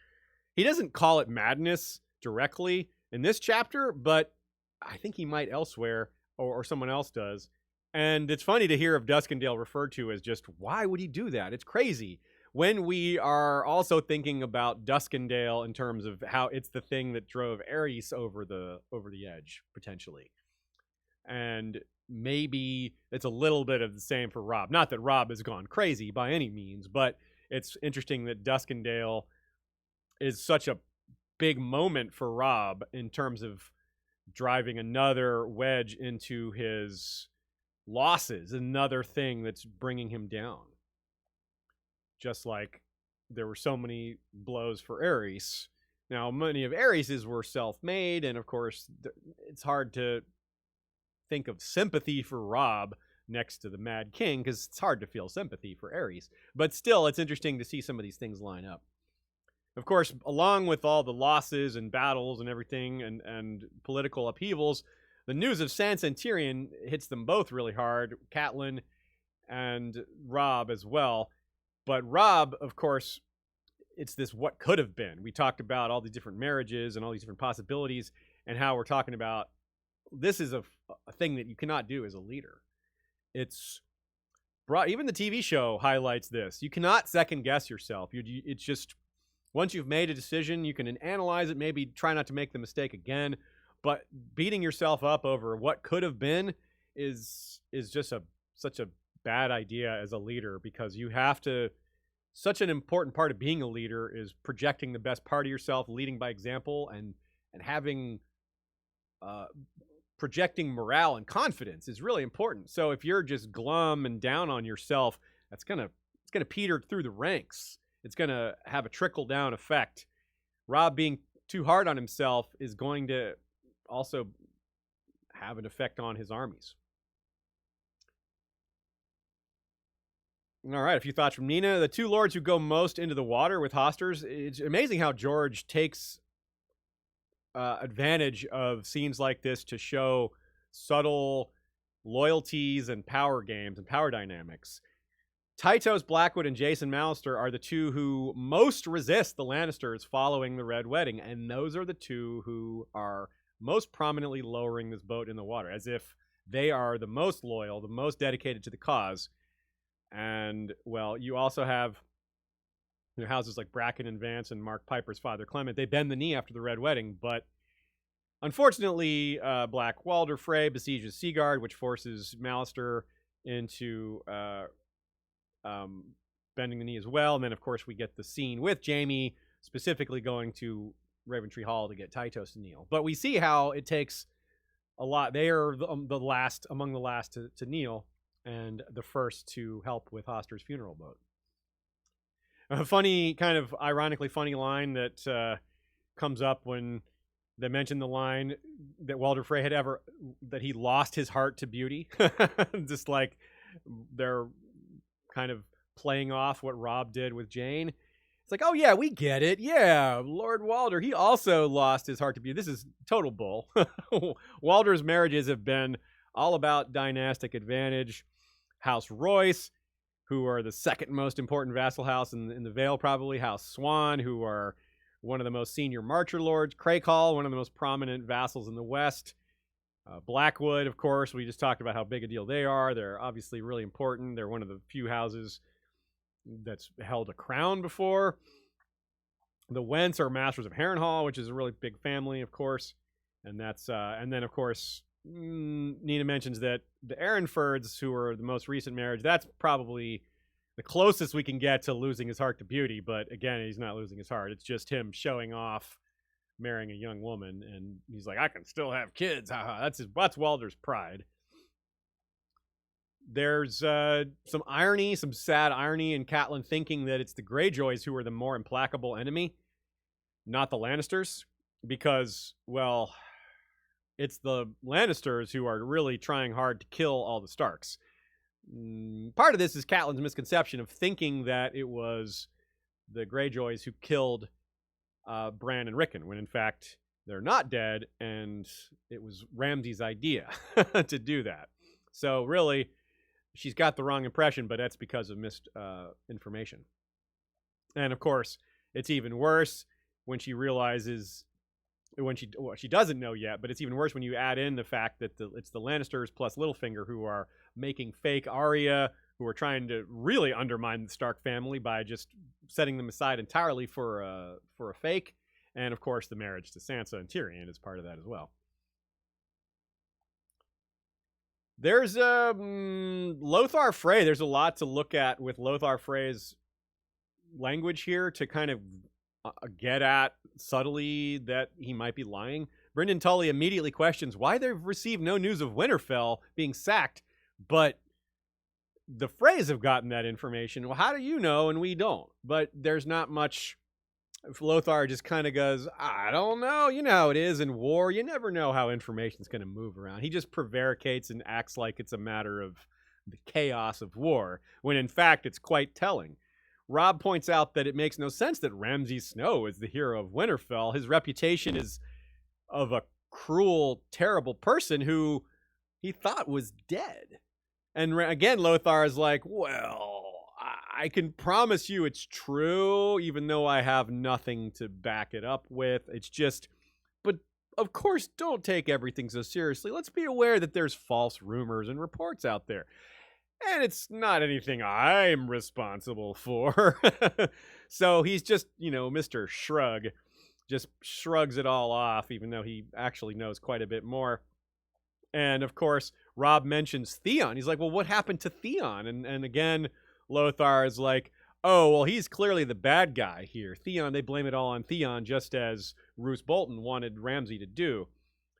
he doesn't call it madness directly in this chapter, but I think he might elsewhere, or someone else does. And it's funny to hear of Duskendale referred to as just, why would he do that? It's crazy. When we are also thinking about Duskendale in terms of how it's the thing that drove Aerys over the edge, potentially. And maybe it's a little bit of the same for Robb. Not that Robb has gone crazy by any means, but it's interesting that Duskendale is such a big moment for Robb in terms of driving another wedge into his losses, another thing that's bringing him down. Just like there were so many blows for Aerys. Now, many of Aerys's were self-made, and of course, it's hard to think of sympathy for Robb next to the Mad King, because it's hard to feel sympathy for Aerys. But still, it's interesting to see some of these things line up. Of course, along with all the losses and battles and everything and political upheavals, the news of Sansa and Tyrion hits them both really hard, Catelyn and Robb as well. But Robb, of course, it's this what could have been. We talked about all the different marriages and all these different possibilities, and how we're talking about this is a thing that you cannot do as a leader. It's brought, even the TV show highlights this. You cannot second guess yourself. It's just, once you've made a decision, you can analyze it, maybe try not to make the mistake again. But beating yourself up over what could have been is just such a bad idea as a leader, because you have to, such an important part of being a leader is projecting the best part of yourself, leading by example, and having projecting morale and confidence is really important. So if you're just glum and down on yourself, it's gonna peter through the ranks. It's gonna have a trickle down effect. Robb being too hard on himself is going to also have an effect on his armies. All right, a few thoughts from Nina. The two lords who go most into the water with Hosters. It's amazing how George takes advantage of scenes like this to show subtle loyalties and power games and power dynamics. Tytos Blackwood and Jason Mallister are the two who most resist the Lannisters following the Red Wedding, and those are the two who are most prominently lowering this boat in the water, as if they are the most loyal, the most dedicated to the cause. And, well, you also have houses like Bracken and Vance and Mark Piper's father, Clement. They bend the knee after the Red Wedding, but unfortunately, Black Walder Frey besieges Seaguard, which forces Mallister into bending the knee as well. And then, of course, we get the scene with Jaime specifically going to Raventree Hall to get Tytos to kneel. But we see how it takes a lot. They are the last, among the last to kneel, and the first to help with Hoster's funeral boat. A funny, kind of ironically funny line that comes up when they mention the line that Walder Frey that he lost his heart to beauty. Just like they're kind of playing off what Robb did with Jane. It's like, oh yeah, we get it. Yeah, Lord Walder, he also lost his heart to beauty. This is total bull. Walder's marriages have been all about dynastic advantage. House Royce, who are the second most important vassal house in the Vale, probably. House Swan, who are one of the most senior Marcher Lords. Crakehall, one of the most prominent vassals in the West. Blackwood, of course, we just talked about how big a deal they are. They're obviously really important. They're one of the few houses that's held a crown before. The Wents are masters of Harrenhal, which is a really big family, of course. And that's and then of course Nina mentions that the Ehrenfords, who are the most recent marriage, that's probably the closest we can get to losing his heart to beauty. But again, he's not losing his heart. It's just him showing off marrying a young woman, and he's like, I can still have kids. That's Walder's pride. There's some irony, some sad irony in Catelyn thinking that it's the Greyjoys who are the more implacable enemy, not the Lannisters, because, well, it's the Lannisters who are really trying hard to kill all the Starks. Part of this is Catelyn's misconception of thinking that it was the Greyjoys who killed Bran and Rickon, when in fact they're not dead, and it was Ramsay's idea to do that. So really, she's got the wrong impression, but that's because of missed information. And of course, it's even worse when she realizes, she doesn't know yet, but it's even worse when you add in the fact that it's the Lannisters plus Littlefinger who are making fake Arya, who are trying to really undermine the Stark family by just setting them aside entirely for a fake. And of course, the marriage to Sansa and Tyrion is part of that as well. There's Lothar Frey. There's a lot to look at with Lothar Frey's language here to kind of get at subtly that he might be lying. Brynden Tully immediately questions why they've received no news of Winterfell being sacked, but the Freys have gotten that information. Well, how do you know and we don't? But there's not much. Lothar just kind of goes, I don't know. You know how it is in war. You never know how information's going to move around. He just prevaricates and acts like it's a matter of the chaos of war, when in fact it's quite telling. Robb points out that it makes no sense that Ramsay Snow is the hero of Winterfell. His reputation is of a cruel, terrible person who he thought was dead. And again, Lothar is like, well, I can promise you it's true, even though I have nothing to back it up with. It's just, but of course, don't take everything so seriously. Let's be aware that there's false rumors and reports out there. And it's not anything I'm responsible for. So he's just, Mr. Shrug, just shrugs it all off, even though he actually knows quite a bit more. And of course, Robb mentions Theon. He's like, well, what happened to Theon? And again, Lothar is like, oh, well, he's clearly the bad guy here. Theon, they blame it all on Theon, just as Roose Bolton wanted Ramsay to do.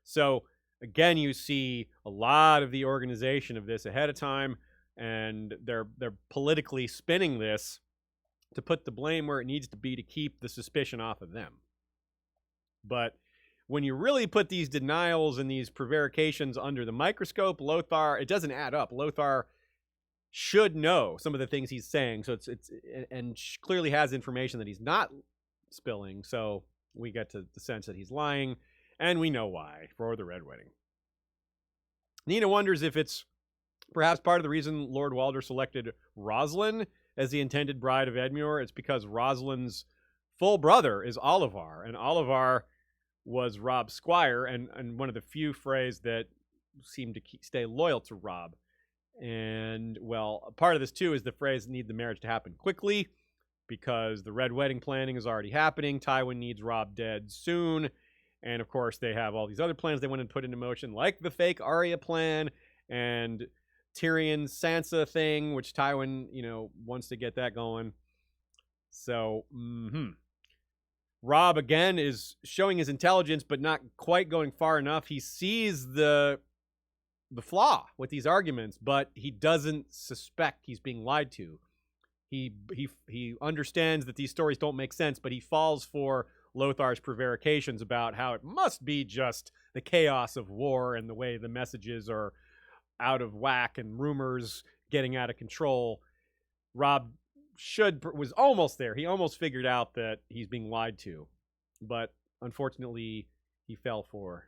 So again, you see a lot of the organization of this ahead of time, and they're politically spinning this to put the blame where it needs to be to keep the suspicion off of them. But when you really put these denials and these prevarications under the microscope, Lothar, it doesn't add up. Lothar should know some of the things he's saying, so it's clearly has information that he's not spilling. So we get to the sense that he's lying, and we know why, for the Red Wedding. Nina wonders if it's perhaps part of the reason Lord Walder selected Roslyn as the intended bride of Edmure. It's because Roslyn's full brother is Olivar, and Olivar was Robb's squire, and one of the few Freys that seemed to stay loyal to Robb. And, well, part of this, too, is the Freys need the marriage to happen quickly because the Red Wedding planning is already happening. Tywin needs Robb dead soon. And, of course, they have all these other plans they want to put into motion, like the fake Arya plan and Tyrion's Sansa thing, which Tywin, wants to get that going. So, Robb, again, is showing his intelligence, but not quite going far enough. He sees the flaw with these arguments, but he doesn't suspect he's being lied to. He understands that these stories don't make sense, but he falls for Lothar's prevarications about how it must be just the chaos of war and the way the messages are out of whack and rumors getting out of control. Robb was almost there. He almost figured out that he's being lied to, but unfortunately he fell for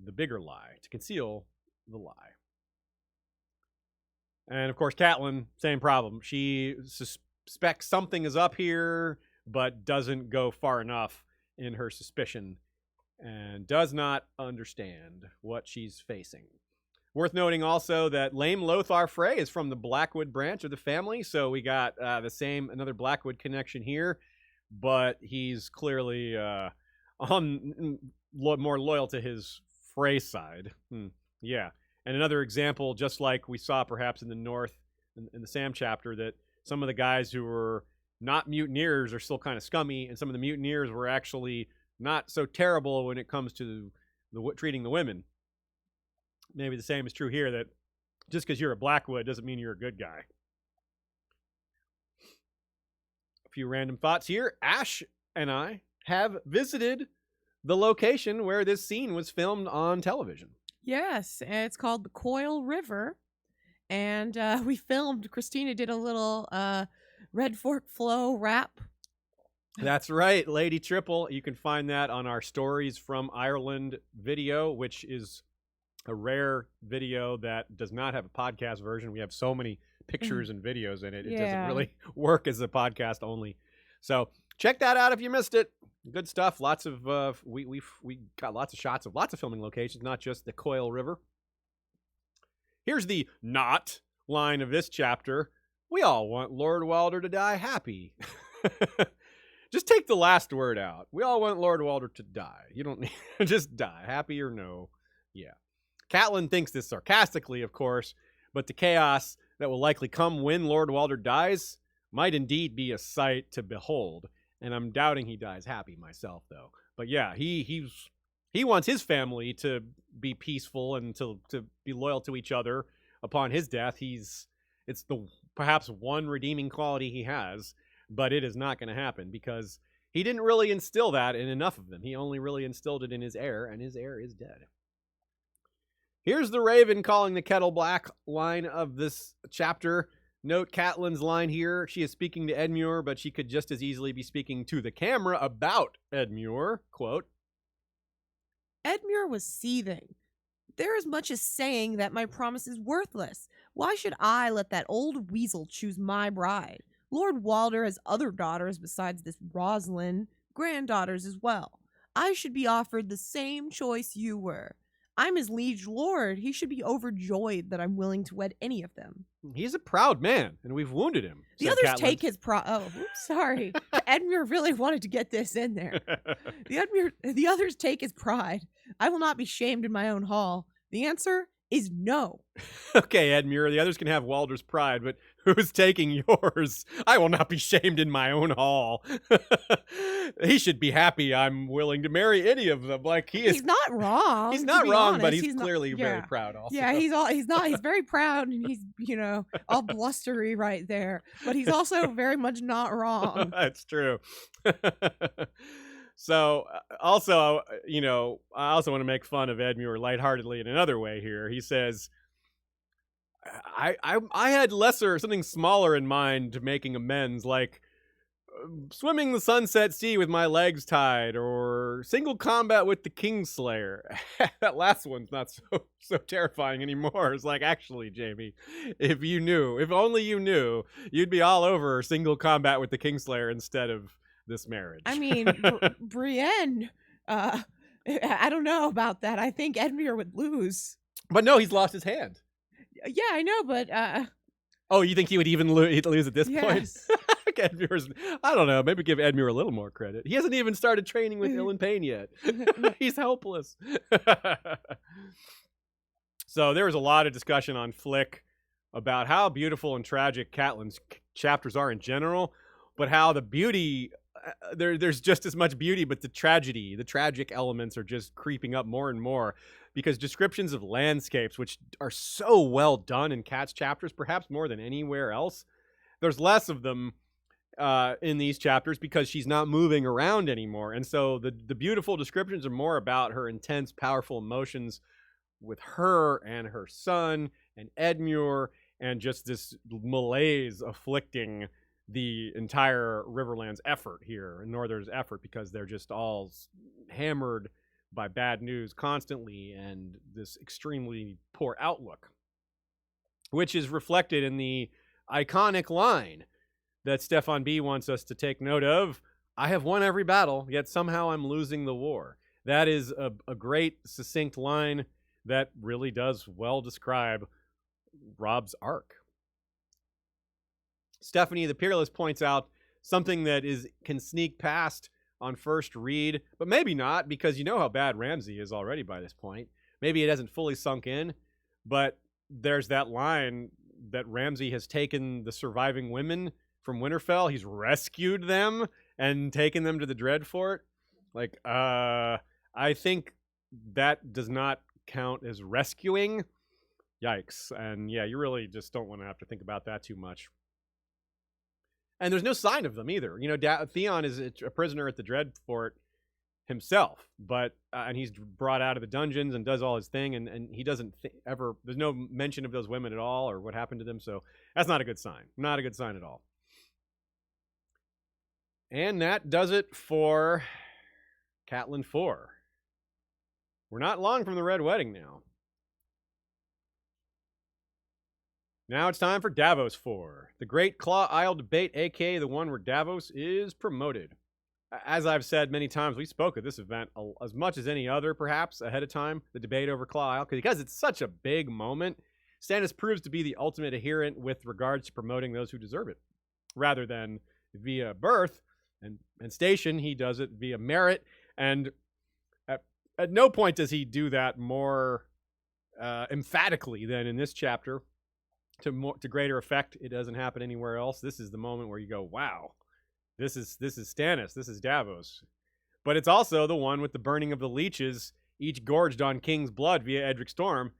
the bigger lie to conceal the lie. And of course, Catelyn, same problem. She suspects something is up here, but doesn't go far enough in her suspicion and does not understand what she's facing. Worth noting also that lame Lothar Frey is from the Blackwood branch of the family, so we got another Blackwood connection here. but he's clearly more loyal to his Frey side. Yeah. And another example, just like we saw perhaps in the North, in the Sam chapter, that some of the guys who were not mutineers are still kind of scummy, and some of the mutineers were actually not so terrible when it comes to treating the women. Maybe the same is true here, that just because you're a Blackwood doesn't mean you're a good guy. A few random thoughts here. Ash and I have visited the location where this scene was filmed on television. Yes, it's called the Coil River. And we filmed, Christina did a little Red Fork Flow rap. That's right, Lady Triple. You can find that on our Stories from Ireland video, which is a rare video that does not have a podcast version. We have so many pictures and videos in it. It doesn't really work as a podcast only. So check that out if you missed it. Good stuff. Lots of we got lots of shots of lots of filming locations, not just the Coil River. Here's the not line of this chapter. We all want Lord Walder to die happy. Just take the last word out. We all want Lord Walder to die. You don't need just die, happy or no. Yeah. Catelyn thinks this sarcastically, of course, but the chaos that will likely come when Lord Walder dies might indeed be a sight to behold. And I'm doubting he dies happy myself, though. But yeah, he wants his family to be peaceful and to be loyal to each other upon his death. It's the perhaps one redeeming quality he has, but it is not going to happen because he didn't really instill that in enough of them. He only really instilled it in his heir, and his heir is dead. Here's the Raven calling the kettle black line of this chapter. Note Catelyn's line here. She is speaking to Edmure, but she could just as easily be speaking to the camera about Edmure. Quote, Edmure was seething. They're as much as saying that my promise is worthless. Why should I let that old weasel choose my bride? Lord Walder has other daughters besides this Rosalind, granddaughters as well. I should be offered the same choice you were. I'm his liege lord. He should be overjoyed that I'm willing to wed any of them. He's a proud man, and we've wounded him. The others take his sorry. Edmure really wanted to get this in there. The others take his pride. I will not be shamed in my own hall. The answer is no. Okay, Edmure, the others can have Walder's pride, but who's taking yours? I will not be shamed in my own hall. He should be happy I'm willing to marry any of them. Like he's not wrong. He's not wrong, honest. but he's clearly very proud also. Yeah, he's very proud, and he's, all blustery right there. But he's also very much not wrong. That's true. So, also, I also want to make fun of Edmure lightheartedly in another way here. He says, I had something smaller in mind to making amends, like swimming the sunset sea with my legs tied, or single combat with the Kingslayer. That last one's not so terrifying anymore. It's like, actually, Jaime, if only you knew, you'd be all over single combat with the Kingslayer instead of this marriage. I mean, Brienne, I don't know about that. I think Edmure would lose. But no, he's lost his hand. Yeah, I know, but... Oh, you think he would even lose at this point? Yes. I don't know. Maybe give Edmure a little more credit. He hasn't even started training with Ilan Payne yet. He's helpless. So there was a lot of discussion on Flick about how beautiful and tragic Catelyn's chapters are in general, but how the beauty... there's just as much beauty, but the tragic elements are just creeping up more and more, because descriptions of landscapes, which are so well done in Cat's chapters, perhaps more than anywhere else, there's less of them in these chapters because she's not moving around anymore. And so the beautiful descriptions are more about her intense, powerful emotions with her and her son and Edmure, and just this malaise afflicting the entire Riverlands effort here, and Northern's effort, because they're just all hammered by bad news constantly and this extremely poor outlook, which is reflected in the iconic line that Stefan B wants us to take note of: I have won every battle, yet somehow I'm losing the war. That is a great, succinct line that really does well describe Robb's arc. Stephanie the Peerless points out something that can sneak past on first read, but maybe not, because you know how bad Ramsay is already by this point. Maybe it hasn't fully sunk in, but there's that line that Ramsay has taken the surviving women from Winterfell. He's rescued them and taken them to the Dreadfort. Like, I think that does not count as rescuing. Yikes. And yeah, you really just don't want to have to think about that too much. And there's no sign of them either. You know, Theon is a prisoner at the Dreadfort himself, but and he's brought out of the dungeons and does all his thing, and he doesn't ever. There's no mention of those women at all or what happened to them. So that's not a good sign. Not a good sign at all. And that does it for Catelyn 4. We're not long from the Red Wedding now. Now it's time for Davos 4, the Great Claw Isle debate, aka the one where Davos is promoted. As I've said many times, we spoke at this event as much as any other, perhaps, ahead of time, the debate over Claw Isle, because it's such a big moment. Stannis proves to be the ultimate adherent with regards to promoting those who deserve it. Rather than via birth and station, he does it via merit, and at no point does he do that more emphatically than in this chapter. To greater effect, it doesn't happen anywhere else. This is the moment where you go, wow, this is Stannis, this is Davos. But it's also the one with the burning of the leeches, each gorged on King's blood via Edric Storm.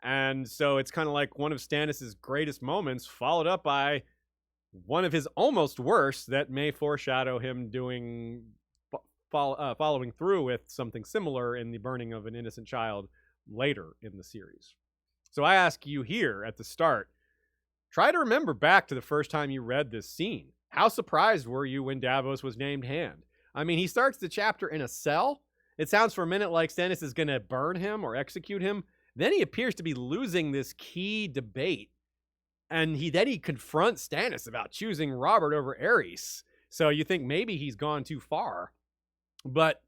And so it's kind of like one of Stannis' greatest moments, followed up by one of his almost worst that may foreshadow him following through with something similar in the burning of an innocent child later in the series. So I ask you here at the start, try to remember back to the first time you read this scene. How surprised were you when Davos was named Hand? I mean, he starts the chapter in a cell. It sounds for a minute like Stannis is going to burn him or execute him. Then he appears to be losing this key debate. And he confronts Stannis about choosing Robert over Aerys. So you think maybe he's gone too far. But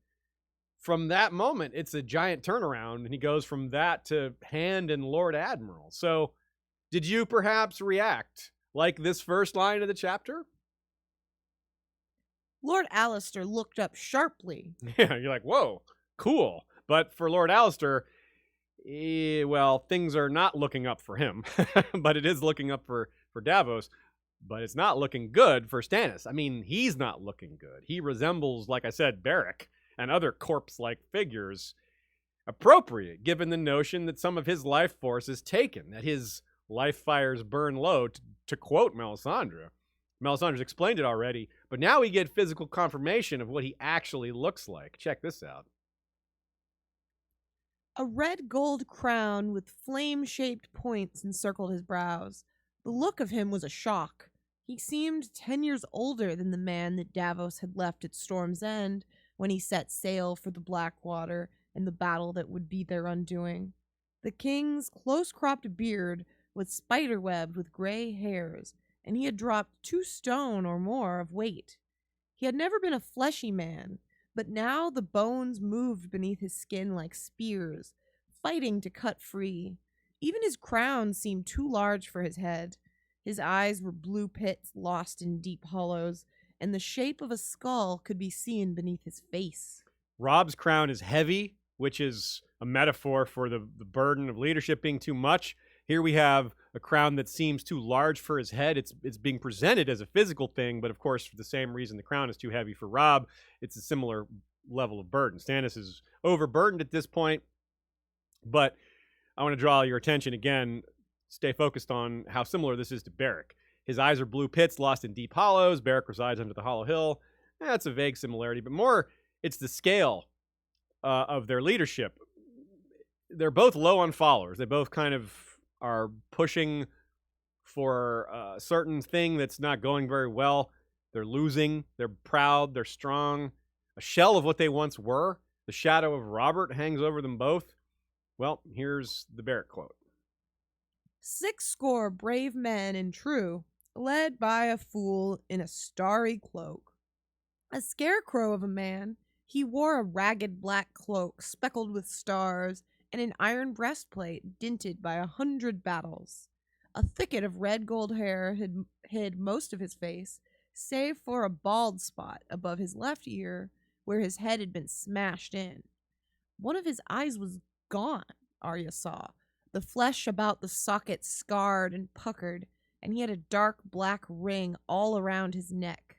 from that moment, it's a giant turnaround. And he goes from that to Hand and Lord Admiral. So did you perhaps react like this first line of the chapter? Lord Alistair looked up sharply. Yeah, you're like, whoa, cool. But for Lord Alistair, well, things are not looking up for him. But it is looking up for Davos. But it's not looking good for Stannis. I mean, he's not looking good. He resembles, like I said, Beric and other corpse-like figures. Appropriate, given the notion that some of his life force is taken, that his life fires burn low, to quote Melisandre. Melisandre's explained it already, but now we get physical confirmation of what he actually looks like. Check this out. A red gold crown with flame-shaped points encircled his brows. The look of him was a shock. He seemed 10 years older than the man that Davos had left at Storm's End when he set sail for the Blackwater and the battle that would be their undoing. The king's close-cropped beard was spider-webbed with gray hairs, and he had dropped 2 stone or more of weight. He had never been a fleshy man, but now the bones moved beneath his skin like spears, fighting to cut free. Even his crown seemed too large for his head. His eyes were blue pits lost in deep hollows, and the shape of a skull could be seen beneath his face. Robb's crown is heavy, which is a metaphor for the burden of leadership being too much. Here we have a crown that seems too large for his head. It's being presented as a physical thing, but of course, for the same reason the crown is too heavy for Robb, it's a similar level of burden. Stannis is overburdened at this point, but I want to draw your attention again, stay focused on how similar this is to Beric. His eyes are blue pits lost in deep hollows. Beric resides under the Hollow Hill. That's a vague similarity, but more, it's the scale of their leadership. They're both low on followers. They both kind of are pushing for a certain thing that's not going very well. They're losing. They're proud. They're strong. A shell of what they once were. The shadow of Robert hangs over them both. Well, here's the Beric quote. 60 brave men and true, led by a fool in a starry cloak. A scarecrow of a man, he wore a ragged black cloak speckled with stars and an iron breastplate dinted by 100 battles. A thicket of red gold hair hid most of his face, save for a bald spot above his left ear where his head had been smashed in. One of his eyes was gone, Arya saw, the flesh about the socket scarred and puckered, and he had a dark black ring all around his neck.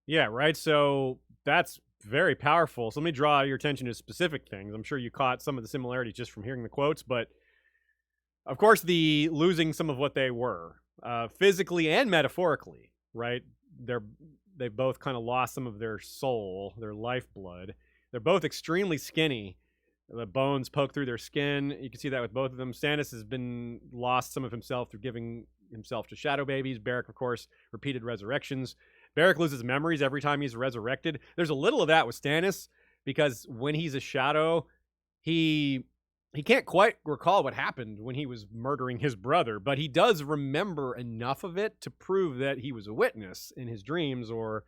Yeah, right? So that's very powerful. So let me draw your attention to specific things. I'm sure you caught some of the similarities just from hearing the quotes, but of course, the losing some of what they were, physically and metaphorically, right? They've both kind of lost some of their soul, their lifeblood. They're both extremely skinny. The bones poke through their skin. You can see that with both of them. Stannis has been lost some of himself through giving himself to shadow babies. Beric, of course, repeated resurrections. Beric loses memories every time he's resurrected. There's a little of that with Stannis because when he's a shadow, he can't quite recall what happened when he was murdering his brother, but he does remember enough of it to prove that he was a witness in his dreams or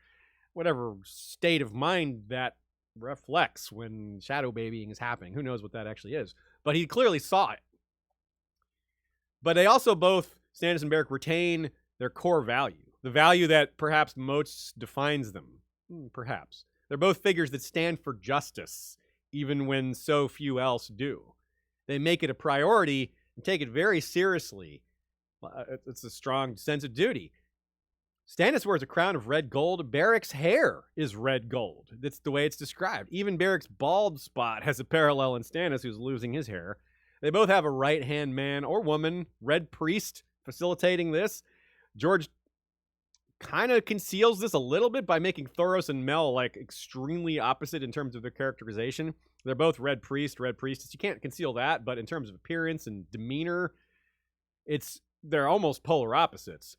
whatever state of mind that reflects when shadow babying is happening. Who knows what that actually is? But he clearly saw it. But they also both, Stannis and Beric, retain their core value, the value that perhaps most defines them. Perhaps. They're both figures that stand for justice, even when so few else do. They make it a priority and take it very seriously. It's a strong sense of duty. Stannis wears a crown of red gold. Beric's hair is red gold. That's the way it's described. Even Beric's bald spot has a parallel in Stannis, who's losing his hair. They both have a right-hand man or woman, Red Priest, facilitating this. George kind of conceals this a little bit by making Thoros and Mel like extremely opposite in terms of their characterization. They're both Red Priest, Red Priestess. You can't conceal that, but in terms of appearance and demeanor, they're almost polar opposites.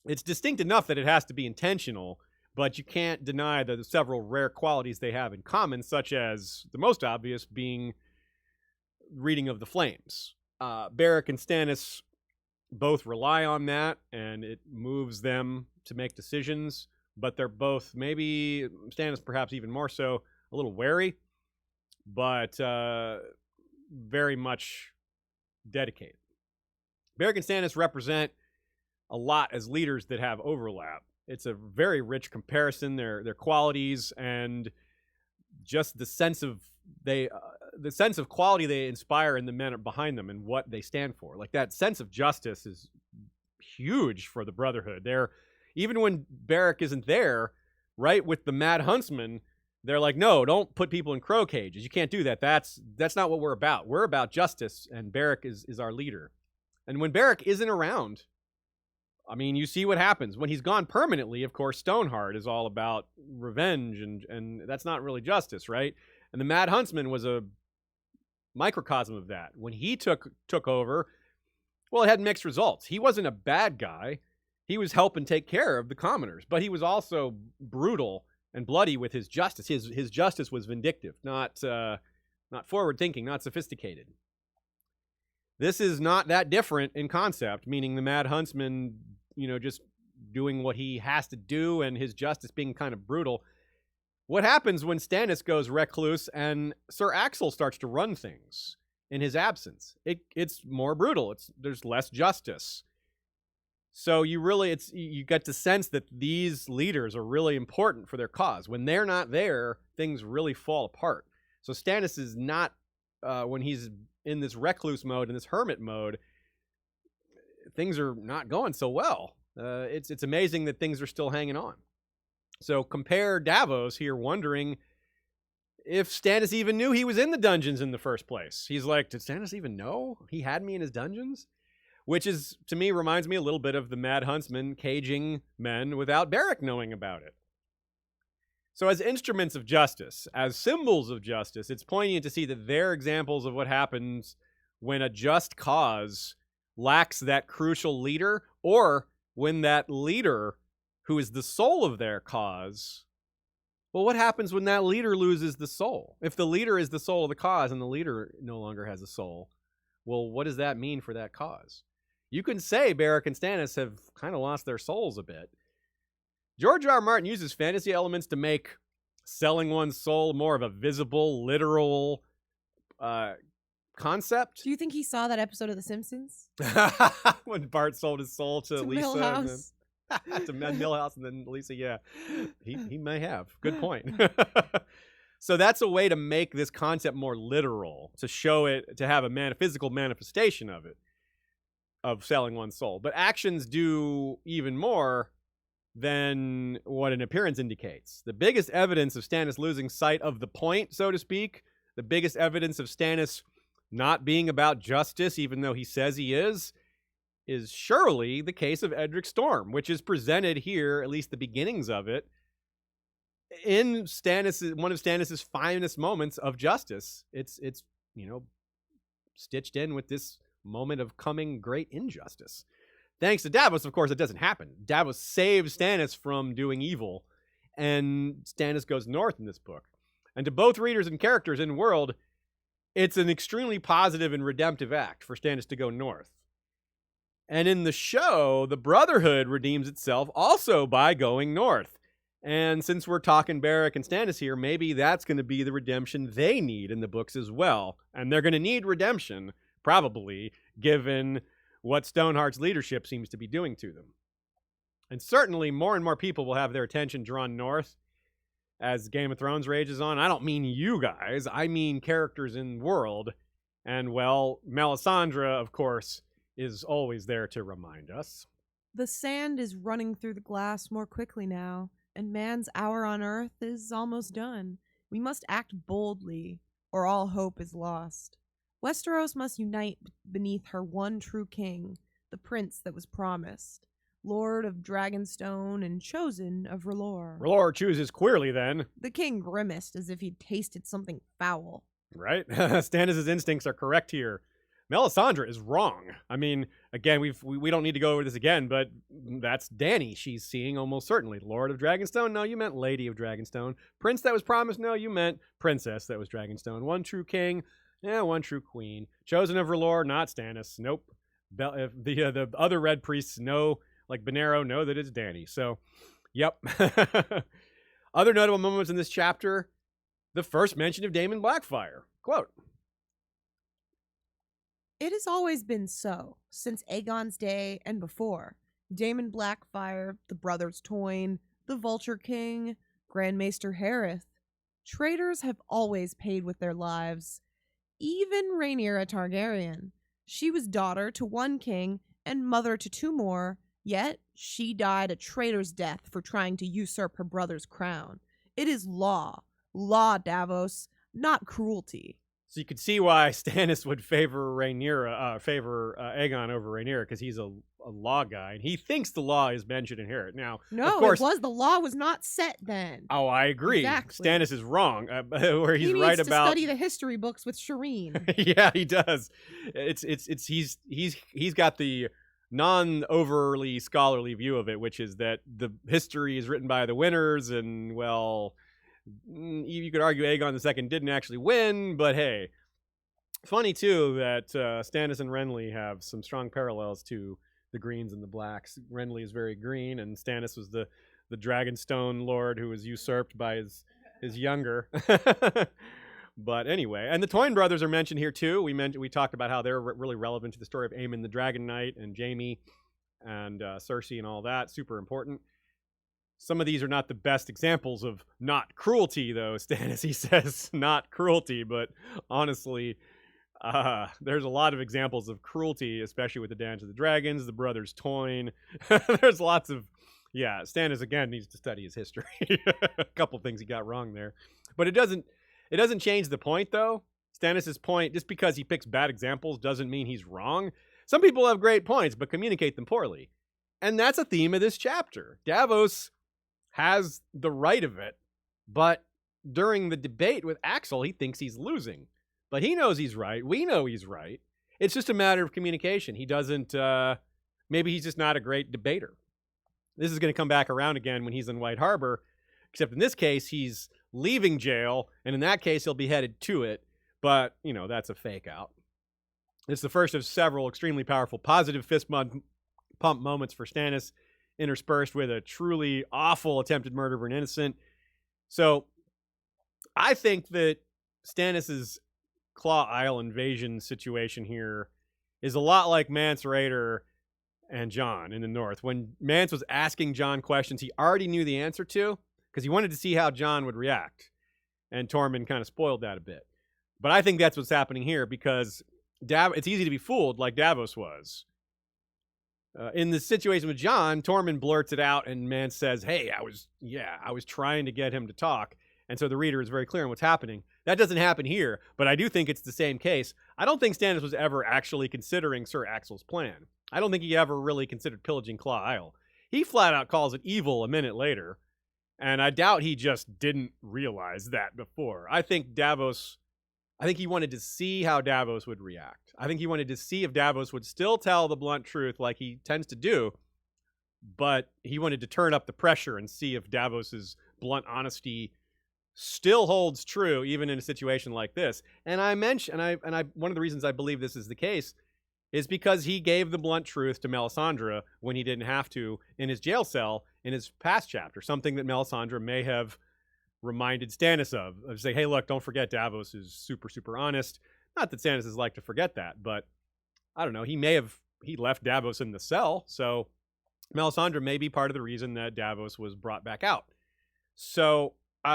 It's distinct enough that it has to be intentional, but you can't deny the several rare qualities they have in common, such as the most obvious being reading of the flames. Beric and Stannis both rely on that, and it moves them to make decisions, but they're both, maybe Stannis perhaps even more so, a little wary, but very much dedicated. Beric and Stannis represent a lot as leaders that have overlap. It's a very rich comparison, their qualities and just the sense of quality they inspire in the men behind them and what they stand for. Like that sense of justice is huge for the Brotherhood. Even when Beric isn't there, right, with the Mad Huntsman, they're like, no, don't put people in crow cages. You can't do that. That's not what we're about. We're about justice, and Beric is our leader. And when Beric isn't around, I mean, you see what happens. When he's gone permanently, of course, Stoneheart is all about revenge, and that's not really justice, right? And the Mad Huntsman was a microcosm of that. When he took over, well, it had mixed results. He wasn't a bad guy. He was helping take care of the commoners, but he was also brutal and bloody with his justice. His justice was vindictive, not forward-thinking, not sophisticated. This is not that different in concept, meaning the Mad Huntsman, just doing what he has to do and his justice being kind of brutal. What happens when Stannis goes recluse and Sir Axel starts to run things in his absence? It's more brutal. There's less justice. So you get to sense that these leaders are really important for their cause. When they're not there, things really fall apart. So Stannis is not, when he's in this recluse mode, in this hermit mode, things are not going so well. It's amazing that things are still hanging on. So compare Davos here wondering if Stannis even knew he was in the dungeons in the first place. He's like, did Stannis even know he had me in his dungeons? Which is, to me, reminds me a little bit of the Mad Huntsman caging men without Beric knowing about it. So as instruments of justice, as symbols of justice, it's poignant to see that they're examples of what happens when a just cause lacks that crucial leader, or when that leader, who is the soul of their cause, well, what happens when that leader loses the soul? If the leader is the soul of the cause and the leader no longer has a soul, well, what does that mean for that cause? You can say Beric and Stannis have kind of lost their souls a bit. George R. R. Martin uses fantasy elements to make selling one's soul more of a visible, literal concept. Do you think he saw that episode of The Simpsons? When Bart sold his soul to Lisa. Milhouse. to Millhouse and then Lisa, yeah. He may have. Good point. So that's a way to make this concept more literal, to show it, to have a physical manifestation of it, of selling one's soul. But actions do even more than what an appearance indicates. The biggest evidence of Stannis losing sight of the point, so to speak, the biggest evidence of Stannis not being about justice, even though he says he is surely the case of Edric Storm, which is presented here, at least the beginnings of it, in one of Stannis' finest moments of justice. It's stitched in with this moment of coming great injustice. Thanks to Davos, of course, it doesn't happen. Davos saves Stannis from doing evil, and Stannis goes north in this book. And to both readers and characters in world, it's an extremely positive and redemptive act for Stannis to go north. And in the show, the Brotherhood redeems itself also by going north. And since we're talking Beric and Stannis here, maybe that's going to be the redemption they need in the books as well. And they're going to need redemption, probably, given what Stoneheart's leadership seems to be doing to them. And certainly more and more people will have their attention drawn north as Game of Thrones rages on. I don't mean you guys, I mean characters in the world. And, well, Melisandre, of course, is always there to remind us. The sand is running through the glass more quickly now, and man's hour on earth is almost done. We must act boldly, or all hope is lost. Westeros must unite beneath her one true king, the prince that was promised, Lord of Dragonstone and chosen of R'hllor. R'hllor chooses queerly, then. The king grimaced as if he'd tasted something foul. Right? Stannis' instincts are correct here. Melisandre is wrong. I mean, again, we don't need to go over this again, but that's Dany she's seeing almost certainly. Lord of Dragonstone? No, you meant Lady of Dragonstone. Prince that was promised? No, you meant Princess that was Dragonstone. One true king? Yeah, one true queen. Chosen of R'hllor? Not Stannis. Nope. The other red priests know, like Benero, know that it's Dany. So, yep. Other notable moments in this chapter, the first mention of Daemon Blackfyre. Quote, "It has always been so, since Aegon's day and before. Daemon Blackfyre, the brothers Toyne, the Vulture King, Grand Maester Harith. Traitors have always paid with their lives. Even Rhaenyra Targaryen. She was daughter to one king and mother to two more, yet she died a traitor's death for trying to usurp her brother's crown. It is law, Davos, not cruelty." So you could see why Stannis would favor Aegon over Rhaenyra, because he's a law guy, and he thinks the law is men should inherit. Now, no, of course, the law was not set then. Oh, I agree. Exactly. Stannis is wrong, where he's he needs right to about. Study the history books with Shireen. Yeah, he does. He's got the non-overly scholarly view of it, which is that the history is written by the winners, and well, you could argue Aegon II didn't actually win, but hey. Funny, too, that Stannis and Renly have some strong parallels to the Greens and the Blacks. Renly is very green, and Stannis was the Dragonstone Lord who was usurped by his younger. But anyway, and the Toyne brothers are mentioned here, too. We talked about how they're really relevant to the story of Aemon the Dragon Knight and Jaime and Cersei and all that. Super important. Some of these are not the best examples of not cruelty, though, Stannis, he says, not cruelty, but honestly, there's a lot of examples of cruelty, especially with the Dance of the Dragons, the brothers Toyne. There's lots of, yeah, Stannis, again, needs to study his history. A couple things he got wrong there. But it doesn't change the point, though. Stannis' point, just because he picks bad examples doesn't mean he's wrong. Some people have great points, but communicate them poorly. And that's a theme of this chapter. Davos has the right of it, but during the debate with Axel, he thinks he's losing. But he knows he's right. We know he's right. It's just a matter of communication. He doesn't, maybe he's just not a great debater. This is going to come back around again when he's in White Harbor, except in this case, he's leaving jail, and in that case, he'll be headed to it. But, that's a fake out. It's the first of several extremely powerful positive fist pump moments for Stannis, interspersed with a truly awful attempted murder of an innocent. So, I think that Stannis's Claw Isle invasion situation here is a lot like Mance Rayder and Jon in the north. When Mance was asking Jon questions he already knew the answer to, because he wanted to see how Jon would react. And Tormund kind of spoiled that a bit. But I think that's what's happening here, because it's easy to be fooled like Davos was. In the situation with Jon, Tormund blurts it out and Mance says, hey, I was trying to get him to talk. And so the reader is very clear on what's happening. That doesn't happen here, but I do think it's the same case. I don't think Stannis was ever actually considering Sir Axel's plan. I don't think he ever really considered pillaging Claw Isle. He flat out calls it evil a minute later, and I doubt he just didn't realize that before. I think he wanted to see how Davos would react. I think he wanted to see if Davos would still tell the blunt truth like he tends to do, but he wanted to turn up the pressure and see if Davos's blunt honesty still holds true even in a situation like this. And one of the reasons I believe this is the case is because he gave the blunt truth to Melisandre when he didn't have to in his jail cell in his past chapter, something that Melisandre may have reminded Stannis of saying, hey, look, don't forget Davos is super, super honest. Not that Stannis is like to forget that, but I don't know. He left Davos in the cell, so Melisandre may be part of the reason that Davos was brought back out. So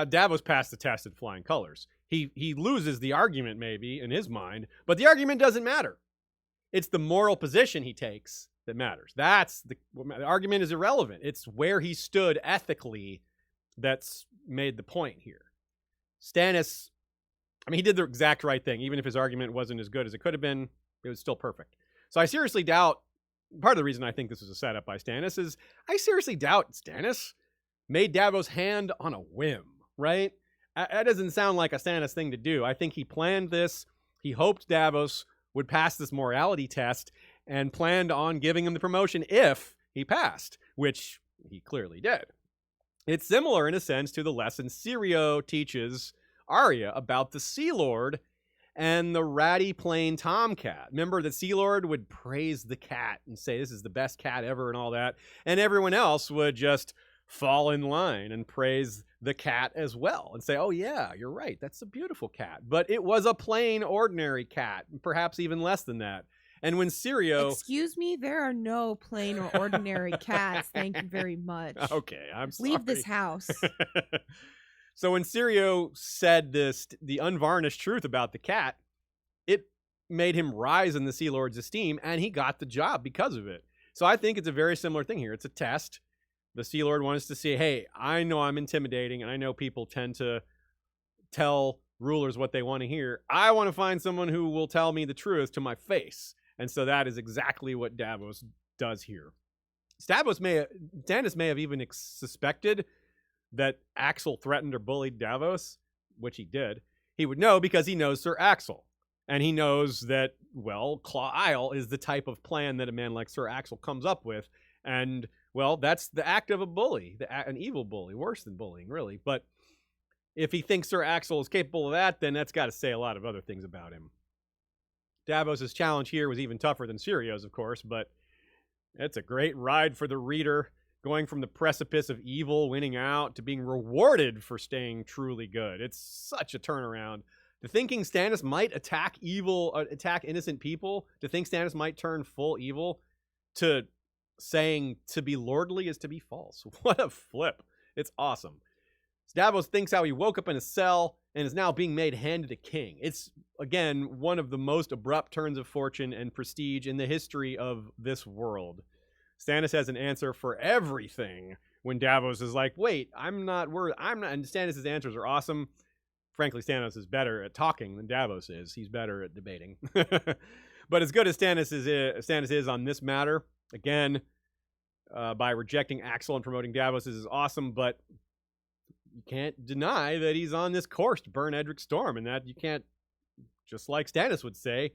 Davos passed the test in flying colors. He loses the argument maybe in his mind, but the argument doesn't matter. It's the moral position he takes that matters. The argument is irrelevant. It's where he stood ethically that's made the point here. Stannis, he did the exact right thing. Even if his argument wasn't as good as it could have been, it was still perfect. So I seriously doubt, part of the reason I think this was a setup by Stannis is I seriously doubt Stannis made Davos hand on a whim, right? That doesn't sound like a Stannis thing to do. I think he planned this. He hoped Davos would pass this morality test and planned on giving him the promotion if he passed, which he clearly did. It's similar in a sense to the lesson Syrio teaches Arya about the Sea Lord and the ratty plain tomcat. Remember that Sea Lord would praise the cat and say this is the best cat ever and all that, and everyone else would just fall in line and praise the cat as well and say, oh yeah, you're right, that's a beautiful cat. But it was a plain, ordinary cat, perhaps even less than that. And when Syrio... Excuse me, there are no plain or ordinary cats. Thank you very much. Okay, I'm sorry. Leave this house. So when Syrio said the unvarnished truth about the cat, it made him rise in the Sea Lord's esteem, and he got the job because of it. So I think it's a very similar thing here. It's a test. The Sea Lord wants to say, hey, I know I'm intimidating, and I know people tend to tell rulers what they want to hear. I want to find someone who will tell me the truth to my face. And so that is exactly what Davos does here. Stannis may have even suspected that Axel threatened or bullied Davos, which he did. He would know because he knows Sir Axel. And he knows that, well, Claw Isle is the type of plan that a man like Sir Axel comes up with. And, well, that's the act of a bully, an evil bully, worse than bullying, really. But if he thinks Sir Axel is capable of that, then that's got to say a lot of other things about him. Davos' challenge here was even tougher than Syrio's, of course, but it's a great ride for the reader, going from the precipice of evil winning out to being rewarded for staying truly good. It's such a turnaround. To thinking Stannis might attack innocent people, to think Stannis might turn full evil, to saying to be lordly is to be false. What a flip. It's awesome. Davos thinks how he woke up in a cell and is now being made hand to king. It's, again, one of the most abrupt turns of fortune and prestige in the history of this world. Stannis has an answer for everything when Davos is like, wait, I'm not, and Stannis' answers are awesome. Frankly, Stannis is better at talking than Davos is. He's better at debating. But as good as Stannis is on this matter, again, by rejecting Axel and promoting Davos is awesome, but you can't deny that he's on this course to burn Edric Storm, and that you can't, just like Stannis would say,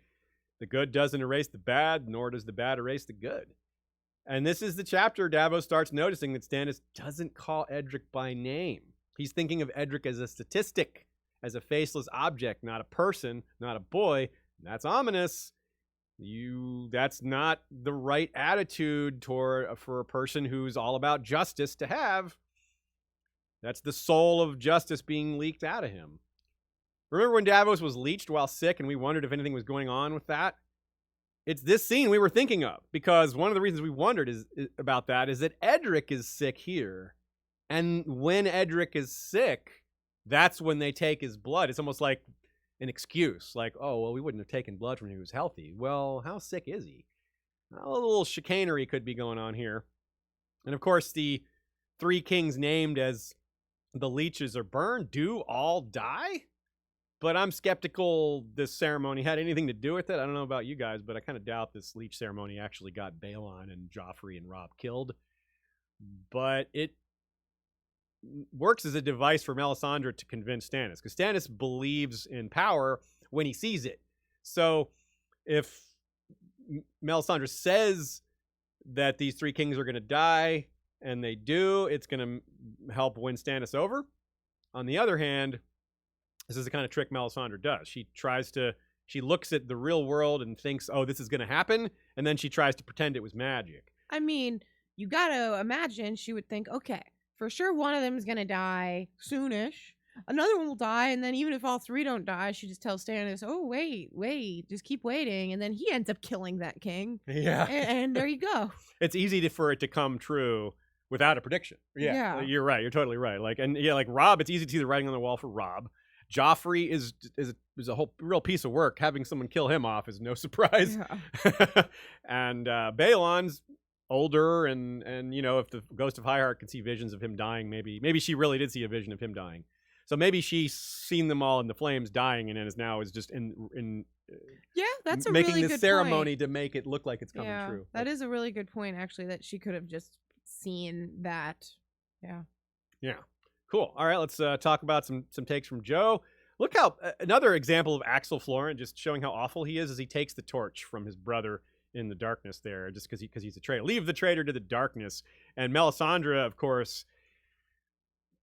the good doesn't erase the bad, nor does the bad erase the good. And this is the chapter Davos starts noticing that Stannis doesn't call Edric by name. He's thinking of Edric as a statistic, as a faceless object, not a person, not a boy. That's ominous. That's not the right attitude for a person who's all about justice to have. That's the soul of justice being leaked out of him. Remember when Davos was leeched while sick and we wondered if anything was going on with that? it's this scene we were thinking of, because one of the reasons we wondered about that is that Edric is sick here. And when Edric is sick, that's when they take his blood. It's almost like an excuse. Like, oh, well, we wouldn't have taken blood when he was healthy. Well, how sick is he? A little chicanery could be going on here. And of course, the 3 kings named as the leeches are burned do all die. But I'm skeptical this ceremony had anything to do with it. I don't know about you guys, but I kind of doubt this leech ceremony actually got Balon and Joffrey and Robb killed. But it works as a device for Melisandre to convince Stannis, because Stannis believes in power when he sees it. So if Melisandre says that these 3 kings are going to die, and they do, it's going to help win Stannis over. On the other hand, this is the kind of trick Melisandre does. She looks at the real world and thinks, oh, this is going to happen, and then she tries to pretend it was magic. I mean, you got to imagine she would think, okay, for sure one of them is going to die soonish. Another one will die, and then even if all 3 don't die, she just tells Stannis, oh, wait, just keep waiting, and then he ends up killing that king. Yeah. And there you go. It's easy for it to come true without a prediction. Yeah. You're right. You're totally right. Like Robb, it's easy to see the writing on the wall for Robb. Joffrey is a whole real piece of work. Having someone kill him off is no surprise. Yeah. And Balon's older, and if the Ghost of Highheart can see visions of him dying, maybe she really did see a vision of him dying. So maybe she's seen them all in the flames dying, and is just in that's a making really this good ceremony point. to make it look like it's coming true. That is a really good point, actually, that she could have just seen that. Yeah. Cool. All right, let's talk about some takes from Joe. Look how another example of Axel Florent, just showing how awful he is, as he takes the torch from his brother in the darkness there, just because he's a traitor. Leave the traitor to the darkness. And Melisandre, of course,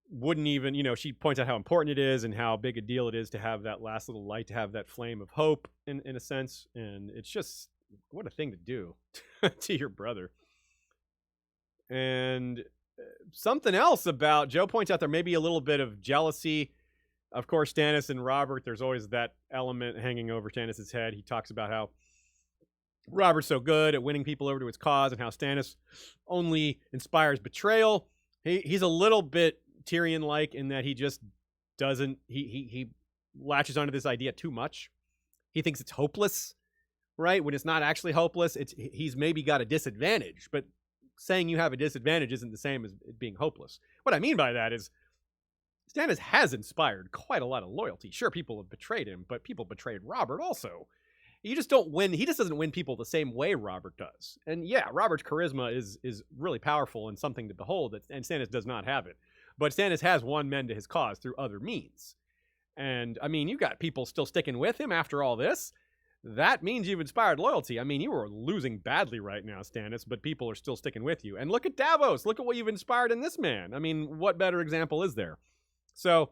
wouldn't even, she points out how important it is and how big a deal it is to have that last little light, to have that flame of hope in a sense. And it's just, what a thing to do to your brother. And something else about, Joe points out there may be a little bit of jealousy. Of course, Stannis and Robert, there's always that element hanging over Stannis' head. He talks about how Robert's so good at winning people over to his cause, and how Stannis only inspires betrayal. He's a little bit Tyrion-like in that he just doesn't, he latches onto this idea too much. He thinks it's hopeless, right? When it's not actually hopeless, he's maybe got a disadvantage, but saying you have a disadvantage isn't the same as being hopeless. What I mean by that is Stannis has inspired quite a lot of loyalty. Sure, people have betrayed him, but people betrayed Robert also. You just don't win. He just doesn't win people the same way Robert does. And yeah, Robert's charisma is really powerful and something to behold, and Stannis does not have it. But Stannis has won men to his cause through other means. And, I mean, you got people still sticking with him after all this. That means you've inspired loyalty. I mean, you are losing badly right now, Stannis, but people are still sticking with you. And look at Davos. Look at what you've inspired in this man. I mean, what better example is there? So,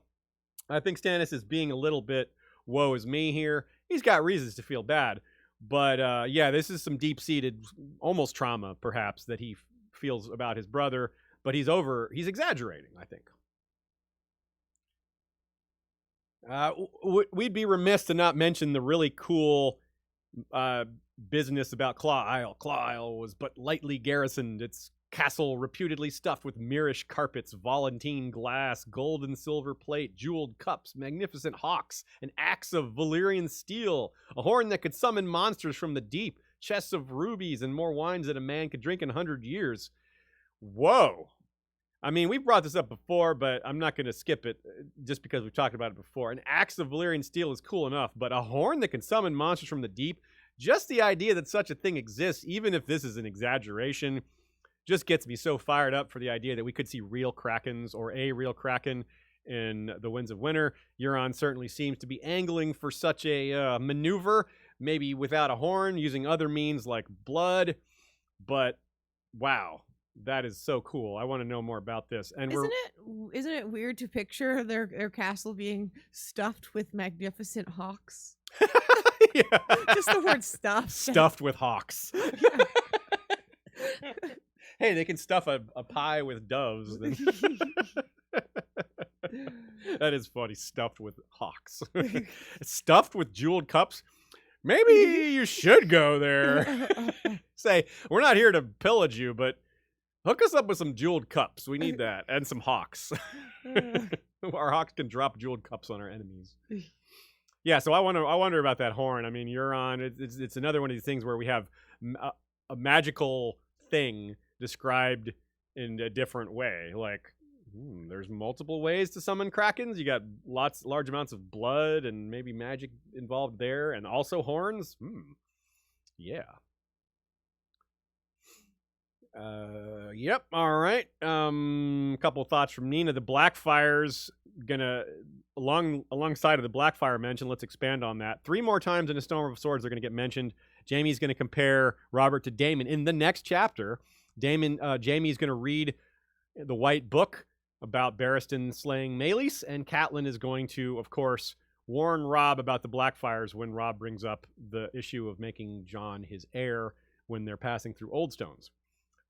I think Stannis is being a little bit woe is me here. He's got reasons to feel bad. But, this is some deep-seated, almost trauma, perhaps, that he feels about his brother. But he's exaggerating, I think. We'd be remiss to not mention the really cool business about Claw Isle. Claw Isle was but lightly garrisoned, its castle reputedly stuffed with Mirish carpets, Volantine glass, gold and silver plate, jeweled cups, magnificent hawks, an axe of Valyrian steel, a horn that could summon monsters from the deep, chests of rubies, and more wines than a man could drink in 100 years. Whoa. I mean, we've brought this up before, but I'm not going to skip it just because we've talked about it before. An axe of Valyrian steel is cool enough, but a horn that can summon monsters from the deep, just the idea that such a thing exists, even if this is an exaggeration, just gets me so fired up for the idea that we could see real krakens or a real kraken in the Winds of Winter. Euron certainly seems to be angling for such a maneuver, maybe without a horn, using other means like blood, but wow. That is so cool. I want to know more about this. And isn't it weird to picture their castle being stuffed with magnificent hawks? Yeah. Just the word stuffed. Stuffed with hawks. Hey, they can stuff a pie with doves. That is funny. Stuffed with hawks. Stuffed with jeweled cups. maybe you should go there. Say, we're not here to pillage you, but hook us up with some jeweled cups. We need that. And some hawks. Our hawks can drop jeweled cups on our enemies. Yeah, so I wonder about that horn. I mean, Euron, it's another one of these things where we have a magical thing described in a different way. Like, there's multiple ways to summon krakens. You got large amounts of blood and maybe magic involved there, and also horns. Yeah. Yep. All right. Couple thoughts from Nina. The Blackfire's gonna alongside of the Blackfire mention. Let's expand on that. 3 more times in A Storm of Swords, they're gonna get mentioned. Jaime's gonna compare Robert to Daemon in the next chapter. Jaime's gonna read the White Book about Barristan slaying Meleys, and Catelyn is going to, of course, warn Robb about the Blackfires when Robb brings up the issue of making Jon his heir when they're passing through Oldstones.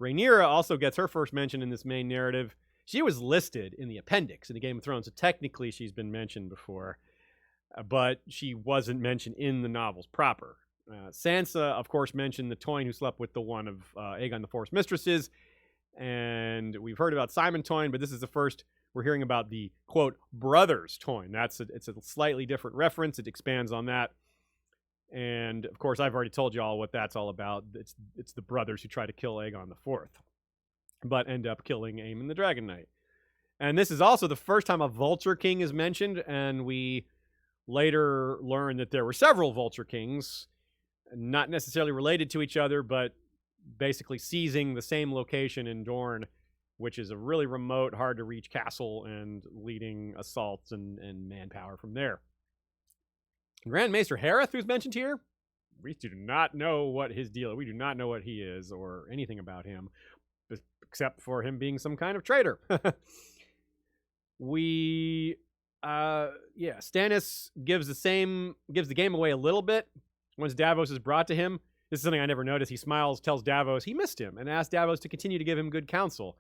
Rhaenyra also gets her first mention in this main narrative. She was listed in the appendix in the Game of Thrones, so technically she's been mentioned before, but she wasn't mentioned in the novels proper. Sansa, of course, mentioned the Toyne who slept with the one of Aegon the Forest Mistresses, and we've heard about Simon Toyne, but this is the first we're hearing about the, quote, brothers Toyne. It's a slightly different reference. It expands on that. And, of course, I've already told you all what that's all about. It's the brothers who try to kill Aegon IV, but end up killing Aemon the Dragon Knight. And this is also the first time a Vulture King is mentioned, and we later learn that there were several Vulture Kings, not necessarily related to each other, but basically seizing the same location in Dorne, which is a really remote, hard-to-reach castle, and leading assaults and manpower from there. Grand Maester Hareth, who's mentioned here, we do not know what his deal is. We do not know what he is or anything about him, except for him being some kind of traitor. Stannis gives the game away a little bit once Davos is brought to him. This is something I never noticed. He smiles, tells Davos he missed him, and asks Davos to continue to give him good counsel.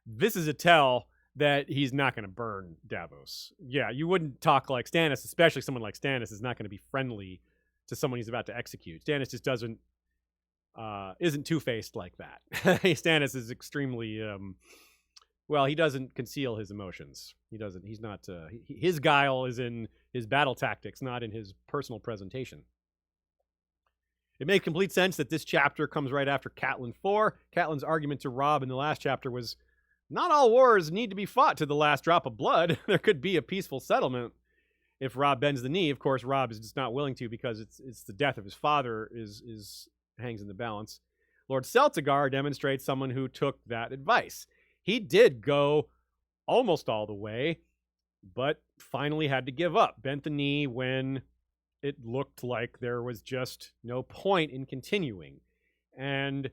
This is a tell that he's not going to burn Davos. Yeah, you wouldn't talk like Stannis, especially someone like Stannis is not going to be friendly to someone he's about to execute. Stannis just isn't two-faced like that. Stannis is extremely, he doesn't conceal his emotions. His guile is in his battle tactics, not in his personal presentation. It makes complete sense that this chapter comes right after Catelyn 4. Catelyn's argument to Robb in the last chapter was, not all wars need to be fought to the last drop of blood. There could be a peaceful settlement if Robb bends the knee. Of course, Robb is just not willing to because it's the death of his father is hangs in the balance. Lord Celtigar demonstrates someone who took that advice. He did go almost all the way, but finally had to give up. Bent the knee when it looked like there was just no point in continuing. And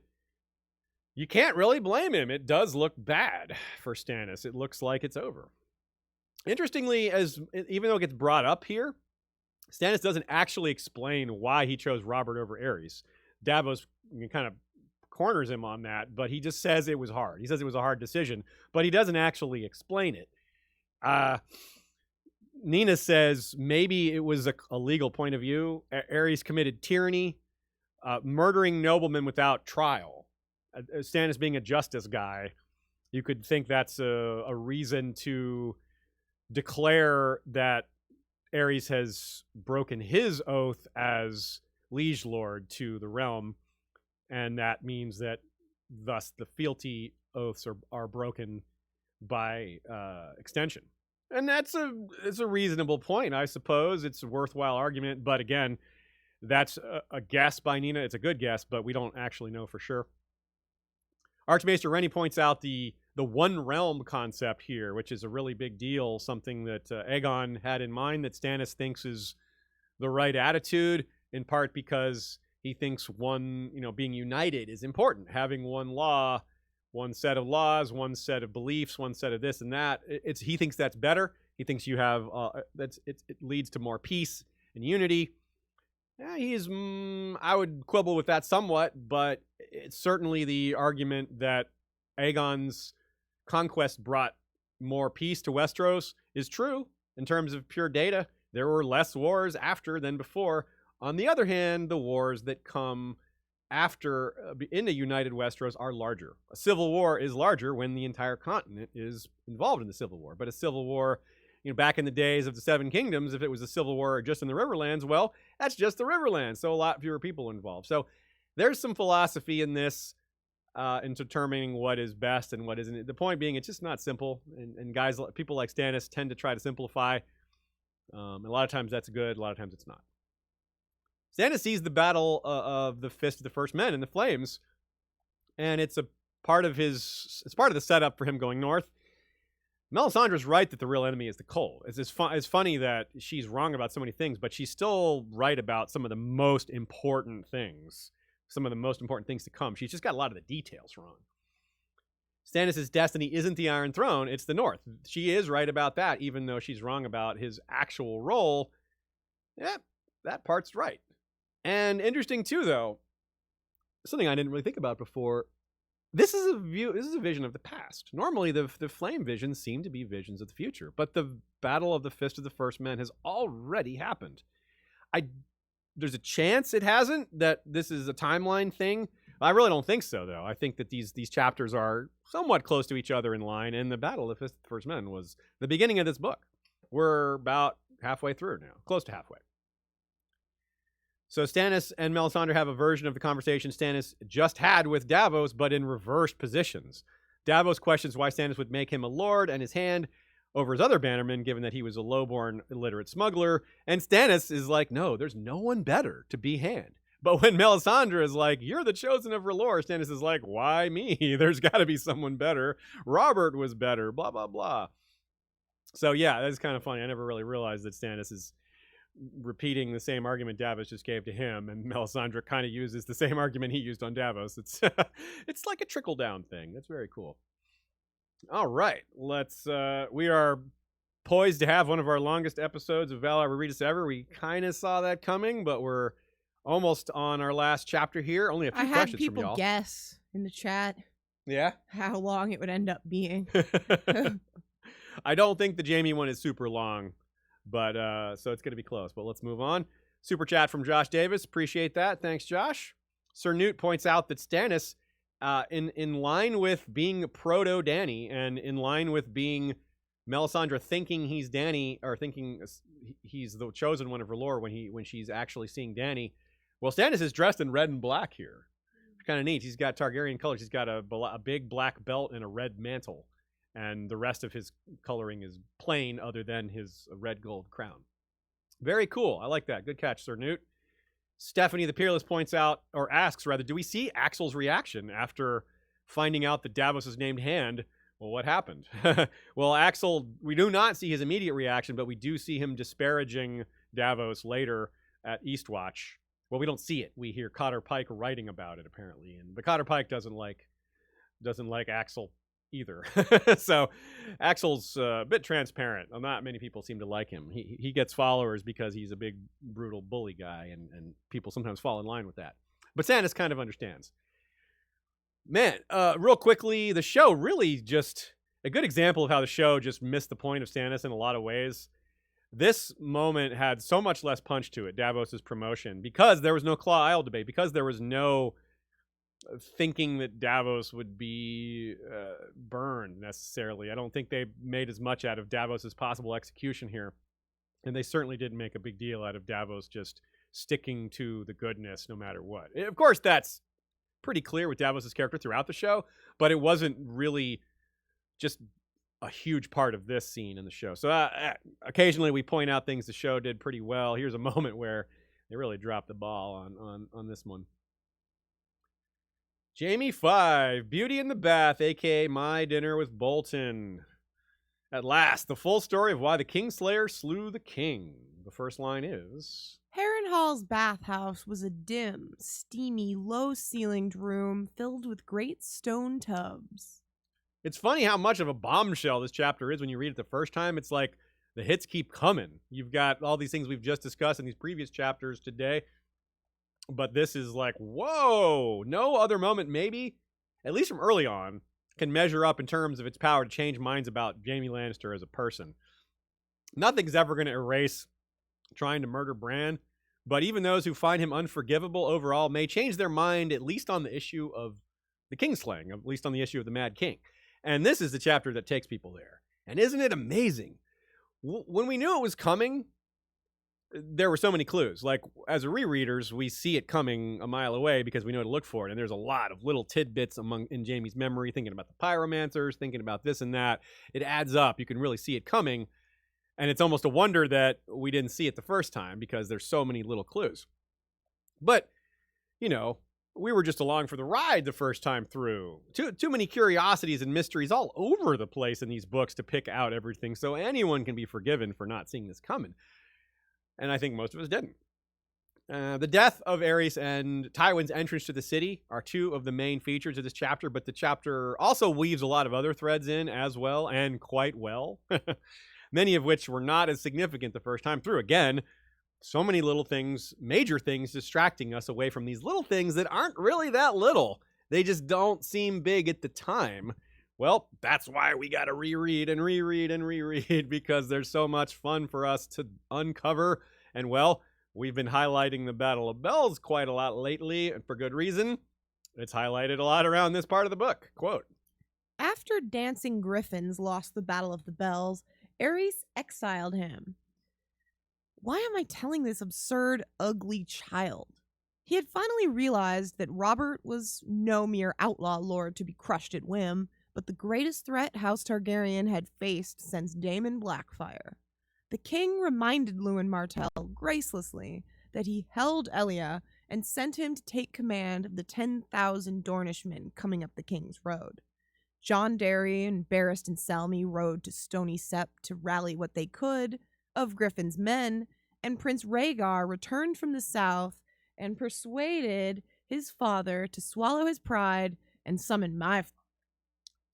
you can't really blame him. It does look bad for Stannis. It looks like it's over. Interestingly, even though it gets brought up here, Stannis doesn't actually explain why he chose Robert over Aerys. Davos kind of corners him on that, but he just says it was hard. He says it was a hard decision, but he doesn't actually explain it. Nina says maybe it was a legal point of view. Aerys committed tyranny, murdering noblemen without trial. Stannis being a justice guy, you could think that's a reason to declare that Aerys has broken his oath as liege lord to the realm, and that means that thus the fealty oaths are broken by extension. And it's a reasonable point, I suppose. It's a worthwhile argument, but again, that's a guess by Nina. It's a good guess, but we don't actually know for sure. Archmaester Rennie points out the one realm concept here, which is a really big deal, something that Aegon had in mind that Stannis thinks is the right attitude, in part because he thinks being united is important. Having one law, one set of laws, one set of beliefs, one set of this and that. He thinks that's better. He thinks you have it leads to more peace and unity. Yeah, I would quibble with that somewhat, but it's certainly the argument that Aegon's conquest brought more peace to Westeros is true in terms of pure data. There were less wars after than before On the other hand, the wars that come after in a united Westeros are larger. A civil war is larger when the entire continent is involved in the civil war. But a civil war, back in the days of the Seven Kingdoms, if it was a civil war just in the Riverlands, well, that's just the Riverlands. So a lot fewer people involved. So there's some philosophy in this in determining what is best and what isn't. The point being, it's just not simple. And guys, people like Stannis tend to try to simplify. A lot of times that's good. A lot of times it's not. Stannis sees the battle of the Fist of the First Men in the Flames, and it's part of the setup for him going north. Melisandre's right that the real enemy is the cold. It's funny that she's wrong about so many things, but she's still right about some of the most important things. Some of the most important things to come. She's just got a lot of the details wrong. Stannis' destiny isn't the Iron Throne, it's the North. She is right about that, even though she's wrong about his actual role. Yeah, that part's right. And interesting too, though, something I didn't really think about before. This is a vision of the past. Normally, the flame visions seem to be visions of the future, but the battle of the Fist of the First Men has already happened. There's a chance it hasn't, that this is a timeline thing. I really don't think so, though. I think that these chapters are somewhat close to each other in line, and the battle of the Fist of the First Men was the beginning of this book. We're about halfway through now, close to halfway. So Stannis and Melisandre have a version of the conversation Stannis just had with Davos, but in reversed positions. Davos questions why Stannis would make him a lord and his hand over his other bannermen, given that he was a lowborn, illiterate smuggler. And Stannis is like, no, there's no one better to be hand. But when Melisandre is like, you're the chosen of R'hllor, Stannis is like, why me? There's got to be someone better. Robert was better, blah, blah, blah. So yeah, that's kind of funny. I never really realized that Stannis is repeating the same argument Davos just gave to him, and Melisandre kind of uses the same argument he used on Davos. It's it's like a trickle down thing. That's very cool. All right, we are poised to have one of our longest episodes of Valar Rereadis ever. We kind of saw that coming, but we're almost on our last chapter here. Only a few questions from y'all. I had people guess in the chat. Yeah? How long it would end up being. I don't think the Jaime one is super long. But so it's going to be close. But let's move on. Super chat from Josh Davis. Appreciate that. Thanks, Josh. Sir Newt points out that Stannis, in line with being proto-Dany and in line with being Melisandre thinking he's Dany, or thinking he's the chosen one of R'hllor when she's actually seeing Dany. Well, Stannis is dressed in red and black here. Kind of neat. He's got Targaryen colors. He's got a big black belt and a red mantle. And the rest of his coloring is plain other than his red gold crown. Very cool. I like that. Good catch, Sir Newt. Stephanie the Peerless points out, or asks rather, do we see Axel's reaction after finding out that Davos is named Hand? Well, what happened? Well, Axel, we do not see his immediate reaction, but we do see him disparaging Davos later at Eastwatch. Well, we don't see it. We hear Cotter Pike writing about it, apparently. But Cotter Pike doesn't like Axel either. So Axel's a bit transparent. Not many people seem to like him. He gets followers because he's a big, brutal bully guy, and people sometimes fall in line with that. But Stannis kind of understands. Man, real quickly, the show really just a good example of how the show just missed the point of Stannis in a lot of ways. This moment had so much less punch to it, Davos's promotion, because there was no Claw Isle debate, because there was no thinking that Davos would be burned necessarily. I don't think they made as much out of Davos's possible execution here. And they certainly didn't make a big deal out of Davos just sticking to the goodness no matter what. Of course, that's pretty clear with Davos's character throughout the show, but it wasn't really just a huge part of this scene in the show. So occasionally we point out things the show did pretty well. Here's a moment where they really dropped the ball on this one. Jaime 5, Beauty in the Bath, a.k.a. My Dinner with Bolton. At last, the full story of why the Kingslayer slew the king. The first line is... Harrenhal's bathhouse was a dim, steamy, low-ceilinged room filled with great stone tubs. It's funny how much of a bombshell this chapter is when you read it the first time. It's like the hits keep coming. You've got all these things we've just discussed in these previous chapters today. But this is like, whoa, no other moment maybe, at least from early on, can measure up in terms of its power to change minds about Jaime Lannister as a person. Nothing's ever going to erase trying to murder Bran, But even those who find him unforgivable overall may change their mind, at least on the issue of the kingslaying, at least on the issue of the Mad King. And this is the chapter that takes people there. And isn't it amazing? When we knew it was coming, there were so many clues. Like, as rereaders, we see it coming a mile away because we know to look for it. And there's a lot of little tidbits in Jaime's memory, thinking about the pyromancers, thinking about this and that. It adds up. You can really see it coming. And it's almost a wonder that we didn't see it the first time because there's so many little clues. But, you know, we were just along for the ride the first time through. Too many curiosities and mysteries all over the place in these books to pick out everything, so anyone can be forgiven for not seeing this coming. And I think most of us didn't. The death of Aerys and Tywin's entrance to the city are two of the main features of this chapter, but the chapter also weaves a lot of other threads in as well, and quite well. Many of which were not as significant the first time through. Again, so many little things, major things, distracting us away from these little things that aren't really that little. They just don't seem big at the time. Well, that's why we got to reread and reread and reread, because there's so much fun for us to uncover. And, well, we've been highlighting the Battle of Bells quite a lot lately, and for good reason. It's highlighted a lot around this part of the book. Quote, "After dancing griffins lost the Battle of the Bells, Aerys exiled him. Why am I telling this absurd, ugly child? He had finally realized that Robert was no mere outlaw lord to be crushed at whim, but the greatest threat House Targaryen had faced since Daemon Blackfyre. The king reminded Lewin Martell gracelessly that he held Elia and sent him to take command of the 10,000 Dornishmen coming up the king's road. John Derry and Barristan and Selmy rode to Stony Sept to rally what they could of Griffin's men, and Prince Rhaegar returned from the south and persuaded his father to swallow his pride and summon my father."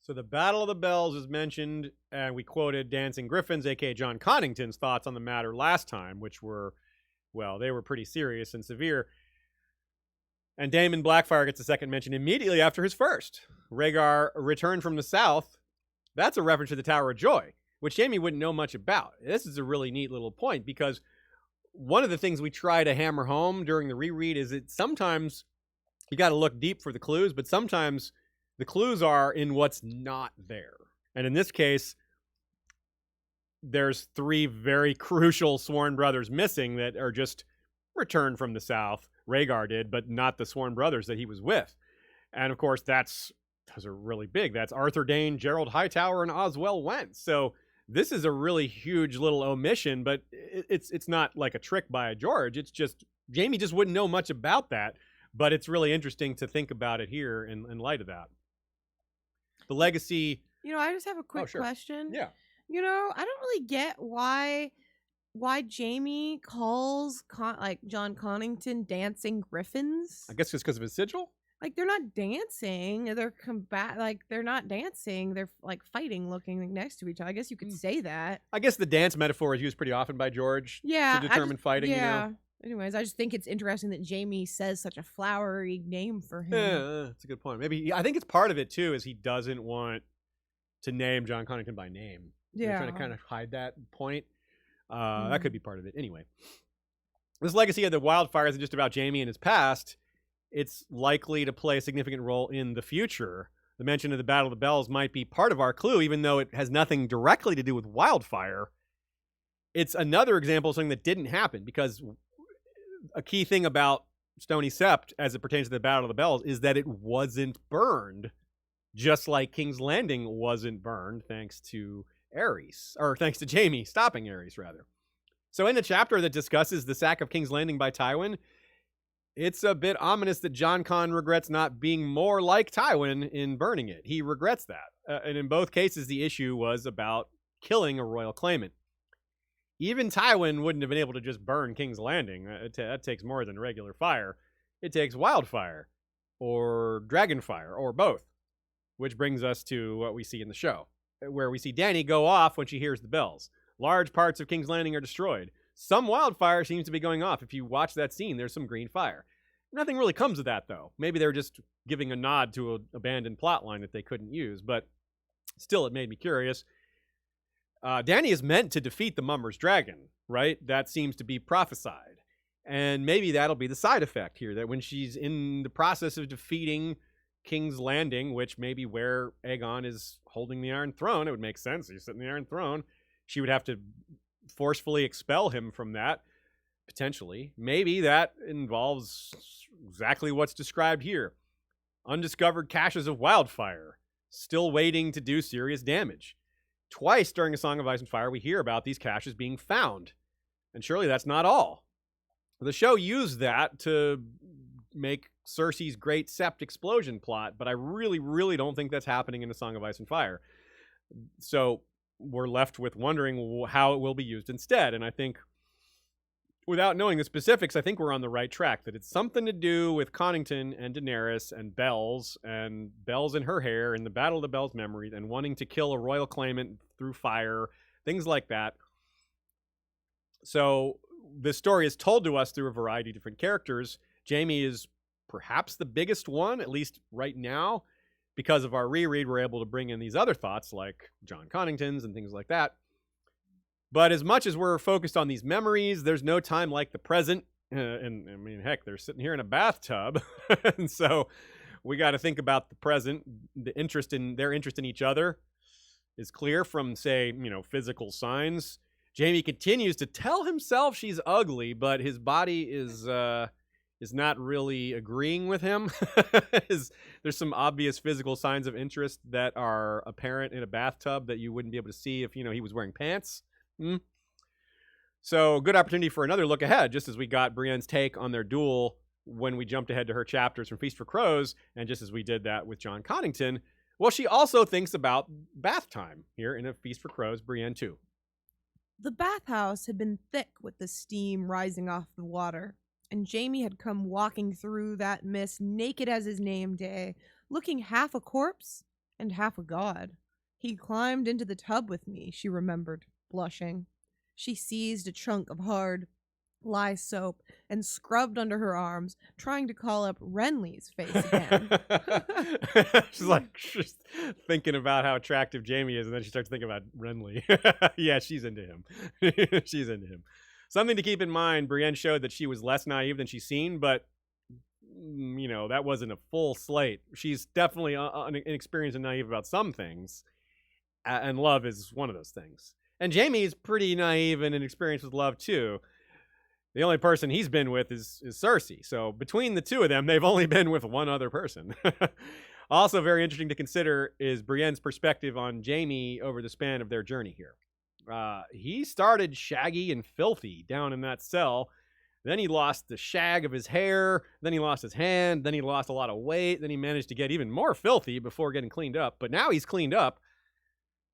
So the Battle of the Bells is mentioned, and we quoted Dancing Griffins, a.k.a. John Connington's thoughts on the matter last time, which were, well, they were pretty serious and severe. And Daemon Blackfyre gets a second mention immediately after his first. Rhaegar returned from the south. That's a reference to the Tower of Joy, which Jaime wouldn't know much about. This is a really neat little point, because one of the things we try to hammer home during the reread is that sometimes you got to look deep for the clues, but sometimes the clues are in what's not there. And in this case, there's three very crucial sworn brothers missing that are just returned from the south. Rhaegar did, but not the sworn brothers that he was with. And of course, those are really big. That's Arthur Dayne, Gerald Hightower, and Oswell Wentz. So this is a really huge little omission, but it's not like a trick by George. It's just, Jaime just wouldn't know much about that, but it's really interesting to think about it here in light of that. The legacy... You know, I just have a quick question. Yeah. You know, I don't really get why Jaime calls John Connington dancing griffins. I guess just because of his sigil? Like, they're not dancing. They're not dancing. They're like fighting, looking next to each other. I guess you could say that. I guess the dance metaphor is used pretty often by George to determine fighting, you know? Anyways, I just think it's interesting that Jaime says such a flowery name for him. Yeah, that's a good point. Maybe I think it's part of it too, is he doesn't want to name John Connington by name. Yeah, they're trying to kind of hide that point. That could be part of it. Anyway, this legacy of the wildfires isn't just about Jaime and his past. It's likely to play a significant role in the future. The mention of the Battle of the Bells might be part of our clue, even though it has nothing directly to do with wildfire. It's another example of something that didn't happen, because a key thing about Stony Sept as it pertains to the Battle of the Bells is that it wasn't burned, just like King's Landing wasn't burned thanks to Jaime stopping Aerys, rather. So in the chapter that discusses the sack of King's Landing by Tywin, it's a bit ominous that Jon Con regrets not being more like Tywin in burning it. He regrets that. And in both cases, the issue was about killing a royal claimant. Even Tywin wouldn't have been able to just burn King's Landing. That takes more than regular fire. It takes wildfire, or dragonfire, or both. Which brings us to what we see in the show, where we see Dany go off when she hears the bells. Large parts of King's Landing are destroyed. Some wildfire seems to be going off. If you watch that scene, there's some green fire. Nothing really comes of that, though. Maybe they're just giving a nod to an abandoned plotline that they couldn't use, but still, it made me curious. Dany is meant to defeat the Mummer's dragon, right? That seems to be prophesied. And maybe that'll be the side effect here, that when she's in the process of defeating King's Landing, which may be where Aegon is holding the Iron Throne, it would make sense. He's sitting in the Iron Throne. She would have to forcefully expel him from that, potentially. Maybe that involves exactly what's described here. Undiscovered caches of wildfire, still waiting to do serious damage. Twice during A Song of Ice and Fire, we hear about these caches being found. And surely that's not all. The show used that to make Cersei's great Sept explosion plot, but I really, really don't think that's happening in A Song of Ice and Fire. So we're left with wondering how it will be used instead. And I think, without knowing the specifics, I think we're on the right track, that it's something to do with Connington and Daenerys and Bells in her hair and the Battle of the Bells memories and wanting to kill a royal claimant through fire, things like that. So this story is told to us through a variety of different characters. Jaime is perhaps the biggest one, at least right now. Because of our reread, we're able to bring in these other thoughts like John Connington's and things like that. But as much as we're focused on these memories, there's no time like the present. And I mean, heck, they're sitting here in a bathtub. And so we got to think about the present. Their interest in each other is clear from, say, physical signs. Jaime continues to tell himself she's ugly, but his body is not really agreeing with him. There's some obvious physical signs of interest that are apparent in a bathtub that you wouldn't be able to see if, he was wearing pants. So, good opportunity for another look ahead, just as we got Brienne's take on their duel when we jumped ahead to her chapters from Feast for Crows, and just as we did that with John Connington. Well, she also thinks about bath time here in A Feast for Crows, Brienne 2. The bathhouse had been thick with the steam rising off the water, and Jaime had come walking through that mist naked as his name day, looking half a corpse and half a god. He climbed into the tub with me, she remembered, blushing. She seized a chunk of hard lye soap and scrubbed under her arms, trying to call up Renly's face again. She's thinking about how attractive Jaime is, and then she starts thinking about Renly. Yeah, she's into him. She's into him. Something to keep in mind, Brienne showed that she was less naive than she's seen, but, that wasn't a full slate. She's definitely inexperienced and naive about some things, and love is one of those things. And Jaime is pretty naive and inexperienced with love, too. The only person he's been with is Cersei. So between the two of them, they've only been with one other person. Also very interesting to consider is Brienne's perspective on Jaime over the span of their journey here. He started shaggy and filthy down in that cell. Then he lost the shag of his hair. Then he lost his hand. Then he lost a lot of weight. Then he managed to get even more filthy before getting cleaned up. But now he's cleaned up.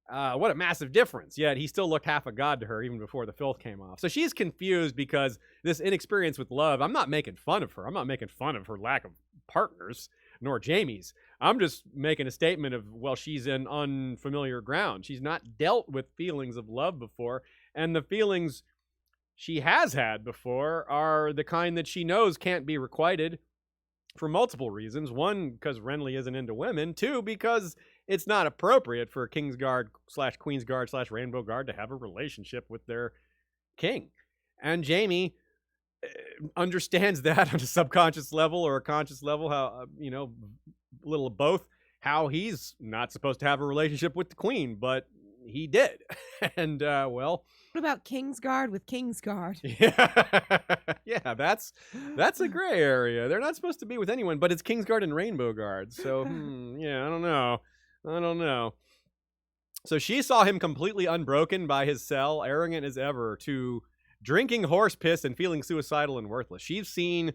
What a massive difference. Yet he still looked half a god to her even before the filth came off. So she's confused because this inexperience with love, I'm not making fun of her. I'm not making fun of her lack of partners, nor Jaime's. I'm just making a statement of, well, she's in unfamiliar ground. She's not dealt with feelings of love before. And the feelings she has had before are the kind that she knows can't be requited for multiple reasons. One, because Renly isn't into women. Two, because it's not appropriate for a Kingsguard / Queensguard / Rainbow Guard to have a relationship with their king. And Jaime understands that on a subconscious level or a conscious level, how, a little of both, how he's not supposed to have a relationship with the queen, but he did. And, well... What about Kingsguard with Kingsguard? Yeah, that's a gray area. They're not supposed to be with anyone, but it's Kingsguard and Rainbow Guard. So, yeah, I don't know. So she saw him completely unbroken by his cell, arrogant as ever, to drinking horse piss and feeling suicidal and worthless. She's seen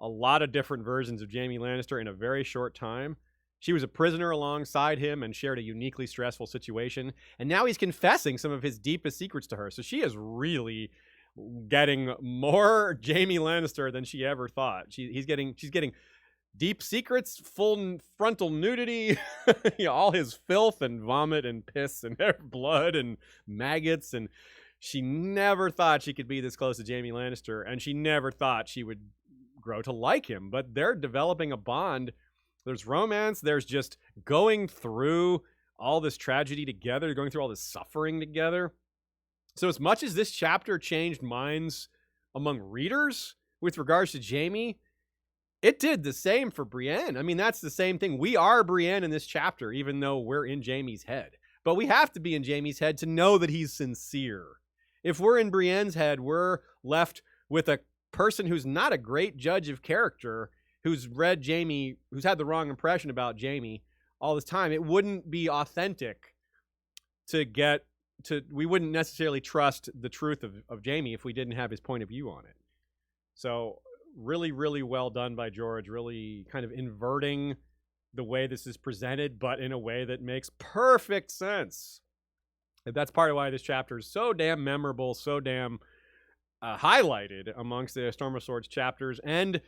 a lot of different versions of Jaime Lannister in a very short time. She was a prisoner alongside him and shared a uniquely stressful situation. And now he's confessing some of his deepest secrets to her. So she is really getting more Jaime Lannister than she ever thought. She's getting deep secrets, full frontal nudity, all his filth and vomit and piss and blood and maggots. And she never thought she could be this close to Jaime Lannister. And she never thought she would grow to like him. But they're developing a bond. There's romance. There's just going through all this tragedy together, going through all this suffering together. So as much as this chapter changed minds among readers, with regards to Jaime, it did the same for Brienne. I mean, that's the same thing. We are Brienne in this chapter, even though we're in Jaime's head. But we have to be in Jaime's head to know that he's sincere. If we're in Brienne's head, we're left with a person who's not a great judge of character, who's read Jaime, who's had the wrong impression about Jaime all this time. It wouldn't be authentic we wouldn't necessarily trust the truth of Jaime if we didn't have his point of view on it. So really, really well done by George, really kind of inverting the way this is presented, but in a way that makes perfect sense. And that's part of why this chapter is so damn memorable, so damn highlighted amongst the Storm of Swords chapters. And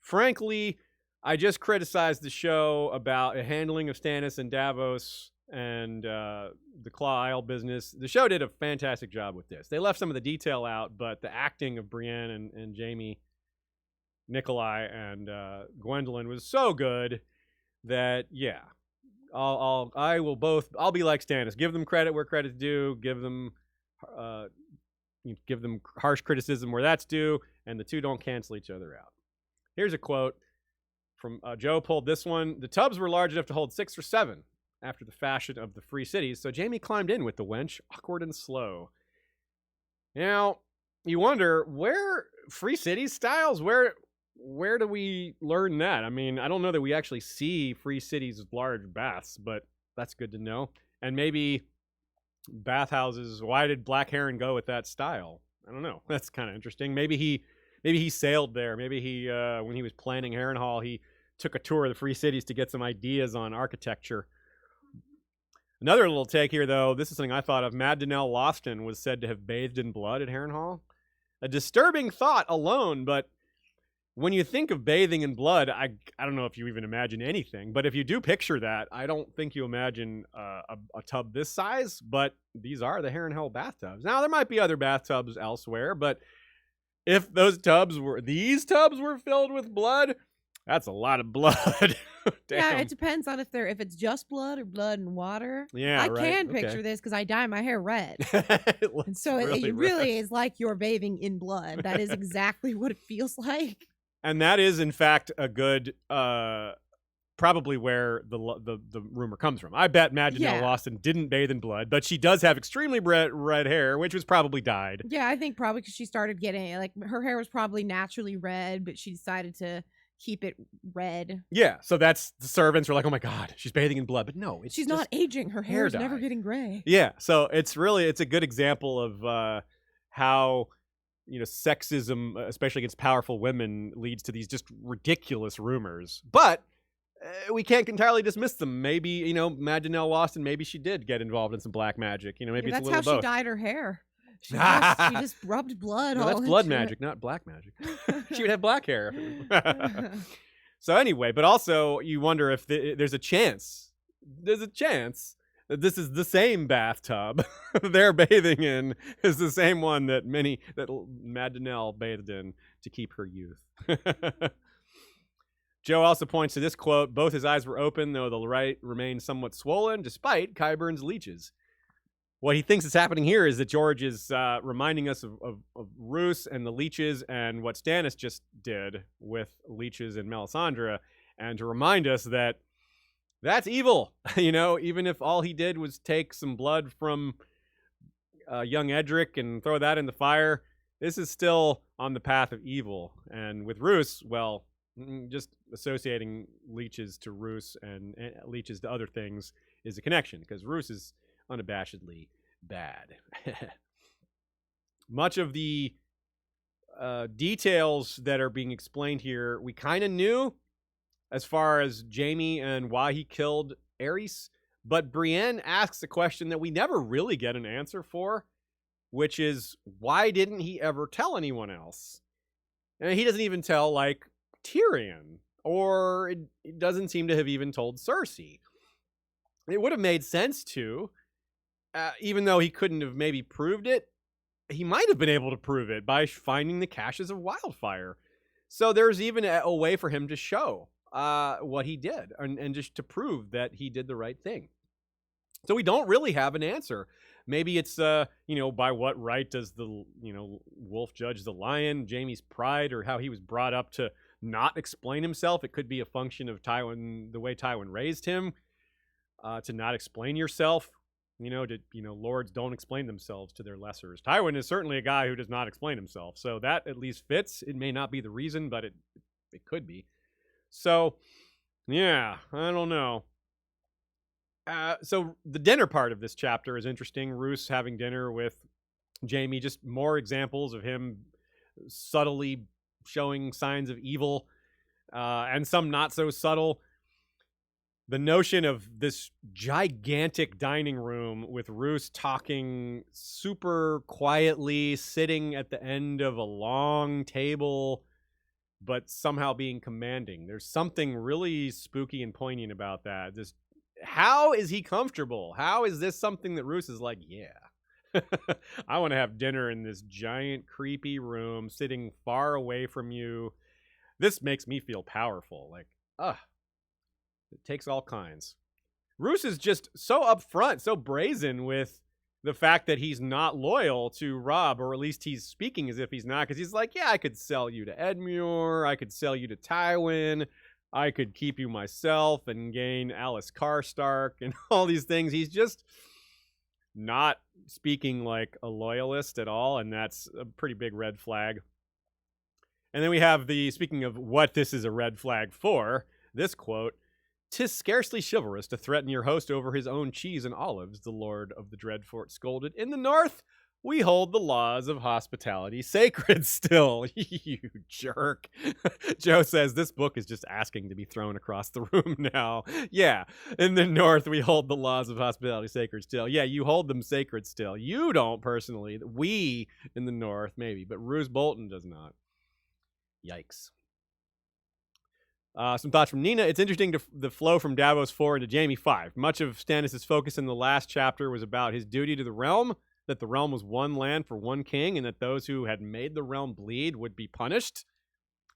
frankly, I just criticized the show about a handling of Stannis and Davos and the Claw Isle business. The show did a fantastic job with this. They left some of the detail out, but the acting of Brienne and Jaime, Nikolai, and Gwendolyn was so good that, yeah, I'll be like Stannis. Give them credit where credit's due. Give them harsh criticism where that's due, and the two don't cancel each other out. Here's a quote from Joe pulled this one. The tubs were large enough to hold 6 or 7 after the fashion of the free cities, so Jaime climbed in with the wench, awkward and slow. Now, you wonder, where free cities styles, where do we learn that? I mean, I don't know that we actually see free cities with large baths, but that's good to know. And maybe bathhouses, why did Black Heron go with that style? I don't know. That's kind of interesting. Maybe he sailed there. Maybe he when he was planning Harrenhal, he took a tour of the free cities to get some ideas on architecture. Another little take here, though, this is something I thought of. Mad Danelle Lawston was said to have bathed in blood at Harrenhal. A disturbing thought alone, but when you think of bathing in blood, I don't know if you even imagine anything, but if you do picture that, I don't think you imagine a tub this size, but these are the Harrenhal bathtubs. Now, there might be other bathtubs elsewhere, but if these tubs were filled with blood, that's a lot of blood. Damn. Yeah, it depends on if it's just blood or blood and water. Yeah, I right. can picture this because I dye my hair red. And so really it really is like you're bathing in blood. That is exactly what it feels like. And that is, in fact, a good, probably where the rumor comes from. I bet Mad Danelle Lawson didn't bathe in blood, but she does have extremely red hair, which was probably dyed. Yeah, I think probably because she started getting, like, her hair was probably naturally red, but she decided to keep it red. Yeah, so that's, the servants were like, oh my God, she's bathing in blood. But no, she's not aging. Her hair is never getting gray. Yeah, so it's a good example of how, sexism, especially against powerful women, leads to these just ridiculous rumors. But we can't entirely dismiss them. Maybe, Mad Danelle Lawson, maybe she did get involved in some black magic. Maybe it's a little both. That's how she dyed her hair. She just rubbed blood all that's blood into magic, not black magic. She would have black hair. So anyway, but also you wonder if there's a chance that this is the same bathtub they're bathing in is the same one that Mad Danelle bathed in to keep her youth. Joe also points to this quote, both his eyes were open, though the right remained somewhat swollen, despite Qyburn's leeches. What he thinks is happening here is that George is reminding us of Roose and the leeches and what Stannis just did with leeches and Melisandre, and to remind us that that's evil. Even if all he did was take some blood from young Edric and throw that in the fire, this is still on the path of evil. And with Roose, well, just associating leeches to Roose and leeches to other things is a connection, because Roose is unabashedly bad. Much of the details that are being explained here, we kind of knew as far as Jaime and why he killed Aerys, but Brienne asks a question that we never really get an answer for, which is, why didn't he ever tell anyone else? And he doesn't even tell, like, Tyrion, or it doesn't seem to have even told Cersei. It would have made sense to, even though he couldn't have maybe proved it, he might have been able to prove it by finding the caches of wildfire. So there's even a way for him to show what he did and just to prove that he did the right thing. So we don't really have an answer. Maybe it's, by what right does the, wolf judge the lion, Jaime's pride, or how he was brought up to not explain himself. It could be a function of Tywin, the way Tywin raised him, to not explain yourself. Lords don't explain themselves to their lessers. Tywin is certainly a guy who does not explain himself. So that at least fits. It may not be the reason, but it could be. So, yeah, I don't know. So the dinner part of this chapter is interesting. Roose having dinner with Jaime, just more examples of him subtly showing signs of evil, and some not so subtle. The notion of this gigantic dining room with Roose talking super quietly, sitting at the end of a long table, but somehow being commanding. There's something really spooky and poignant about that. Just how is he comfortable? How is this something that Roose is like, yeah, I want to have dinner in this giant, creepy room, sitting far away from you. This makes me feel powerful. Like, it takes all kinds. Roose is just so upfront, so brazen with the fact that he's not loyal to Robb, or at least he's speaking as if he's not, because he's like, yeah, I could sell you to Edmure, I could sell you to Tywin, I could keep you myself and gain Alice Karstark and all these things. He's just not speaking like a loyalist at all, and that's a pretty big red flag. And then we have speaking of what this is a red flag for, this quote, "'Tis scarcely chivalrous to threaten your host over his own cheese and olives," the Lord of the Dreadfort scolded. "In the north, we hold the laws of hospitality sacred still." You jerk. Joe says this book is just asking to be thrown across the room now. Yeah, in the north, we hold the laws of hospitality sacred still. Yeah, you hold them sacred still. You don't personally. We in the north, maybe, but Roose Bolton does not. Yikes. Some thoughts from Nina. It's interesting the flow from Davos 4 into Jaime 5. Much of Stannis' focus in the last chapter was about his duty to the realm, that the realm was one land for one king, and that those who had made the realm bleed would be punished.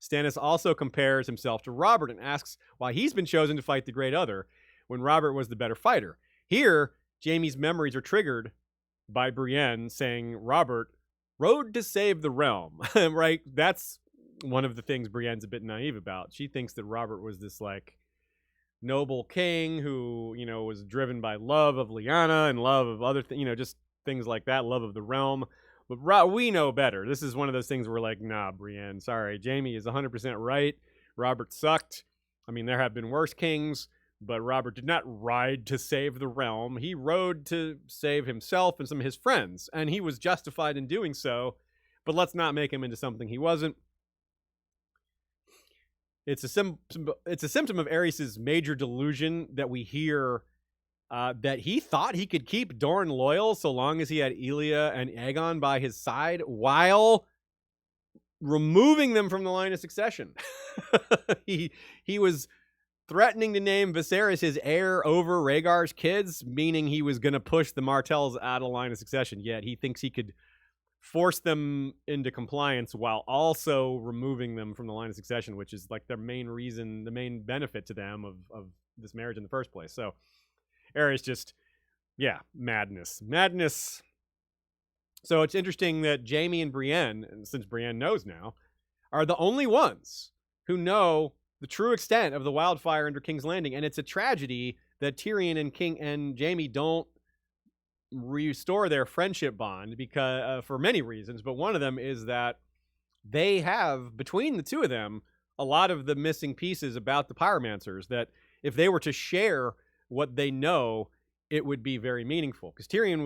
Stannis also compares himself to Robert and asks why he's been chosen to fight the Great Other when Robert was the better fighter. Here, Jaime's memories are triggered by Brienne saying Robert rode to save the realm, right? That's one of the things Brienne's a bit naive about. She thinks that Robert was this like noble king who, was driven by love of Lyanna and love of other things, just things like that, love of the realm. But we know better. This is one of those things where like, nah, Brienne, sorry. Jaime is 100% right. Robert sucked. I mean, there have been worse kings, but Robert did not ride to save the realm. He rode to save himself and some of his friends, and he was justified in doing so. But let's not make him into something he wasn't. It's a symptom of Aerys' major delusion that we hear that he thought he could keep Dorne loyal so long as he had Elia and Aegon by his side while removing them from the line of succession. He was threatening to name Viserys his heir over Rhaegar's kids, meaning he was going to push the Martells out of line of succession, yet he thinks he could force them into compliance while also removing them from the line of succession, which is like their main reason, the main benefit to them of this marriage in the first place. So Aerys just, madness. So it's interesting that Jaime and Brienne, and since Brienne knows now, are the only ones who know the true extent of the wildfire under King's Landing. And it's a tragedy that Tyrion and Jaime don't restore their friendship bond because for many reasons, but one of them is that they have, between the two of them, a lot of the missing pieces about the pyromancers that if they were to share what they know, it would be very meaningful, because Tyrion's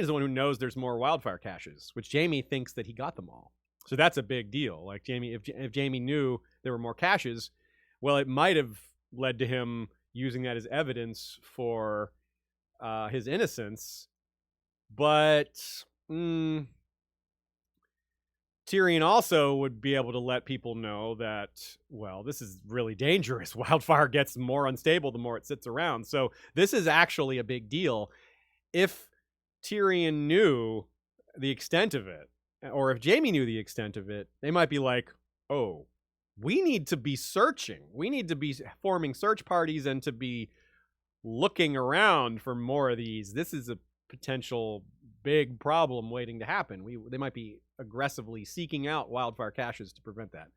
the one who knows there's more wildfire caches, which Jaime thinks that he got them all. So that's a big deal. Like if Jaime knew there were more caches, well, it might have led to him using that as evidence for his innocence, but Tyrion also would be able to let people know that, well, this is really dangerous. Wildfire gets more unstable the more it sits around. So this is actually a big deal. If Tyrion knew the extent of it, or if Jaime knew the extent of it, they might be like, oh, we need to be searching. We need to be forming search parties and to be looking around for more of these. This is a potential big problem waiting to happen. They might be aggressively seeking out wildfire caches to prevent that.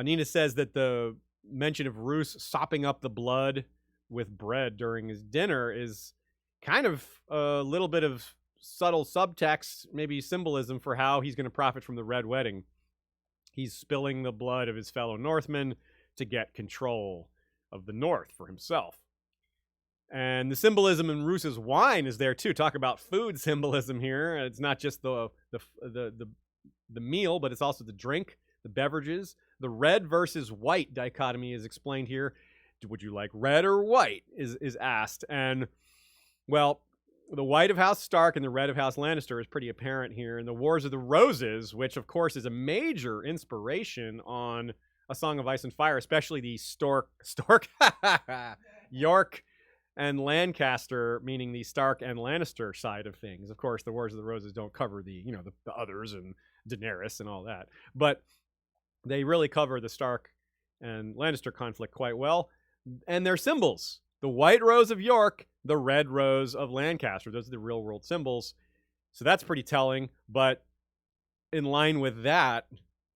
Nina says that the mention of Roose sopping up the blood with bread during his dinner is kind of a little bit of subtle subtext, maybe symbolism for how he's going to profit from the Red Wedding. He's spilling the blood of his fellow Northmen to get control of the North for himself. And the symbolism in Roose's wine is there too. Talk about food symbolism here. It's not just the meal, but it's also the drink, the beverages. The red versus white dichotomy is explained here. Would you like red or white is asked. And, well, the white of House Stark and the red of House Lannister is pretty apparent here. In the Wars of the Roses, which, of course, is a major inspiration on A Song of Ice and Fire, especially the York and Lancaster, meaning the Stark and Lannister side of things. Of course, the Wars of the Roses don't cover the others and Daenerys and all that. But they really cover the Stark and Lannister conflict quite well. And their symbols. The white rose of York, the red rose of Lancaster. Those are the real world symbols. So that's pretty telling. But in line with that,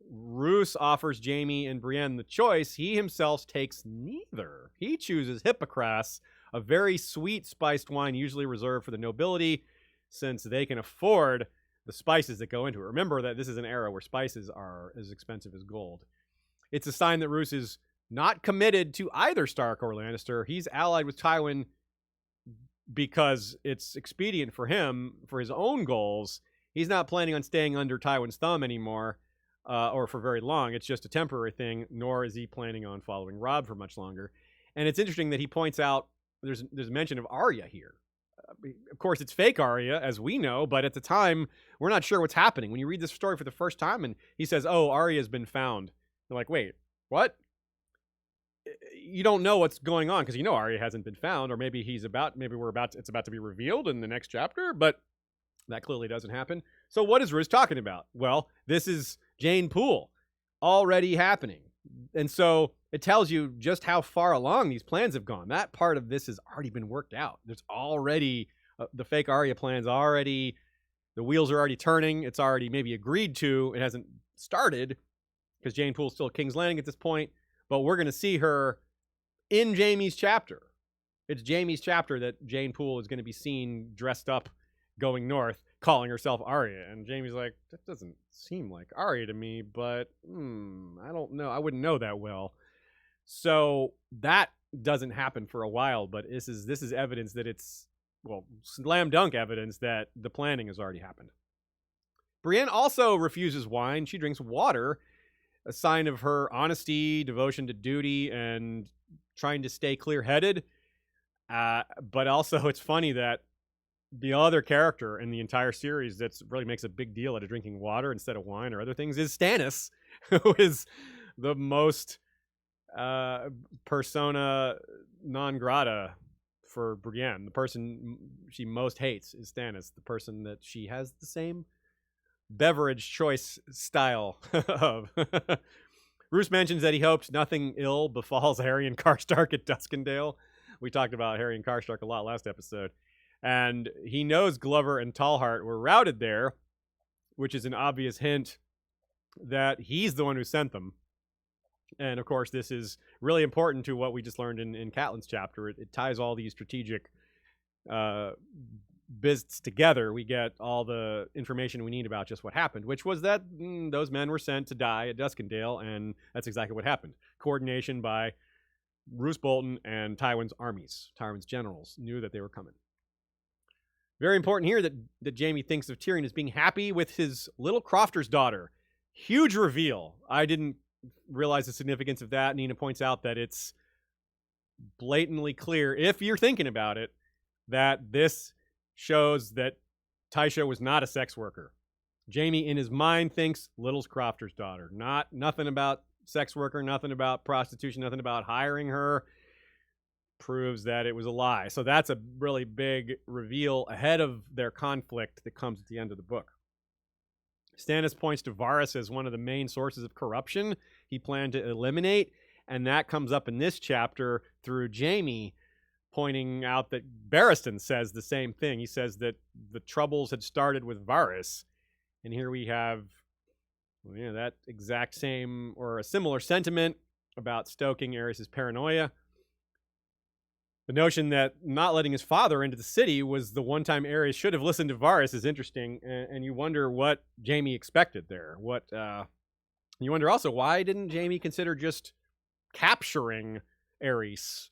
Roose offers Jaime and Brienne the choice. He himself takes neither. He chooses Hippocras, a very sweet spiced wine usually reserved for the nobility, since they can afford the spices that go into it. Remember that this is an era where spices are as expensive as gold. It's a sign that Roose is not committed to either Stark or Lannister. He's allied with Tywin because it's expedient for him, for his own goals. He's not planning on staying under Tywin's thumb anymore, or for very long. It's just a temporary thing, nor is he planning on following Robb for much longer. And it's interesting that he points out there's mention of Arya here. Of course, it's fake Arya, as we know, but at the time, we're not sure what's happening. When you read this story for the first time and he says, oh, Arya's been found. They're like, wait, what? You don't know what's going on because you know Arya hasn't been found, or maybe it's about to be revealed in the next chapter, but that clearly doesn't happen. So what is Roose talking about? Well, this is Jane Poole already happening. And so it tells you just how far along these plans have gone. That part of this has already been worked out. There's already the fake Arya plans already, the wheels are already turning. It's already maybe agreed to. It hasn't started because Jane Poole's still King's Landing at this point, but we're going to see her in Jaime's chapter. It's Jaime's chapter that Jane Poole is going to be seen dressed up going north, calling herself Arya. And Jaime's like, that doesn't seem like Arya to me, but I don't know. I wouldn't know that well. So that doesn't happen for a while, but this is evidence that it's, well, slam dunk evidence that the planning has already happened. Brienne also refuses wine. She drinks water, a sign of her honesty, devotion to duty, and trying to stay clear-headed. But also it's funny that the other character in the entire series that really makes a big deal out of drinking water instead of wine or other things is Stannis, who is the most persona non grata for Brienne. The person she most hates is Stannis, the person that she has the same beverage choice style of. Roose mentions that he hoped nothing ill befalls Harry and Karstark at Duskendale. We talked about Harry and Karstark a lot last episode. And he knows Glover and Tallheart were routed there, which is an obvious hint that he's the one who sent them. And, of course, this is really important to what we just learned in Catelyn's chapter. It ties all these strategic bits together. We get all the information we need about just what happened, which was that those men were sent to die at Duskendale, and that's exactly what happened. Coordination by Roose Bolton and Tywin's armies. Tywin's generals knew that they were coming. Very important here that Jaime thinks of Tyrion as being happy with his little crofter's daughter. Huge reveal. I didn't realize the significance of that. Nina points out that it's blatantly clear, if you're thinking about it, that this shows that Tysha was not a sex worker. Jaime, in his mind, thinks Little's crofter's daughter. Nothing about sex worker, nothing about prostitution, nothing about hiring her. Proves that it was a lie. So that's a really big reveal ahead of their conflict that comes at the end of the book. Stannis points to Varys as one of the main sources of corruption he planned to eliminate, and that comes up in this chapter through Jaime. pointing out that Barristan says the same thing. He says that the troubles had started with Varys, and here we have that exact same or a similar sentiment about stoking Aerys' paranoia. The notion that not letting his father into the city was the one time Aerys should have listened to Varys is interesting, and you wonder what Jaime expected there. You wonder also, why didn't Jaime consider just capturing Aerys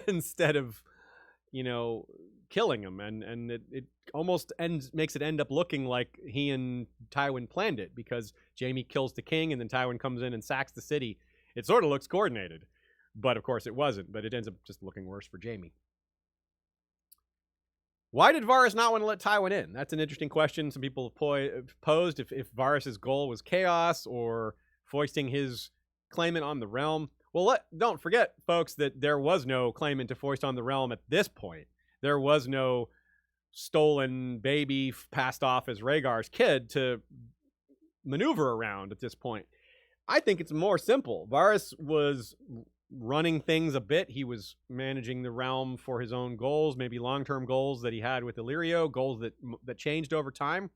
instead of, killing him? And it almost makes it end up looking like he and Tywin planned it, because Jaime kills the king and then Tywin comes in and sacks the city. It sort of looks coordinated. But, of course, it wasn't. But it ends up just looking worse for Jaime. Why did Varys not want to let Tywin in? That's an interesting question. Some people have posed if Varys' goal was chaos or foisting his claimant on the realm. Well, don't forget, folks, that there was no claimant to foist on the realm at this point. There was no stolen baby passed off as Rhaegar's kid to maneuver around at this point. I think it's more simple. Varys was running things a bit. He was managing the realm for his own goals, maybe long-term goals that he had with Illyrio, goals that changed over time.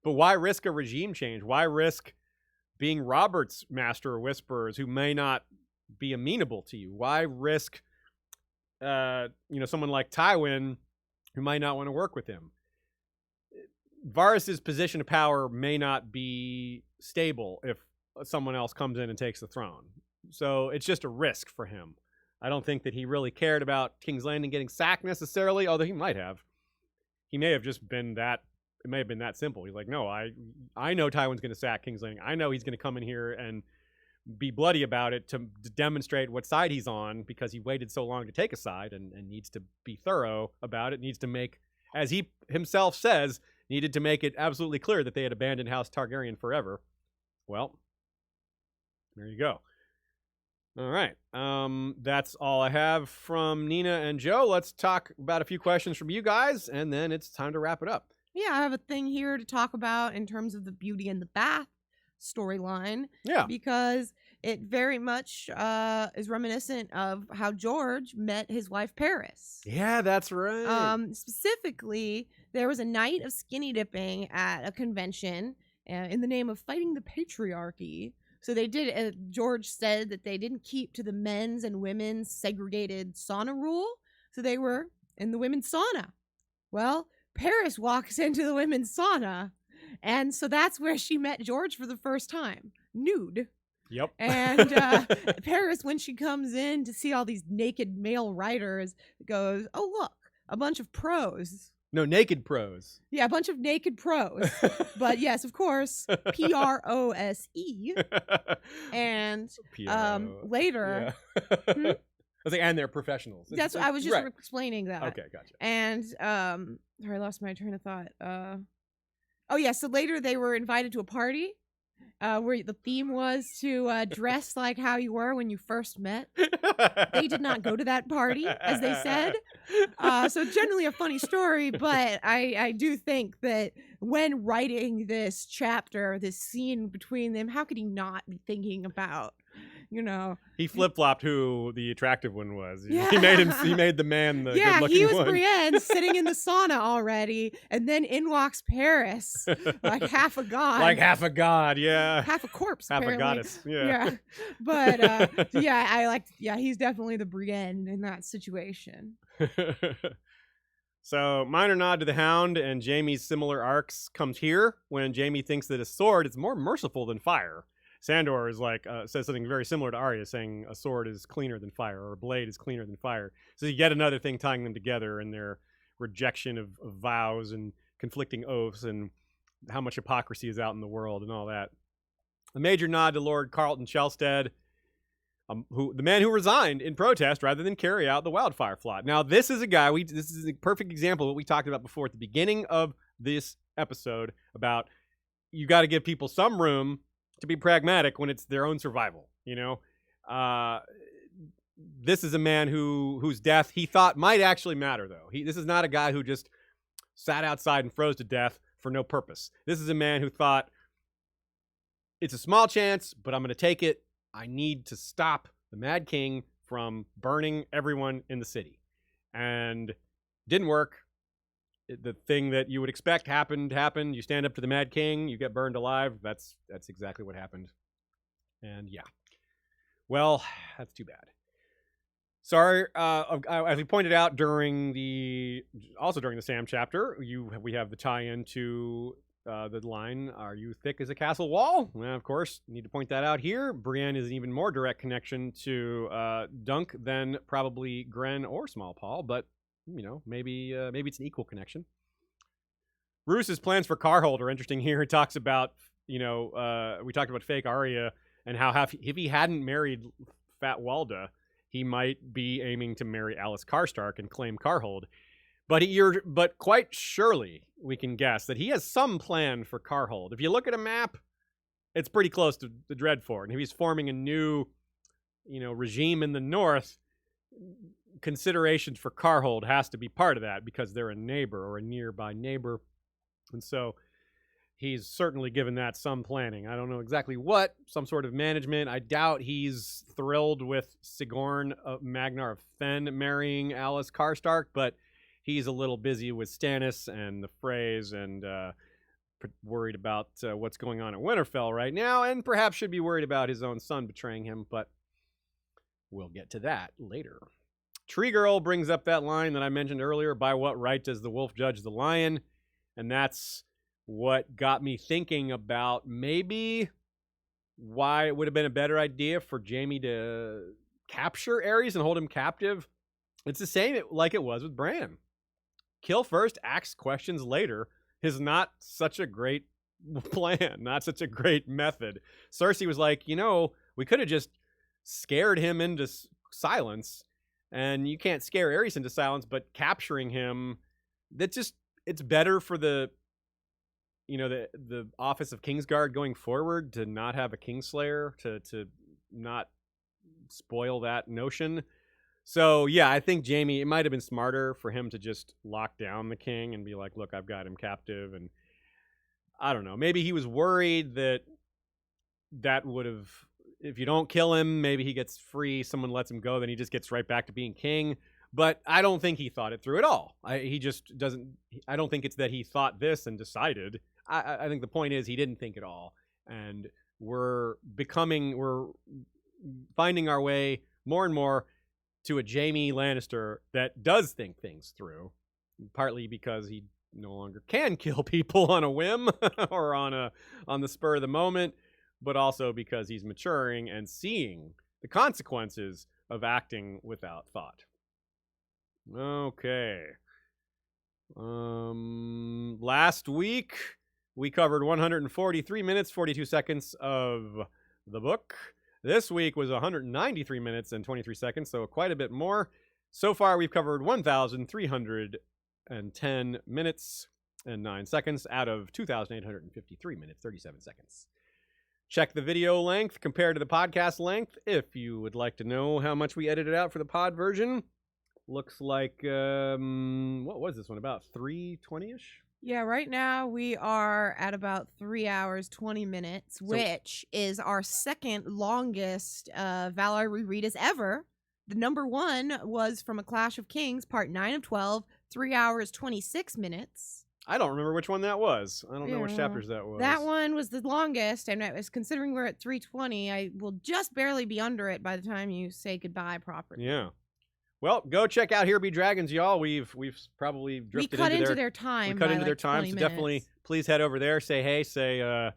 But why risk a regime change? Why risk being Robert's master of whisperers, who may not be amenable to you? Why risk someone like Tywin, who might not want to work with him? Varys' position of power may not be stable if someone else comes in and takes the throne. So it's just a risk for him. I don't think that he really cared about King's Landing getting sacked necessarily, although he might have. He may have just been that, it may have been that simple. He's like, no, I know Tywin's going to sack King's Landing. I know he's going to come in here and be bloody about it to demonstrate what side he's on, because he waited so long to take a side and needs to be thorough about it, needs to make, as he himself says, needed to make it absolutely clear that they had abandoned House Targaryen forever. Well, there you go. All right. That's all I have from Nina and Joe. Let's talk about a few questions from you guys, and then it's time to wrap it up. Yeah, I have a thing here to talk about in terms of the Beauty and the Bath storyline. Yeah. Because it very much is reminiscent of how George met his wife Paris. Yeah, that's right. Specifically, there was a night of skinny dipping at a convention in the name of fighting the patriarchy. So they did, George said that they didn't keep to the men's and women's segregated sauna rule. So they were in the women's sauna. Well, Paris walks into the women's sauna. And so that's where she met George for the first time. Nude. Yep. And Paris, when she comes in to see all these naked male writers, goes, oh, look, a bunch of pros. No, naked pros. Yeah, a bunch of naked pros. But yes, of course, Prose. And later... Yeah. I was like, and they're professionals. That's what I was just right. explaining that. Okay, gotcha. And, sorry, I lost my train of thought. Oh, yeah, so later they were invited to a party where the theme was to dress like how you were when you first met. They did not go to that party, as they said. So generally a funny story, but I do think that when writing this chapter, this scene between them, how could he not be thinking about, he flip-flopped who the attractive one was. Yeah. He made the man the good-looking one. Yeah, he was Brienne sitting in the sauna already, and then in walks Paris, like half a god. Like half a god, yeah. Half a corpse, Half apparently. a goddess, yeah. But, he's definitely the Brienne in that situation. So, minor nod to the Hound and Jaime's similar arcs comes here when Jaime thinks that a sword is more merciful than fire. Sandor is says something very similar to Arya, saying a sword is cleaner than fire, or a blade is cleaner than fire. So you get another thing tying them together in their rejection of vows and conflicting oaths and how much hypocrisy is out in the world and all that. A major nod to Lord Carlton Chelstead, the man who resigned in protest rather than carry out the wildfire plot. Now, this is a guy, this is a perfect example of what we talked about before at the beginning of this episode about you got to give people some room to be pragmatic when it's their own survival, This is a man whose death he thought might actually matter, though. This is not a guy who just sat outside and froze to death for no purpose. This is a man who thought, it's a small chance, but I'm going to take it. I need to stop the Mad King from burning everyone in the city. and didn't work. The thing that you would expect happened. You stand up to the Mad King, you get burned alive. That's exactly what happened. And yeah, well, that's too bad. Sorry, as we pointed out during the Sam chapter, we have the tie-in to the line, "Are you thick as a castle wall?" Well, of course, need to point that out here. Brienne is an even more direct connection to Dunk than probably Gren or Small Paul, but maybe it's an equal connection. Roos's plans for Carhold are interesting here. He talks about, we talked about fake Arya and how if he hadn't married Fat Walda, he might be aiming to marry Alice Karstark and claim Carhold. But quite surely we can guess that he has some plan for Carhold. If you look at a map, it's pretty close to the Dreadfort. And if he's forming a new, regime in the north, considerations for Carhold has to be part of that because they're a neighbor or a nearby neighbor. And so he's certainly given that some planning. I don't know exactly what, some sort of management. I doubt he's thrilled with Sigorn Magnar of Fen marrying Alice Karstark, but he's a little busy with Stannis and the Freys and worried about what's going on at Winterfell right now, and perhaps should be worried about his own son betraying him, but we'll get to that later. Tree Girl brings up that line that I mentioned earlier, "By what right does the wolf judge the lion?" And that's what got me thinking about maybe why it would have been a better idea for Jaime to capture Aerys and hold him captive. It's the same like it was with Bran. Kill first, ask questions later is not such a great plan, not such a great method. Cersei was like, we could have just scared him into silence, and you can't scare Aerys into silence, but capturing him, it's better for the office of Kingsguard going forward to not have a Kingslayer, to not spoil that notion. So yeah, I think Jaime, it might have been smarter for him to just lock down the king and be like, look, I've got him captive. And I don't know, maybe he was worried that would have, if you don't kill him, maybe he gets free, someone lets him go, then he just gets right back to being king. But I don't think he thought it through at all. He just doesn't, I don't think it's that he thought this and decided. I think the point is he didn't think at all. And we're finding our way more and more to a Jaime Lannister that does think things through, partly because he no longer can kill people on a whim or on the spur of the moment, but also because he's maturing and seeing the consequences of acting without thought. Okay. Last week we covered 143 minutes, 42 seconds of the book. This week was 193 minutes and 23 seconds, so quite a bit more. So far, we've covered 1,310 minutes and 9 seconds out of 2,853 minutes, 37 seconds. Check the video length compared to the podcast length if you would like to know how much we edited out for the pod version. Looks like, what was this one, about 3:20-ish? Yeah, right now we are at about 3 hours, 20 minutes, which is our second longest Valar Rereadis ever. The number one was from A Clash of Kings, part 9 of 12, 3 hours, 26 minutes. I don't remember which one that was. I don't know which chapters that was. That one was the longest, and I was considering we're at 3:20. I will just barely be under it by the time you say goodbye properly. Yeah. Well, go check out Here Be Dragons, y'all. We've probably drifted into their time. We cut into their time, so definitely please head over there. Say hey, say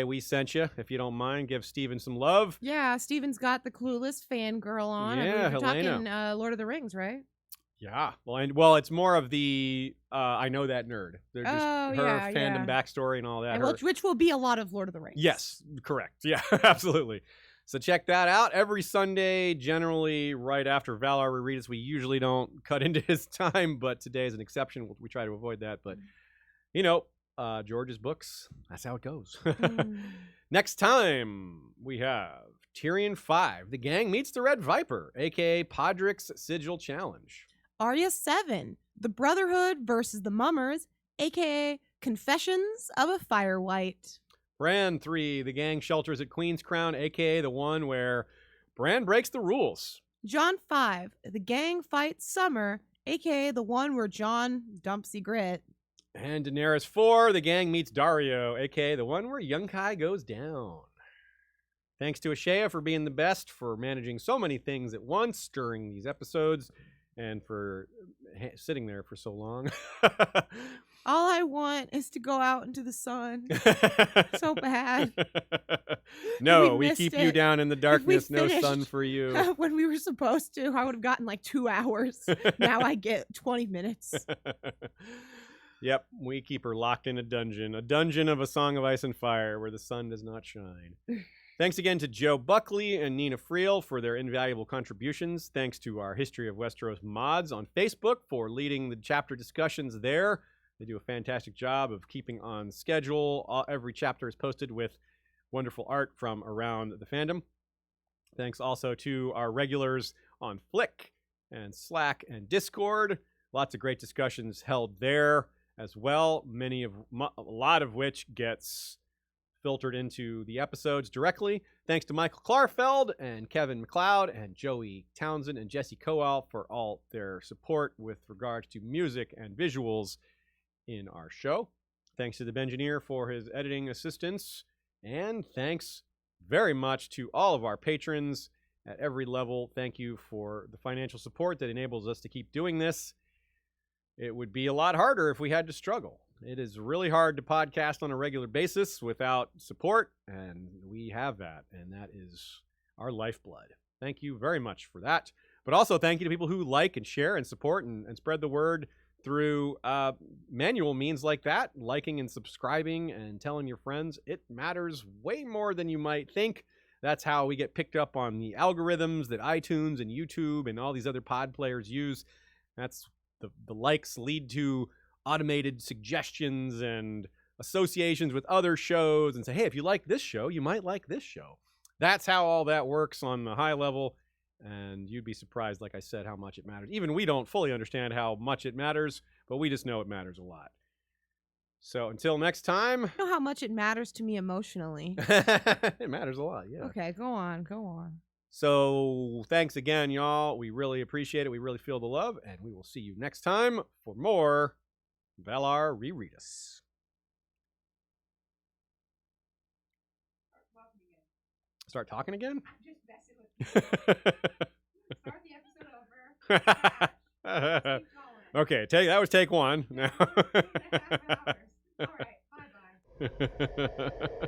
we sent you. If you don't mind, give Steven some love. Yeah, Steven's got the Clueless fangirl on. Yeah, we're Helena. talking Lord of the Rings, right? Yeah. Well, it's more of the I know that nerd. They're just her fandom backstory and all that. And which will be a lot of Lord of the Rings. Yes, correct. Yeah, absolutely. So check that out every Sunday, generally right after Valar Rereadis. We usually don't cut into his time, but today is an exception. We try to avoid that. But, George's books, that's how it goes. Next time, we have Tyrion 5. The gang meets the Red Viper, a.k.a. Podrick's Sigil Challenge. Arya 7. The Brotherhood versus the Mummers, a.k.a. Confessions of a Firewhite. Bran 3, the gang shelters at Queen's Crown, a.k.a. the one where Bran breaks the rules. John 5, the gang fights Summer, aka the one where John dumps Grit. And Daenerys 4, the gang meets Dario, aka the one where Yunkai goes down. Thanks to Ashea for being the best, for managing so many things at once during these episodes, and for sitting there for so long. All I want is to go out into the sun. So bad. No, we keep you down in the darkness. No sun for you. When we were supposed to, I would have gotten like 2 hours. Now I get 20 minutes. Yep, we keep her locked in a dungeon of A Song of Ice and Fire where the sun does not shine. Thanks again to Joe Buckley and Nina Friel for their invaluable contributions. Thanks to our History of Westeros mods on Facebook for leading the chapter discussions there. They do a fantastic job of keeping on schedule. Every chapter is posted with wonderful art from around the fandom. Thanks also to our regulars on Flick and Slack and Discord. Lots of great discussions held there as well. A lot of which gets filtered into the episodes directly. Thanks to Michael Klarfeld and Kevin McLeod and Joey Townsend and Jesse Coal for all their support with regards to music and visuals in our show. Thanks to the Bengineer for his editing assistance. And thanks very much to all of our patrons at every level. Thank you for the financial support that enables us to keep doing this. It would be a lot harder if we had to struggle. It is really hard to podcast on a regular basis without support, and we have that, and that is our lifeblood. Thank you very much for that. But also thank you to people who like and share and support and spread the word through manual means like that, liking and subscribing and telling your friends. It matters way more than you might think. That's how we get picked up on the algorithms that iTunes and YouTube and all these other pod players use. That's the likes lead to automated suggestions and associations with other shows and say, hey, if you like this show, you might like this show. That's how all that works on the high level. And you'd be surprised, like I said, how much it matters. Even we don't fully understand how much it matters, but we just know it matters a lot. So until next time. I know how much it matters to me emotionally. It matters a lot, yeah. Okay, go on. So thanks again, y'all. We really appreciate it. We really feel the love. And we will see you next time for more Valar Rereadis. Start talking again? I'm just messing with you. Start the episode over. Okay, that was take one. Now. 2.5 hours. All right, bye-bye.